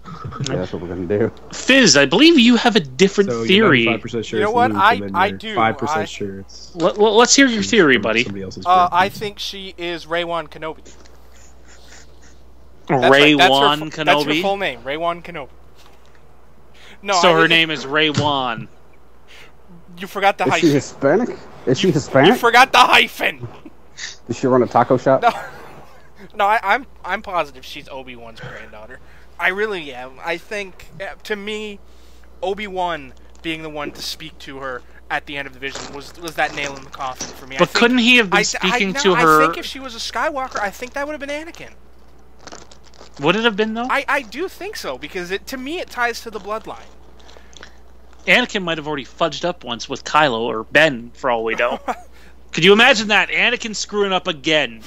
[SPEAKER 3] Yeah, that's what we're gonna do.
[SPEAKER 2] Fizz, I believe you have a different theory.
[SPEAKER 4] 5% sure
[SPEAKER 5] You know
[SPEAKER 4] it's
[SPEAKER 5] what?
[SPEAKER 4] Luke,
[SPEAKER 5] I
[SPEAKER 4] and then
[SPEAKER 5] do.
[SPEAKER 4] you're 5% sure it's.
[SPEAKER 2] Let's hear your theory, buddy.
[SPEAKER 4] Somebody else's
[SPEAKER 5] I think she is Rey-Wan Kenobi.
[SPEAKER 2] Rey-Wan
[SPEAKER 5] Kenobi.
[SPEAKER 2] Kenobi.
[SPEAKER 5] That's her full name, Rey-Wan Kenobi. No,
[SPEAKER 2] So her name is Rey-Wan.
[SPEAKER 5] You forgot the
[SPEAKER 3] Is she
[SPEAKER 5] hyphen.
[SPEAKER 3] Hispanic? Is she
[SPEAKER 5] You
[SPEAKER 3] Hispanic?
[SPEAKER 5] forgot the hyphen.
[SPEAKER 3] Does she run a taco shop?
[SPEAKER 5] No, I'm positive she's Obi-Wan's granddaughter. I really am. I think, to me, Obi-Wan being the one to speak to her at the end of the vision was that nail in the coffin for me.
[SPEAKER 2] But couldn't he have been speaking to her?
[SPEAKER 5] I think if she was a Skywalker, I think that would have been Anakin.
[SPEAKER 2] Would it have been, though?
[SPEAKER 5] I do think so, because to me it ties to the bloodline.
[SPEAKER 2] Anakin might have already fudged up once with Kylo or Ben, for all we know. Could you imagine that? Anakin screwing up again.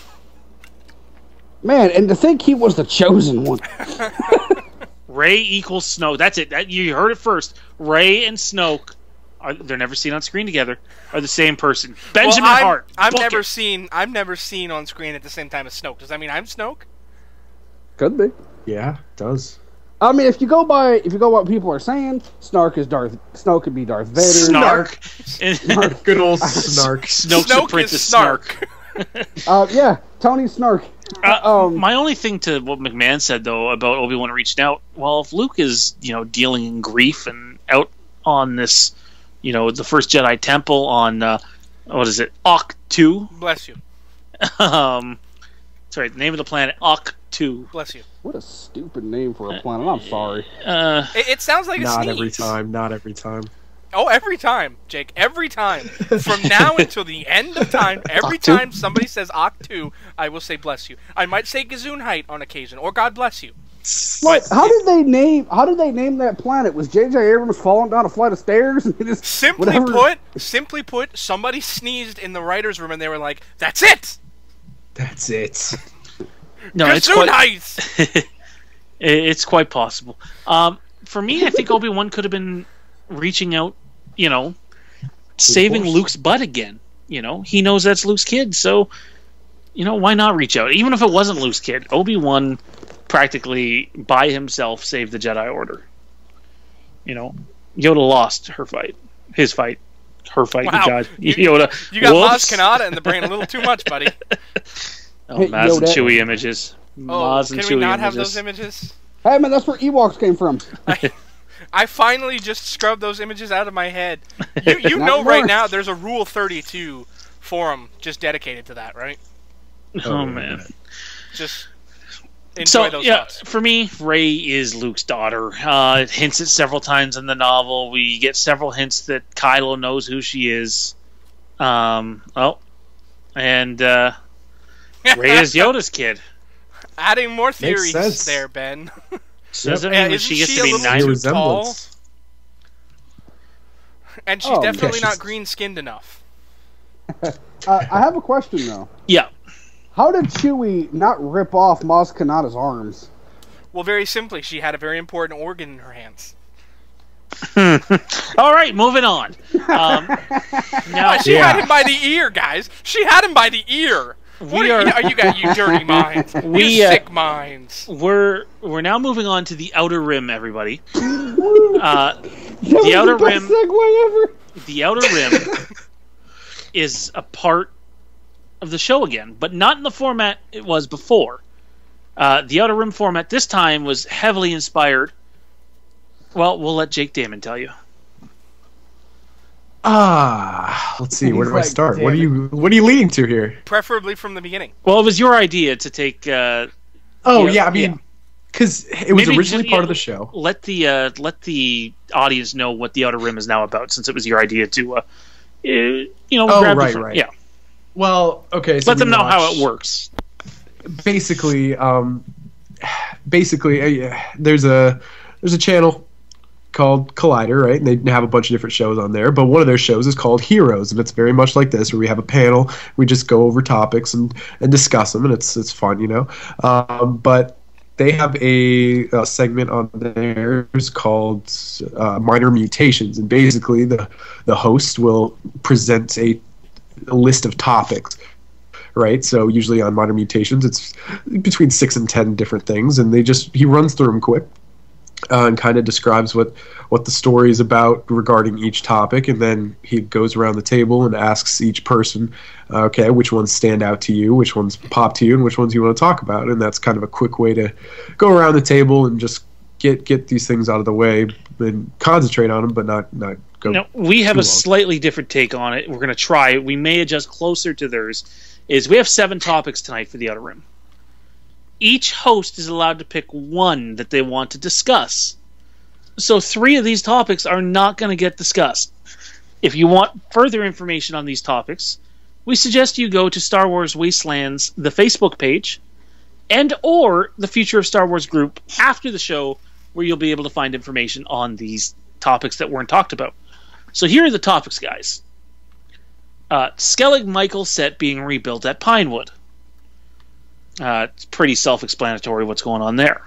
[SPEAKER 3] Man, and to think he was the chosen one.
[SPEAKER 2] Rey equals Snoke. That's it. You heard it first. Rey and Snoke, they're never seen on screen together, are the same person. Benjamin Hart.
[SPEAKER 5] I'm never seen on screen at the same time as Snoke. Does that mean I'm Snoke?
[SPEAKER 3] Could be.
[SPEAKER 4] Yeah, it does.
[SPEAKER 3] I mean, if you go by what people are saying, Snoke could be Darth Vader.
[SPEAKER 2] Snark.
[SPEAKER 4] Good old Snark.
[SPEAKER 2] Snoke's the Prince of Snark.
[SPEAKER 3] Yeah, Tony Snark.
[SPEAKER 2] My only thing to what McMahon said, though, about Obi-Wan reaching out, well, if Luke is, dealing in grief and out on this, the first Jedi Temple on, what is it, Octu?
[SPEAKER 5] Bless you.
[SPEAKER 2] Sorry, the name of the planet, Octu.
[SPEAKER 5] Bless you.
[SPEAKER 3] What a stupid name for a planet. I'm sorry.
[SPEAKER 5] It sounds like a
[SPEAKER 4] Not
[SPEAKER 5] sneeze.
[SPEAKER 4] every time. Not every time.
[SPEAKER 5] Oh, every time, Jake. Every time. From now until the end of time, every time somebody says Octu, I will say bless you. I might say Gesundheit on occasion, or God bless you.
[SPEAKER 3] What? How did they name that planet? Was J.J. Abrams falling down a flight of stairs? And just,
[SPEAKER 5] Simply put, somebody sneezed in the writer's room and they were like, "That's it."
[SPEAKER 4] That's it.
[SPEAKER 2] No, it's quite possible. For me, I think Obi-Wan could have been reaching out, saving Luke's butt again. He knows that's Luke's kid, so why not reach out? Even if it wasn't Luke's kid, Obi-Wan practically by himself saved the Jedi Order. Yoda lost her fight, her fight.
[SPEAKER 5] Wow.
[SPEAKER 2] God,
[SPEAKER 5] Yoda. You got Maz Kanata in the brain a little too much, buddy.
[SPEAKER 2] Hey, Maz and Chewie images. Maz and
[SPEAKER 5] can
[SPEAKER 2] Chewie
[SPEAKER 5] we not
[SPEAKER 2] images.
[SPEAKER 5] have those images?
[SPEAKER 3] Hey man, that's where Ewoks came from.
[SPEAKER 5] I finally just scrubbed those images out of my head. You know right now there's a Rule 32 forum just dedicated to that, right?
[SPEAKER 2] Oh man.
[SPEAKER 5] Just enjoy those thoughts.
[SPEAKER 2] For me, Rey is Luke's daughter. It hints it several times in the novel. We get several hints that Kylo knows who she is. And Rey is Yoda's kid.
[SPEAKER 5] Adding more theories
[SPEAKER 4] sense.
[SPEAKER 5] there, Ben.
[SPEAKER 2] Does that mean that she gets to be
[SPEAKER 5] a little
[SPEAKER 2] 9?
[SPEAKER 5] too
[SPEAKER 4] Resemblance.
[SPEAKER 5] tall? And she's definitely
[SPEAKER 4] yeah,
[SPEAKER 5] not green-skinned enough.
[SPEAKER 3] I have a question though.
[SPEAKER 2] Yeah.
[SPEAKER 3] How did Chewie not rip off Maz Kanata's arms?
[SPEAKER 5] Well, very simply, she had a very important organ in her hands.
[SPEAKER 2] All right, moving on. Now,
[SPEAKER 5] She had him by the ear, guys. She had him by the ear.
[SPEAKER 2] We
[SPEAKER 5] are
[SPEAKER 2] are-
[SPEAKER 5] you got, you dirty minds. You sick minds.
[SPEAKER 2] we're now moving on to the Outer Rim, everybody.
[SPEAKER 3] That was
[SPEAKER 2] The Outer
[SPEAKER 3] the best
[SPEAKER 2] Rim.
[SPEAKER 3] segue ever.
[SPEAKER 2] The Outer Rim is a part of the show again, but not in the format it was before. The Outer Rim format this time was heavily inspired. Well, we'll let Jake Damon tell you.
[SPEAKER 4] Let's see. Where
[SPEAKER 3] He's
[SPEAKER 4] do I
[SPEAKER 3] like,
[SPEAKER 4] start?
[SPEAKER 3] "Damn
[SPEAKER 4] What are you leading to here?
[SPEAKER 5] Preferably from the beginning.
[SPEAKER 2] Well, it was your idea to take.
[SPEAKER 4] Oh
[SPEAKER 2] Yeah,
[SPEAKER 4] yeah, I mean, because it was
[SPEAKER 2] Maybe
[SPEAKER 4] originally
[SPEAKER 2] just-
[SPEAKER 4] part of the show.
[SPEAKER 2] Let the audience know what the Outer Rim is now about, since it was your idea to, grab
[SPEAKER 4] right,
[SPEAKER 2] the
[SPEAKER 4] right.
[SPEAKER 2] Yeah,
[SPEAKER 4] Well, okay. So
[SPEAKER 2] let them
[SPEAKER 4] we
[SPEAKER 2] know how
[SPEAKER 4] watched-
[SPEAKER 2] it works.
[SPEAKER 4] Basically, there's a channel called Collider, right? And they have a bunch of different shows on there, but one of their shows is called Heroes, and it's very much like this, where we have a panel, we just go over topics and discuss them, and it's fun, you know. But they have a segment on theirs called Minor Mutations, and basically the host will present a list of topics. Right, so usually on Minor Mutations, it's between 6 and 10 different things, and he runs through them quick and kind of describes what the story is about regarding each topic, and then he goes around the table and asks each person, okay, which ones stand out to you, which ones pop to you, and which ones you want to talk about, and that's kind of a quick way to go around the table and just get these things out of the way and concentrate on them, but not go.
[SPEAKER 2] No, we have
[SPEAKER 4] too
[SPEAKER 2] a
[SPEAKER 4] long.
[SPEAKER 2] slightly different take on it. We're going to try it. We may adjust closer to theirs. We have 7 topics tonight for the Outer Rim. Each host is allowed to pick one that they want to discuss. So 3 of these topics are not going to get discussed. If you want further information on these topics, we suggest you go to Star Wars Wastelands, the Facebook page, and or the Future of Star Wars group after the show, where you'll be able to find information on these topics that weren't talked about. So here are the topics, guys. Skellig Michael set being rebuilt at Pinewood. It's pretty self-explanatory what's going on there.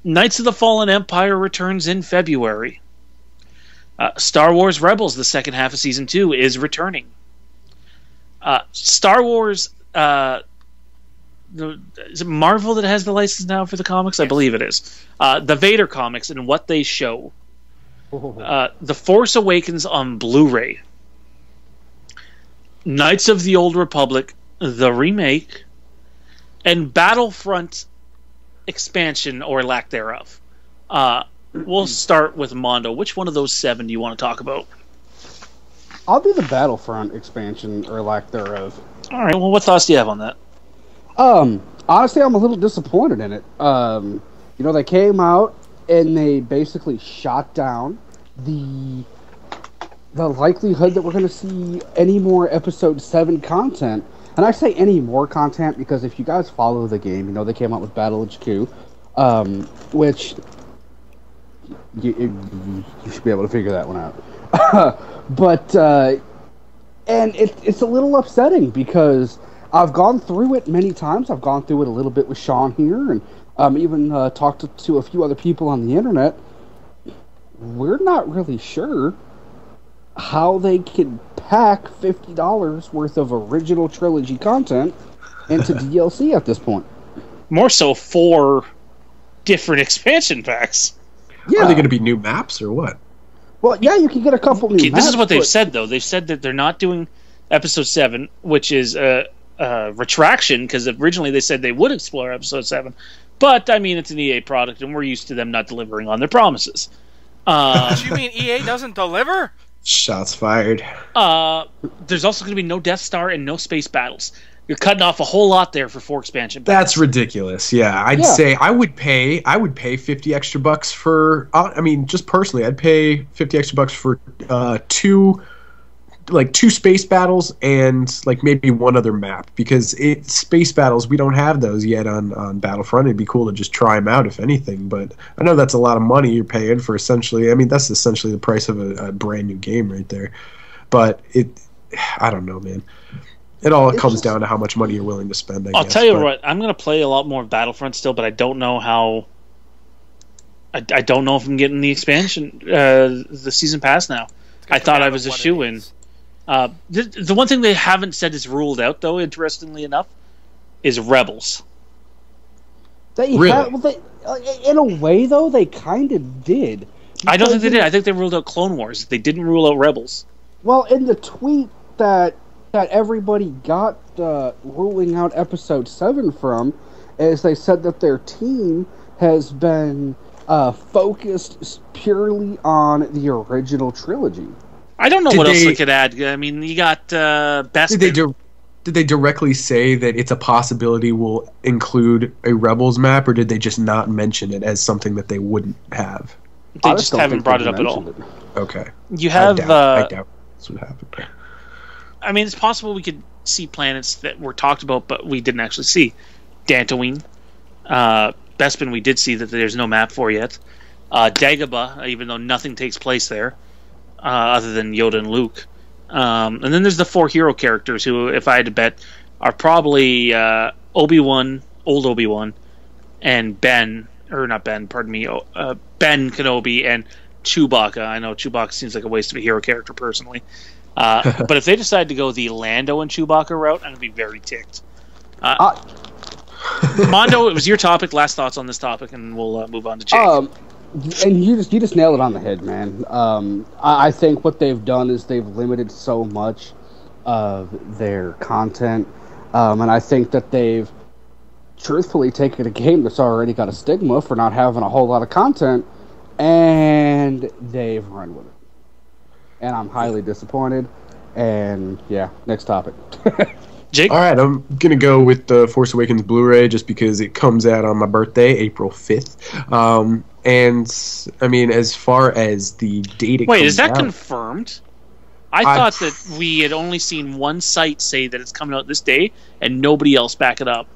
[SPEAKER 2] Knights of the Fallen Empire returns in February. Star Wars Rebels, the second half of Season 2, is returning. Star Wars... is it Marvel that has the license now for the comics? Yes. I believe it is. The Vader comics and what they show. The Force Awakens on Blu-ray. Knights of the Old Republic, the remake, and Battlefront expansion or lack thereof. We'll start with Mondo. Which one of those 7 do you want to talk about?
[SPEAKER 3] I'll do the Battlefront expansion or lack thereof.
[SPEAKER 2] All right. Well, what thoughts do you have on that?
[SPEAKER 3] Honestly, I'm a little disappointed in it. They came out and they basically shot down the likelihood that we're going to see any more Episode 7 content. And I say any more content because if you guys follow the game, they came out with Battle HQ, which you should be able to figure that one out. But it's a little upsetting because I've gone through it many times. I've gone through it a little bit with Sean here, and even talked to a few other people on the internet. We're not really sure how they can pack $50 worth of original trilogy content into DLC at this point.
[SPEAKER 2] More so 4 different expansion packs.
[SPEAKER 3] Yeah.
[SPEAKER 4] Are they going to be new maps or what?
[SPEAKER 3] Well, yeah, you can get a couple new maps.
[SPEAKER 2] This is what they've said, though. They've said that they're not doing Episode 7, which is a retraction, because originally they said they would explore Episode 7. But, I mean, it's an EA product, and we're used to them not delivering on their promises.
[SPEAKER 5] You mean EA doesn't deliver?
[SPEAKER 4] Shots fired.
[SPEAKER 2] There's also going to be no Death Star and no space battles. You're cutting off a whole lot there for 4 expansion packs.
[SPEAKER 4] That's ridiculous. Yeah, I'd say I would pay $50 extra bucks for. I mean, just personally, I'd pay $50 extra bucks for 2 like 2 space battles and like maybe one other map, because space battles, we don't have those yet on Battlefront. It'd be cool to just try them out if anything, but I know that's a lot of money you're paying for essentially. I mean, that's essentially the price of a brand new game right there. But I don't know, man. It all comes down to how much money you're willing to spend, I guess.
[SPEAKER 2] I'll tell you what, I'm going to play a lot more of Battlefront still, but I don't know how... I don't know if I'm getting the expansion, the season pass now. I thought I was a shoo-in. The one thing they haven't said is ruled out, though, interestingly enough, is Rebels.
[SPEAKER 3] Really? In a way, though, they kind of did.
[SPEAKER 2] I don't think they did. I think they ruled out Clone Wars. They didn't rule out Rebels.
[SPEAKER 3] Well, in the tweet that everybody got ruling out Episode 7 from, is they said that their team has been focused purely on the original trilogy.
[SPEAKER 2] I don't know what else they could add. I mean, you got Bespin.
[SPEAKER 4] Did they directly say that it's a possibility will include a Rebels map, or did they just not mention it as something that they wouldn't have?
[SPEAKER 2] They just haven't brought it up at all.
[SPEAKER 4] Okay.
[SPEAKER 2] You have...
[SPEAKER 4] I doubt that's what happened.
[SPEAKER 2] I mean, it's possible we could see planets that were talked about, but we didn't actually see. Dantooine. Bespin, we did see that there's no map for yet. Dagobah, even though nothing takes place there, other than Yoda and Luke. And then there's the 4 hero characters who, if I had to bet, are probably Obi-Wan, old Obi-Wan, and Ben Kenobi and Chewbacca. I know Chewbacca seems like a waste of a hero character, personally. But if they decide to go the Lando and Chewbacca route, I'm going to be very ticked. Mondo, it was your topic. Last thoughts on this topic, and we'll move on to Jake.
[SPEAKER 3] And you just nailed it on the head, man. I think what they've done is they've limited so much of their content, and I think that they've truthfully taken a game that's already got a stigma for not having a whole lot of content, and they've run with it. And I'm highly disappointed. And yeah, next topic.
[SPEAKER 2] Jake?
[SPEAKER 4] All right, I'm going to go with the Force Awakens Blu-ray just because it comes out on my birthday, April 5th. And, I mean, as far as the date it
[SPEAKER 2] Wait, is that
[SPEAKER 4] out,
[SPEAKER 2] confirmed? I thought that we had only seen one site say that it's coming out this day, and nobody else back it up.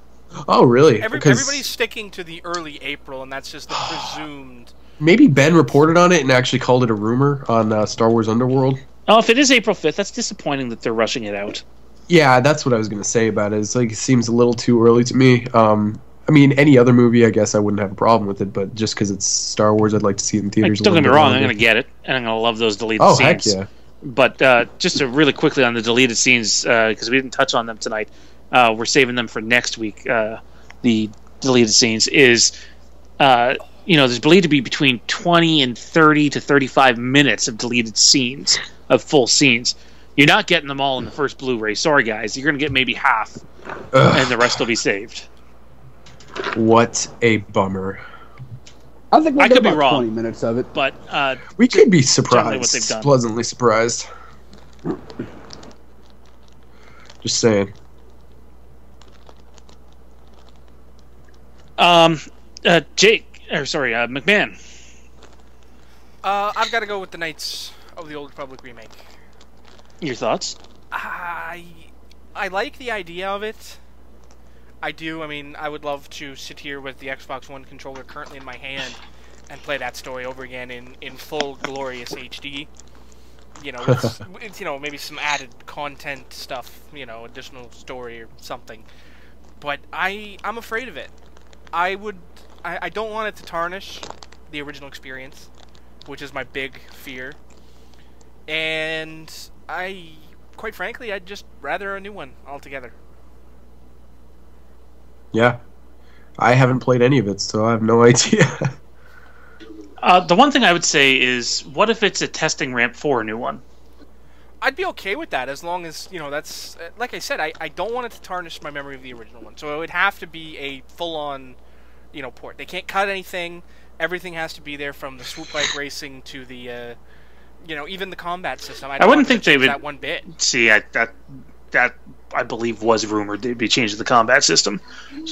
[SPEAKER 4] Oh, really?
[SPEAKER 5] Everybody's sticking to the early April, and that's just the presumed...
[SPEAKER 4] Maybe Ben reported on it and actually called it a rumor on Star Wars Underworld.
[SPEAKER 2] Oh, if it is April 5th, that's disappointing that they're rushing it out.
[SPEAKER 4] Yeah, that's what I was going to say about it. It's like, it seems a little too early to me. I mean, any other movie, I guess I wouldn't have a problem with it, but just because it's Star Wars, I'd like to see it in theaters.
[SPEAKER 2] Don't get me wrong, I'm going to get it, and I'm going to love those deleted scenes. Oh, heck yeah. But just to really quickly on the deleted scenes, because we didn't touch on them tonight, we're saving them for next week. The deleted scenes is, there's believed to be between 20 and 30 to 35 minutes of deleted scenes, of full scenes. You're not getting them all in the first Blu-ray. Sorry, guys. You're going to get maybe half, and the rest will be saved.
[SPEAKER 4] What a bummer.
[SPEAKER 3] I think we'll
[SPEAKER 2] I
[SPEAKER 3] get
[SPEAKER 2] could be
[SPEAKER 3] about
[SPEAKER 2] wrong,
[SPEAKER 3] 20 minutes of it.
[SPEAKER 2] But
[SPEAKER 4] we could be surprised.
[SPEAKER 2] What they've done.
[SPEAKER 4] Pleasantly surprised. Just saying.
[SPEAKER 2] McMahon.
[SPEAKER 5] I've got to go with the Knights of the Old Republic remake.
[SPEAKER 2] Your thoughts?
[SPEAKER 5] I like the idea of it. I do. I mean, I would love to sit here with the Xbox One controller currently in my hand and play that story over again in full glorious HD. It's maybe some added content stuff, additional story or something. But I'm afraid of it. I don't want it to tarnish the original experience, which is my big fear. And quite frankly, I'd just rather a new one altogether.
[SPEAKER 4] Yeah. I haven't played any of it, so I have no idea.
[SPEAKER 2] The one thing I would say is, what if it's a testing ramp for a new one?
[SPEAKER 5] I'd be okay with that, as long as, that's... Like I said, I don't want it to tarnish my memory of the original one. So it would have to be a full-on, port. They can't cut anything. Everything has to be there, from the swoop bike racing to the, even the combat system.
[SPEAKER 2] I wouldn't think they would...
[SPEAKER 5] that one bit.
[SPEAKER 2] See, that I believe was rumored they'd be changing the combat system.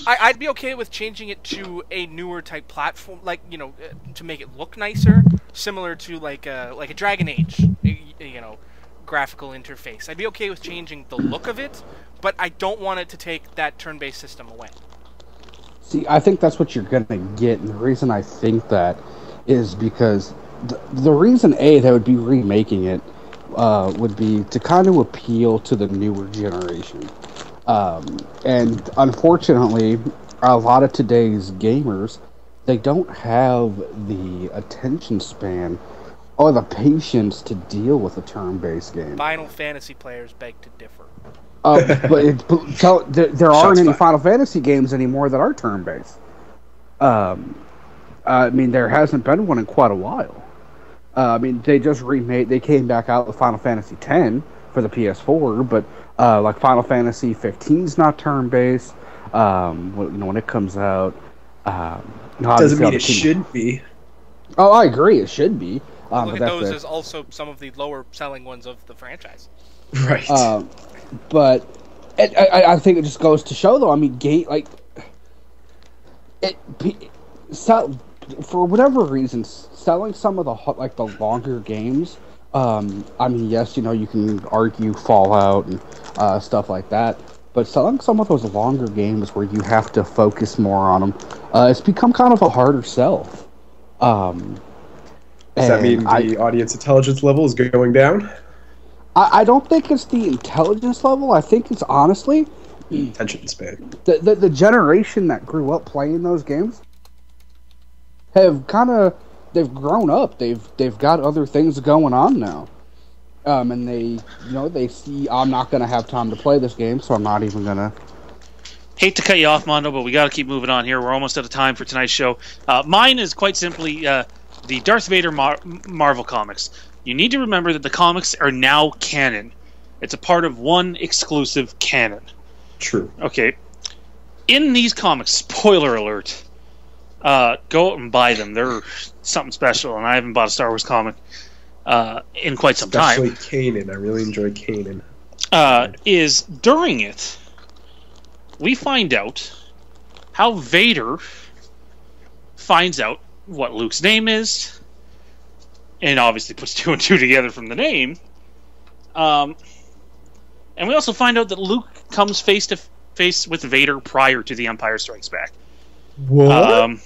[SPEAKER 5] I'd be okay with changing it to a newer type platform, like, to make it look nicer, similar to like a Dragon Age, graphical interface. I'd be okay with changing the look of it, but I don't want it to take that turn-based system away.
[SPEAKER 3] See, I think that's what you're going to get, and the reason I think that is because the reason, they would be remaking it would be to kind of appeal to the newer generation. And unfortunately, a lot of today's gamers, they don't have the attention span or the patience to deal with a turn-based game.
[SPEAKER 5] Final Fantasy players beg to differ.
[SPEAKER 3] There aren't any Final Fantasy games anymore that are turn-based. I mean, there hasn't been one in quite a while. I mean, they just they came back out with Final Fantasy X for the PS4, but like Final Fantasy 15's not turn-based. When it comes out,
[SPEAKER 4] doesn't mean it should be.
[SPEAKER 3] Oh, I agree, it should be.
[SPEAKER 5] Look at those as also some of the lower-selling ones of the franchise.
[SPEAKER 4] Right.
[SPEAKER 3] But I think it just goes to show, though. I mean, for whatever reasons, selling some of the longer games. I mean, yes, you can argue Fallout and stuff like that, but selling some of those longer games where you have to focus more on them, it's become kind of a harder sell.
[SPEAKER 4] Does that mean the audience intelligence level is going down?
[SPEAKER 3] I don't think it's the intelligence level. I think it's honestly
[SPEAKER 4] attention span.
[SPEAKER 3] The generation that grew up playing those games have they've grown up. They've got other things going on now, and they see I'm not going to have time to play this game, so I'm not even going to.
[SPEAKER 2] Hate to cut you off, Mondo, but we got to keep moving on here. We're almost out of time for tonight's show. Mine is quite simply the Darth Vader Marvel comics. You need to remember that the comics are now canon. It's a part of one exclusive canon.
[SPEAKER 4] True.
[SPEAKER 2] Okay. In these comics, spoiler alert, go out and buy them. They're something special, and I haven't bought a Star Wars comic in quite some time.
[SPEAKER 4] Especially Kanan. I really enjoy Kanan.
[SPEAKER 2] Is during it, we find out how Vader finds out what Luke's name is, and obviously puts 2 and 2 together from the name. And we also find out that Luke comes face to face with Vader prior to The Empire Strikes Back.
[SPEAKER 4] What?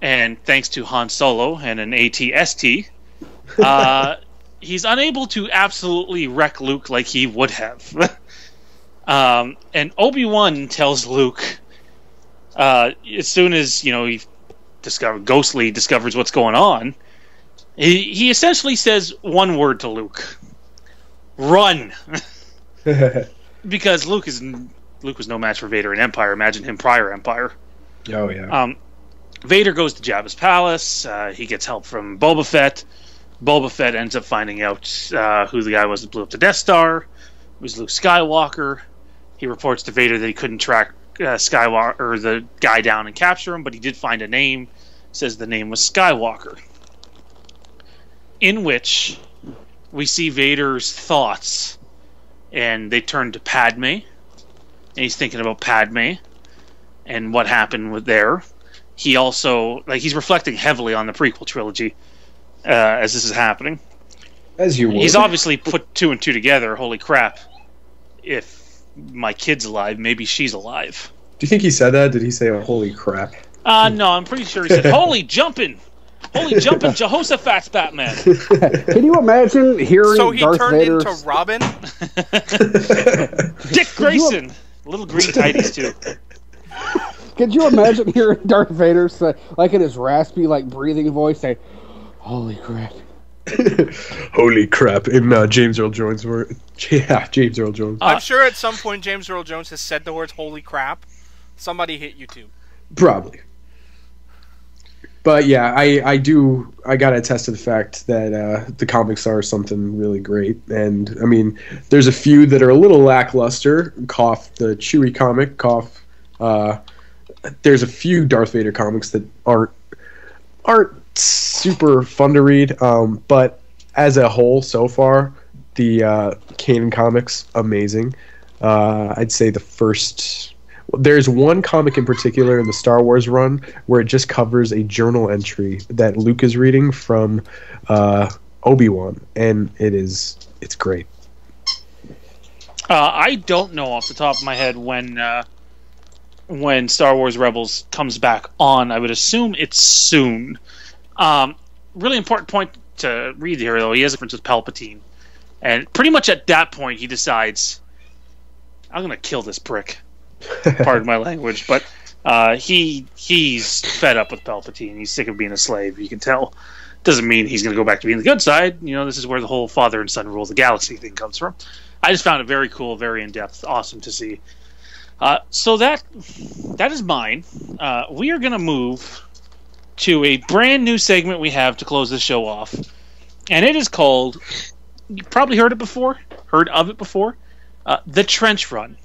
[SPEAKER 2] And thanks to Han Solo and an AT-ST, he's unable to absolutely wreck Luke like he would have. And Obi-Wan tells Luke, as soon as he Ghostly discovers what's going on, he essentially says one word to Luke: "Run," because Luke was no match for Vader in Empire. Imagine him prior Empire.
[SPEAKER 4] Oh yeah.
[SPEAKER 2] Vader goes to Jabba's palace. He gets help from Boba Fett. Boba Fett ends up finding out who the guy was that blew up the Death Star. It was Luke Skywalker. He reports to Vader that he couldn't track Skywalker or the guy down and capture him, but he did find a name. Says the name was Skywalker. In which we see Vader's thoughts, and they turn to Padme, and he's thinking about Padme and what happened with there. He also he's reflecting heavily on the prequel trilogy as this is happening.
[SPEAKER 4] As you would.
[SPEAKER 2] He's obviously put 2 and 2 together. Holy crap! If my kid's alive, maybe she's alive.
[SPEAKER 4] Do you think he said that? Did he say, "Oh, holy crap"?
[SPEAKER 2] No, I'm pretty sure he said, "Holy jumping, Jehoshaphat's Batman."
[SPEAKER 3] Can you imagine hearing
[SPEAKER 5] So he
[SPEAKER 3] Darth
[SPEAKER 5] turned
[SPEAKER 3] Vader
[SPEAKER 5] into Robin?
[SPEAKER 2] Dick Grayson, little green tidies too.
[SPEAKER 3] Could you imagine hearing Darth Vader say, in his raspy, breathing voice, say, "Holy crap"?
[SPEAKER 4] Holy crap! In James Earl Jones' word, yeah, James Earl Jones.
[SPEAKER 5] I'm sure at some point James Earl Jones has said the words "Holy crap." Somebody hit YouTube.
[SPEAKER 4] Probably. But yeah, I gotta attest to the fact that the comics are something really great, and I mean, there's a few that are a little lackluster. Cough the Chewie comic. Cough. There's a few Darth Vader comics that aren't super fun to read, but as a whole, so far, the Kanan comics amazing. I'd say the first. There's one comic in particular in the Star Wars run where it just covers a journal entry that Luke is reading from Obi-Wan, and it's it's great.
[SPEAKER 2] I don't know off the top of my head when Star Wars Rebels comes back on. I would assume it's soon. Really important point to read here, though. He has a difference with Palpatine. And pretty much at that point, he decides, I'm going to kill this prick. Pardon my language. But he's fed up with Palpatine. He's sick of being a slave. You can tell. Doesn't mean he's going to go back to being the good side. You know, this is where the whole father and son rule the galaxy thing comes from. I just found it very cool, very in-depth, awesome to see. So that is mine. We are going to move to a brand new segment we have to close the show off. And it is called, you probably heard of it before, the Trench Run.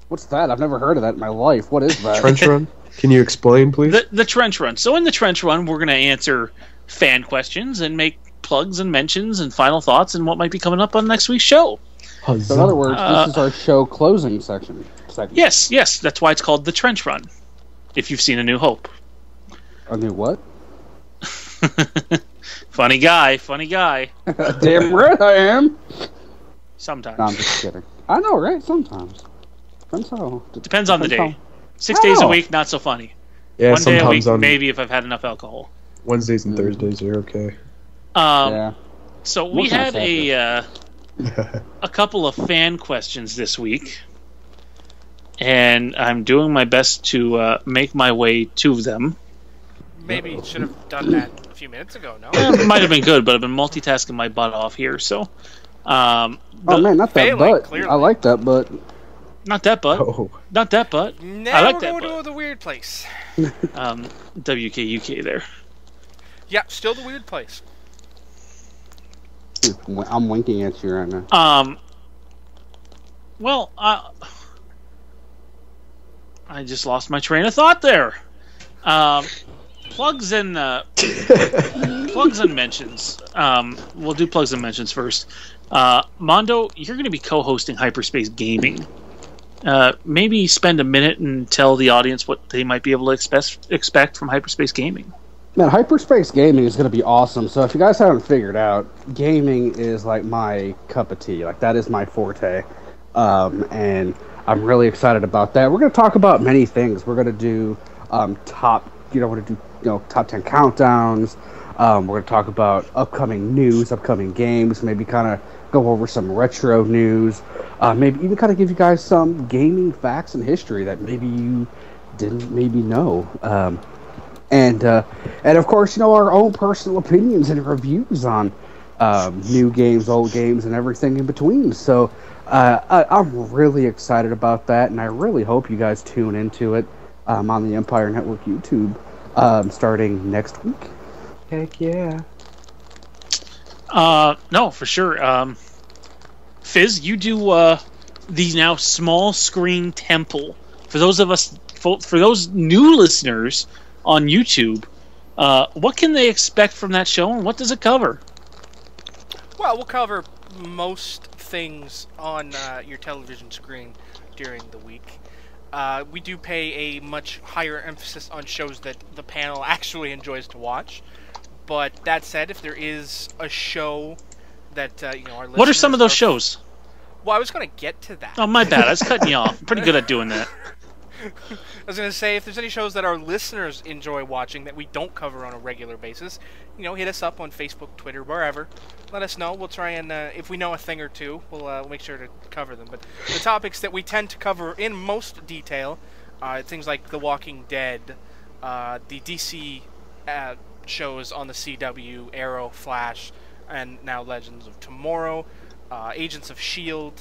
[SPEAKER 3] What's that? I've never heard of that in my life. What is that?
[SPEAKER 4] Trench Run? Can you explain, please?
[SPEAKER 2] The Trench Run. So in the Trench Run, we're going to answer fan questions and make plugs and mentions and final thoughts and what might be coming up on next week's show.
[SPEAKER 3] So in other words, this is our show closing section.
[SPEAKER 2] Yes. That's why it's called the Trench Run. If you've seen A New Hope.
[SPEAKER 3] A new what?
[SPEAKER 2] Funny guy.
[SPEAKER 3] Damn right I am.
[SPEAKER 2] Sometimes.
[SPEAKER 3] No, I'm just kidding. I know, right? Sometimes.
[SPEAKER 2] Depends on the day. 6 days a week, not so funny.
[SPEAKER 4] Yeah,
[SPEAKER 2] One day a week,
[SPEAKER 4] on
[SPEAKER 2] maybe if I've had enough alcohol.
[SPEAKER 4] Wednesdays and Thursdays are okay.
[SPEAKER 3] Yeah.
[SPEAKER 2] So we had a couple of fan questions this week, and I'm doing my best to make my way to them.
[SPEAKER 5] Maybe you should have done that a few minutes ago, no?
[SPEAKER 2] It might have been good, but I've been multitasking my butt off here, so...
[SPEAKER 3] oh man, not that butt. Clearly. I like that butt.
[SPEAKER 2] Not that butt.
[SPEAKER 4] Oh.
[SPEAKER 2] Not that butt.
[SPEAKER 5] Now
[SPEAKER 2] I like
[SPEAKER 5] we're
[SPEAKER 2] that
[SPEAKER 5] going
[SPEAKER 2] butt.
[SPEAKER 5] to the weird place.
[SPEAKER 2] WKUK there.
[SPEAKER 5] Yeah, still the weird place.
[SPEAKER 3] I'm winking at you right now.
[SPEAKER 2] Well, I just lost my train of thought there. Plugs and mentions. We'll do plugs and mentions first. Mondo, you're going to be co-hosting Hyperspace Gaming. Maybe spend a minute and tell the audience what they might be able to expect from Hyperspace Gaming.
[SPEAKER 3] Man, Hyperspace Gaming is going to be awesome. So if you guys haven't figured out, gaming is like my cup of tea. Like, that is my forte. And I'm really excited about that. We're going to talk about many things. We're going to do top 10 countdowns. We're going to talk about upcoming news, upcoming games, maybe kind of go over some retro news, maybe even kind of give you guys some gaming facts and history that maybe you didn't know. And of course, our own personal opinions and reviews on new games, old games, and everything in between. So I'm really excited about that, and I really hope you guys tune into it on the Empire Network YouTube starting next week. Heck yeah.
[SPEAKER 2] No, for sure. Fizz, you do the now small screen temple. For those new listeners on YouTube, what can they expect from that show, and what does it cover?
[SPEAKER 5] Well, we'll cover most things on your television screen during the week. We do pay a much higher emphasis on shows that the panel actually enjoys to watch. But that said, if there is a show that our listeners...
[SPEAKER 2] What are some of those shows?
[SPEAKER 5] Well, I was going to get to that.
[SPEAKER 2] Oh, my bad. I was cutting you off. I'm pretty good at doing that.
[SPEAKER 5] I was going to say, if there's any shows that our listeners enjoy watching that we don't cover on a regular basis, hit us up on Facebook, Twitter, wherever. Let us know. We'll try and, if we know a thing or two, we'll make sure to cover them. But the topics that we tend to cover in most detail, things like The Walking Dead, the DC shows on the CW, Arrow, Flash, and now Legends of Tomorrow, Agents of S.H.I.E.L.D.,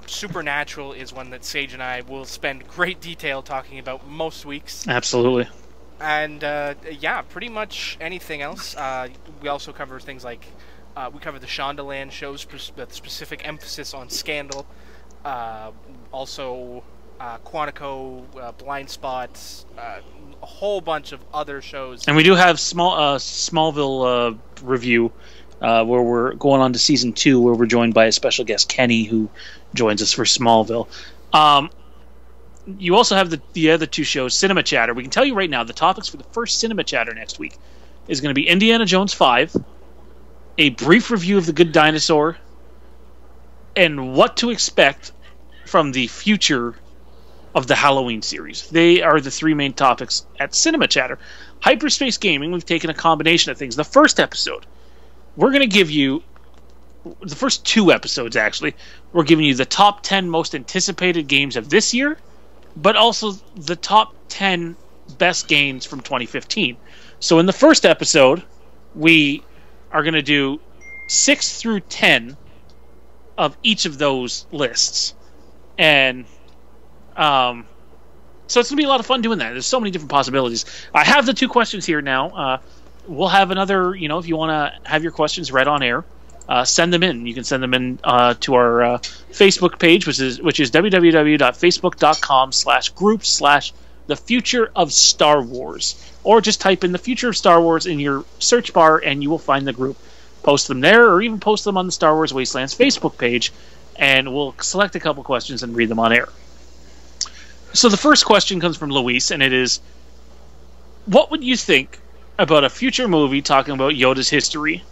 [SPEAKER 5] Supernatural is one that Sage and I will spend great detail talking about most weeks.
[SPEAKER 2] Absolutely.
[SPEAKER 5] And, yeah, pretty much anything else. We also cover things like, we cover the Shondaland shows with specific emphasis on Scandal. Also, Quantico, Blind Spots, a whole bunch of other shows. And
[SPEAKER 2] we do have Smallville review, where we're going on to season 2, where we're joined by a special guest, Kenny, who joins us for Smallville. You also have the other two shows, Cinema Chatter. We can tell you right now, the topics for the first Cinema Chatter next week is going to be Indiana Jones 5, a brief review of The Good Dinosaur, and what to expect from the future of the Halloween series. They are the three main topics at Cinema Chatter. Hyperspace Gaming, we've taken a combination of things. The first episode, we're going to give you, the first two episodes actually, we're giving you the top 10 most anticipated games of this year, but also the top 10 best games from 2015. So in the first episode, we are going to do 6 through 10 of each of those lists. And so it's going to be a lot of fun doing that. There's so many different possibilities. I have the two questions here now. We'll have another, if you want to have your questions read on air, send them in. You can send them in to our Facebook page, which is www.facebook.com/group/the future of Star Wars. Or just type in the future of Star Wars in your search bar and you will find the group. Post them there, or even post them on the Star Wars Wastelands Facebook page, and we'll select a couple questions and read them on air. So the first question comes from Luis, and it is, what would you think about a future movie talking about Yoda's history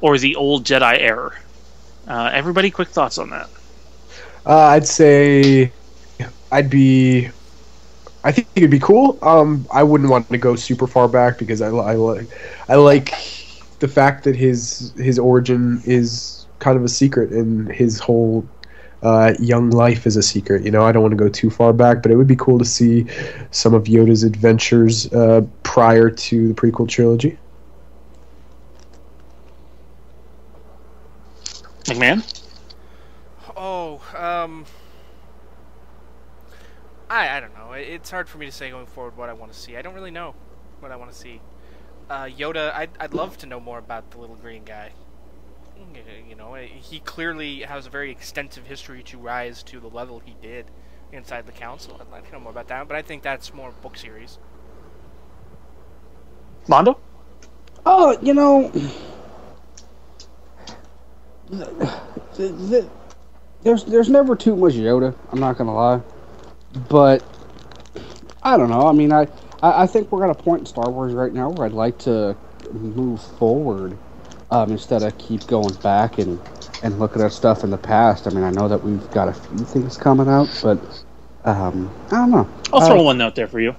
[SPEAKER 2] or the old Jedi era? Everybody, quick thoughts on that.
[SPEAKER 4] I'd say I think it'd be cool. I wouldn't want to go super far back because I like the fact that his origin is kind of a secret and his whole young life is a secret. I don't want to go too far back, but it would be cool to see some of Yoda's adventures prior to the prequel trilogy.
[SPEAKER 2] McMahon?
[SPEAKER 5] I don't know. It's hard for me to say going forward what I want to see. I don't really know what I want to see. Yoda, I'd love to know more about the little green guy. He clearly has a very extensive history to rise to the level he did inside the council. I'd like to know more about that, but I think that's more book series.
[SPEAKER 2] Mondo?
[SPEAKER 3] Oh, there's never too much Yoda, I'm not gonna lie. But I don't know. I mean, I think we're at a point in Star Wars right now where I'd like to move forward instead of keep going back and looking at stuff in the past. I mean, I know that we've got a few things coming out, but I don't know.
[SPEAKER 2] I'll throw one out there for you.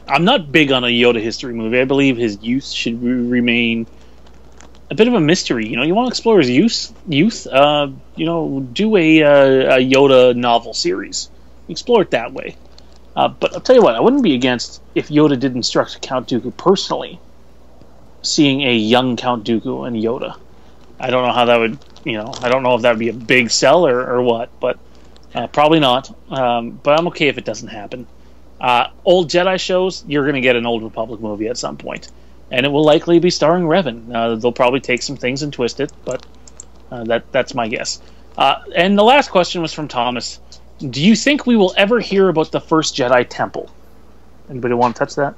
[SPEAKER 2] I'm not big on a Yoda history movie. I believe his youth should remain a bit of a mystery. You want to explore his youth. Do a Yoda novel series. Explore it that way. But I'll tell you what, I wouldn't be against if Yoda did instruct Count Dooku personally, seeing a young Count Dooku and Yoda. I don't know how that would, I don't know if that would be a big sell or what, but probably not. But I'm okay if it doesn't happen. Old Jedi shows, you're going to get an Old Republic movie at some point, and it will likely be starring Revan. They'll probably take some things and twist it, but that's my guess. And the last question was from Thomas. Do you think we will ever hear about the first Jedi Temple? Anybody want to touch that?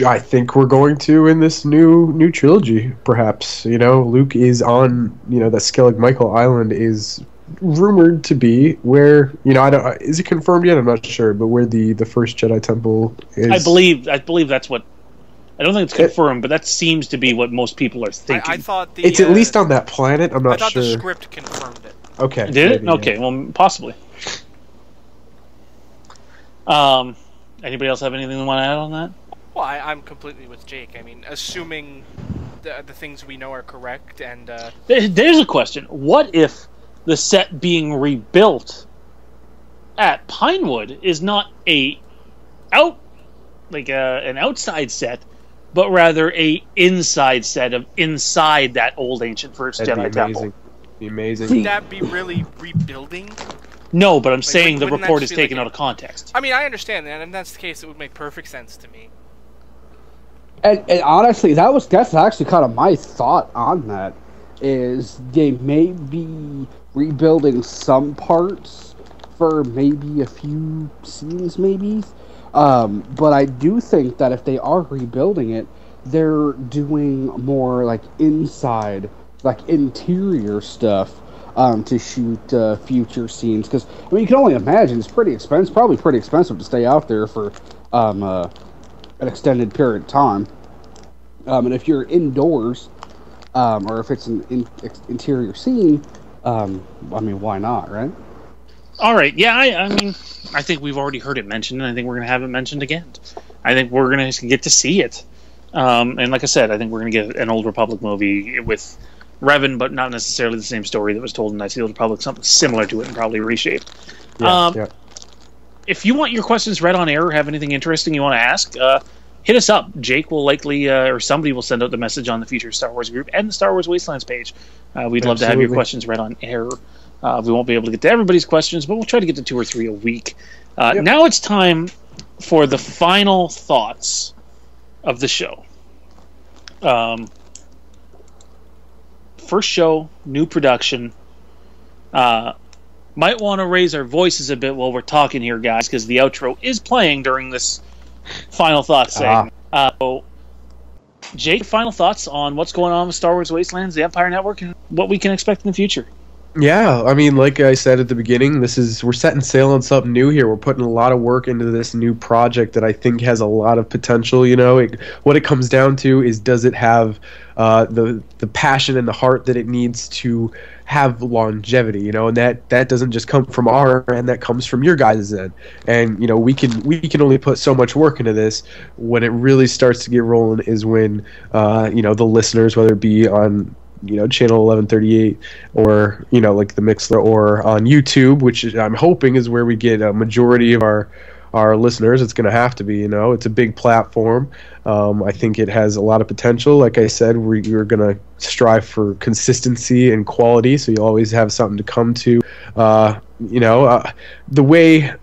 [SPEAKER 4] I think we're going to in this new trilogy, perhaps. Luke is on, that Skellig Michael Island is rumored to be where, I don't, is it confirmed yet? I'm not sure, but where the first Jedi Temple is.
[SPEAKER 2] I believe that's what, I don't think it's confirmed, but that seems to be what most people are thinking.
[SPEAKER 5] I thought
[SPEAKER 4] it's at least on that planet. I'm not sure.
[SPEAKER 5] I thought the script confirmed it.
[SPEAKER 4] Okay.
[SPEAKER 2] Did it? Okay, well, possibly. Anybody else have anything they want to add on that?
[SPEAKER 5] Well, I'm completely with Jake. I mean, assuming the things we know are correct, and
[SPEAKER 2] there's a question: what if the set being rebuilt at Pinewood is not an outside set, but rather a inside set of inside that old ancient first Jedi Temple?
[SPEAKER 4] Be amazing.
[SPEAKER 5] Would that be really rebuilding?
[SPEAKER 2] No, but I'm saying the report is taken out of context.
[SPEAKER 5] I mean, I understand that, and if that's the case, it would make perfect sense to me.
[SPEAKER 3] And honestly, that's actually kind of my thought on that. Is they may be rebuilding some parts for maybe a few scenes, maybe. But I do think that if they are rebuilding it, they're doing more like inside, like interior stuff to shoot future scenes. Because I mean, you can only imagine it's pretty expensive, probably pretty expensive to stay out there for an extended period of time. And if you're indoors, or if it's an interior scene, I mean, why not, right?
[SPEAKER 2] All right. Yeah, I mean, I think we've already heard it mentioned, and I think we're going to have it mentioned again. I think we're going to get to see it. And like I said, I think we're going to get an Old Republic movie with Revan, but not necessarily the same story that was told in Knights of the Old Republic. Something similar to it and probably reshaped.
[SPEAKER 4] Yeah.
[SPEAKER 2] If you want your questions read on air or have anything interesting you want to ask, hit us up. Jake will likely, or somebody will send out the message on the Future Star Wars group and the Star Wars Wastelands page. We'd love to have your questions read on air. We won't be able to get to everybody's questions, but we'll try to get to 2 or 3 a week. Now it's time for the final thoughts of the show. First show, new production. Might want to raise our voices a bit while we're talking here, guys, because the outro is playing during this final thoughts segment. So, Jake, final thoughts on what's going on with Star Wars Wastelands, the Empire Network, and what we can expect in the future.
[SPEAKER 4] Yeah, I mean, like I said at the beginning, we're setting sail on something new here. We're putting a lot of work into this new project that I think has a lot of potential. You know, what it comes down to is, does it have the passion and the heart that it needs to have longevity? You know, and that doesn't just come from our end, that comes from your guys' end. And you know, we can only put so much work into this. When it really starts to get rolling is when you know, the listeners, whether it be on, you know, channel 1138 or, you know, like the Mixler or on YouTube, which I'm hoping is where we get a majority of our listeners. It's going to have to be, you know, it's a big platform. I think it has a lot of potential. Like I said, we're going to strive for consistency and quality, so you always have something to come to. You know, the way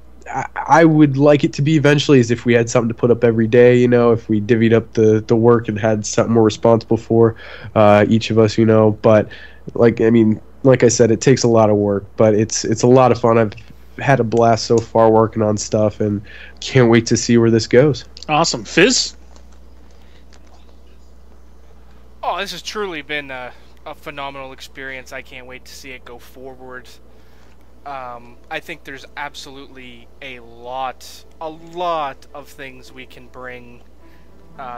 [SPEAKER 4] I would like it to be eventually is if we had something to put up every day, you know, if we divvied up the work and had something more responsible for each of us, you know. But like I said, it takes a lot of work, but it's a lot of fun. I've had a blast so far working on stuff and can't wait to see where this goes.
[SPEAKER 2] Awesome. Fizz?
[SPEAKER 5] Oh, this has truly been a phenomenal experience. I can't wait to see it go forward. I think there's absolutely a lot of things we can bring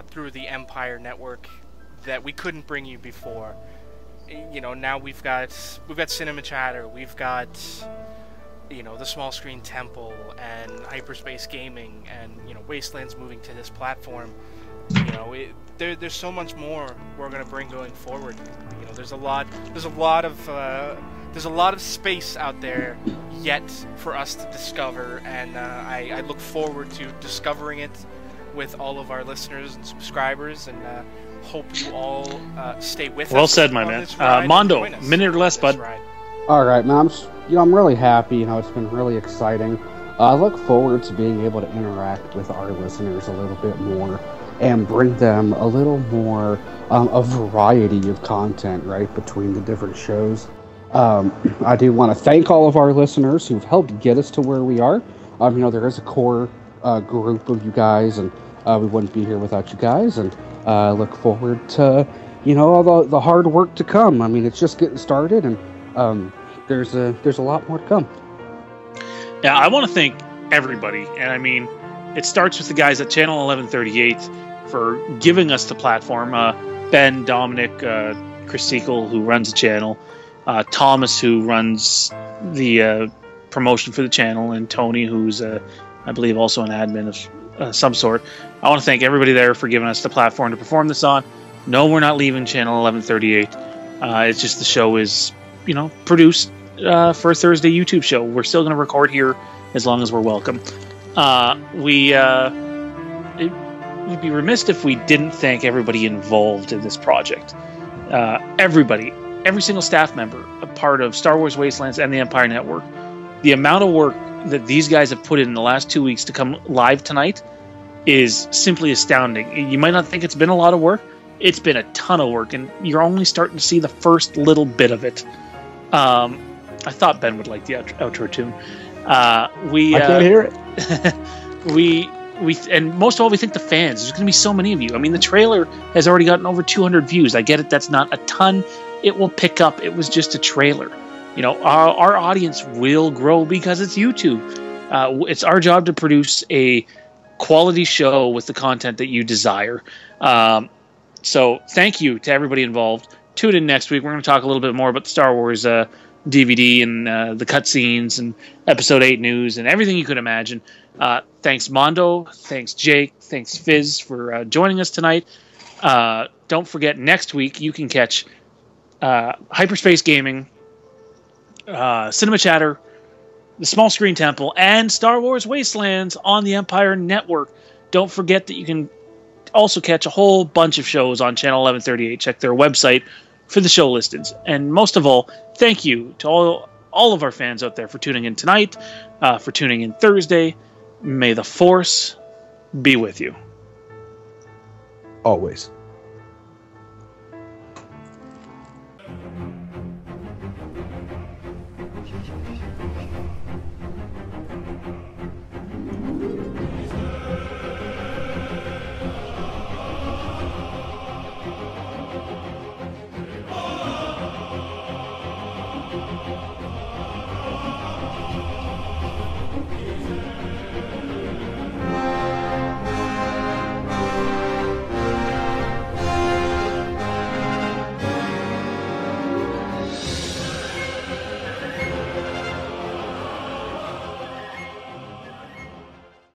[SPEAKER 5] through the Empire Network that we couldn't bring you before. You know, now we've got Cinema Chatter, we've got, you know, the Small Screen Temple and Hyperspace Gaming, and, you know, Wastelands moving to this platform. You know, there's so much more we're gonna bring going forward. You know, there's a lot of space out there yet for us to discover, and I look forward to discovering it with all of our listeners and subscribers, and hope you all stay with us.
[SPEAKER 2] Well said, my man. Mondo, minute or less, bud.
[SPEAKER 3] All right, man. I'm really happy. You know, it's been really exciting. I look forward to being able to interact with our listeners a little bit more and bring them a little more a variety of content, right, between the different shows. I do want to thank all of our listeners who've helped get us to where we are. You know, there is a core group of you guys, and we wouldn't be here without you guys. And I look forward to, you know, all the hard work to come. I mean, it's just getting started, and there's a lot more to come.
[SPEAKER 2] Yeah, I want to thank everybody, and I mean, it starts with the guys at Channel 1138 for giving us the platform. Ben, Dominic, Chris Sequel, who runs the channel, Thomas, who runs the promotion for the channel, and Tony, who's I believe also an admin of some sort. I want to thank everybody there for giving us the platform to perform this on. No, we're not leaving Channel 1138. It's just the show is, you know, produced for a Thursday YouTube show. We're still going to record here as long as we're welcome. We'd be remiss if we didn't thank everybody involved in this project. Everybody, every single staff member, a part of Star Wars Wastelands and the Empire Network. The amount of work that these guys have put in the last 2 weeks to come live tonight is simply astounding. You might not think it's been a lot of work. It's been a ton of work, and you're only starting to see the first little bit of it. I thought Ben would like the outro tune. I
[SPEAKER 4] can't hear it.
[SPEAKER 2] And most of all, we thank the fans. There's going to be so many of you. I mean, the trailer has already gotten over 200 views. I get it. That's not a ton. It will pick up. It was just a trailer. You know, our audience will grow because it's YouTube. It's our job to produce a quality show with the content that you desire. So thank you to everybody involved. Tune in next week. We're going to talk a little bit more about the Star Wars DVD and the cutscenes and episode 8 news and everything you could imagine. Thanks Mondo, thanks Jake, thanks Fizz for joining us tonight. Don't forget, next week you can catch Hyperspace Gaming, Cinema Chatter, The Small Screen Temple, and Star Wars Wastelands on the Empire Network. Don't forget that you can also catch a whole bunch of shows on Channel 1138. Check their website for the show listings. And most of all, thank you to all of our fans out there for tuning in tonight, for tuning in Thursday. May the Force be with you.
[SPEAKER 4] Always.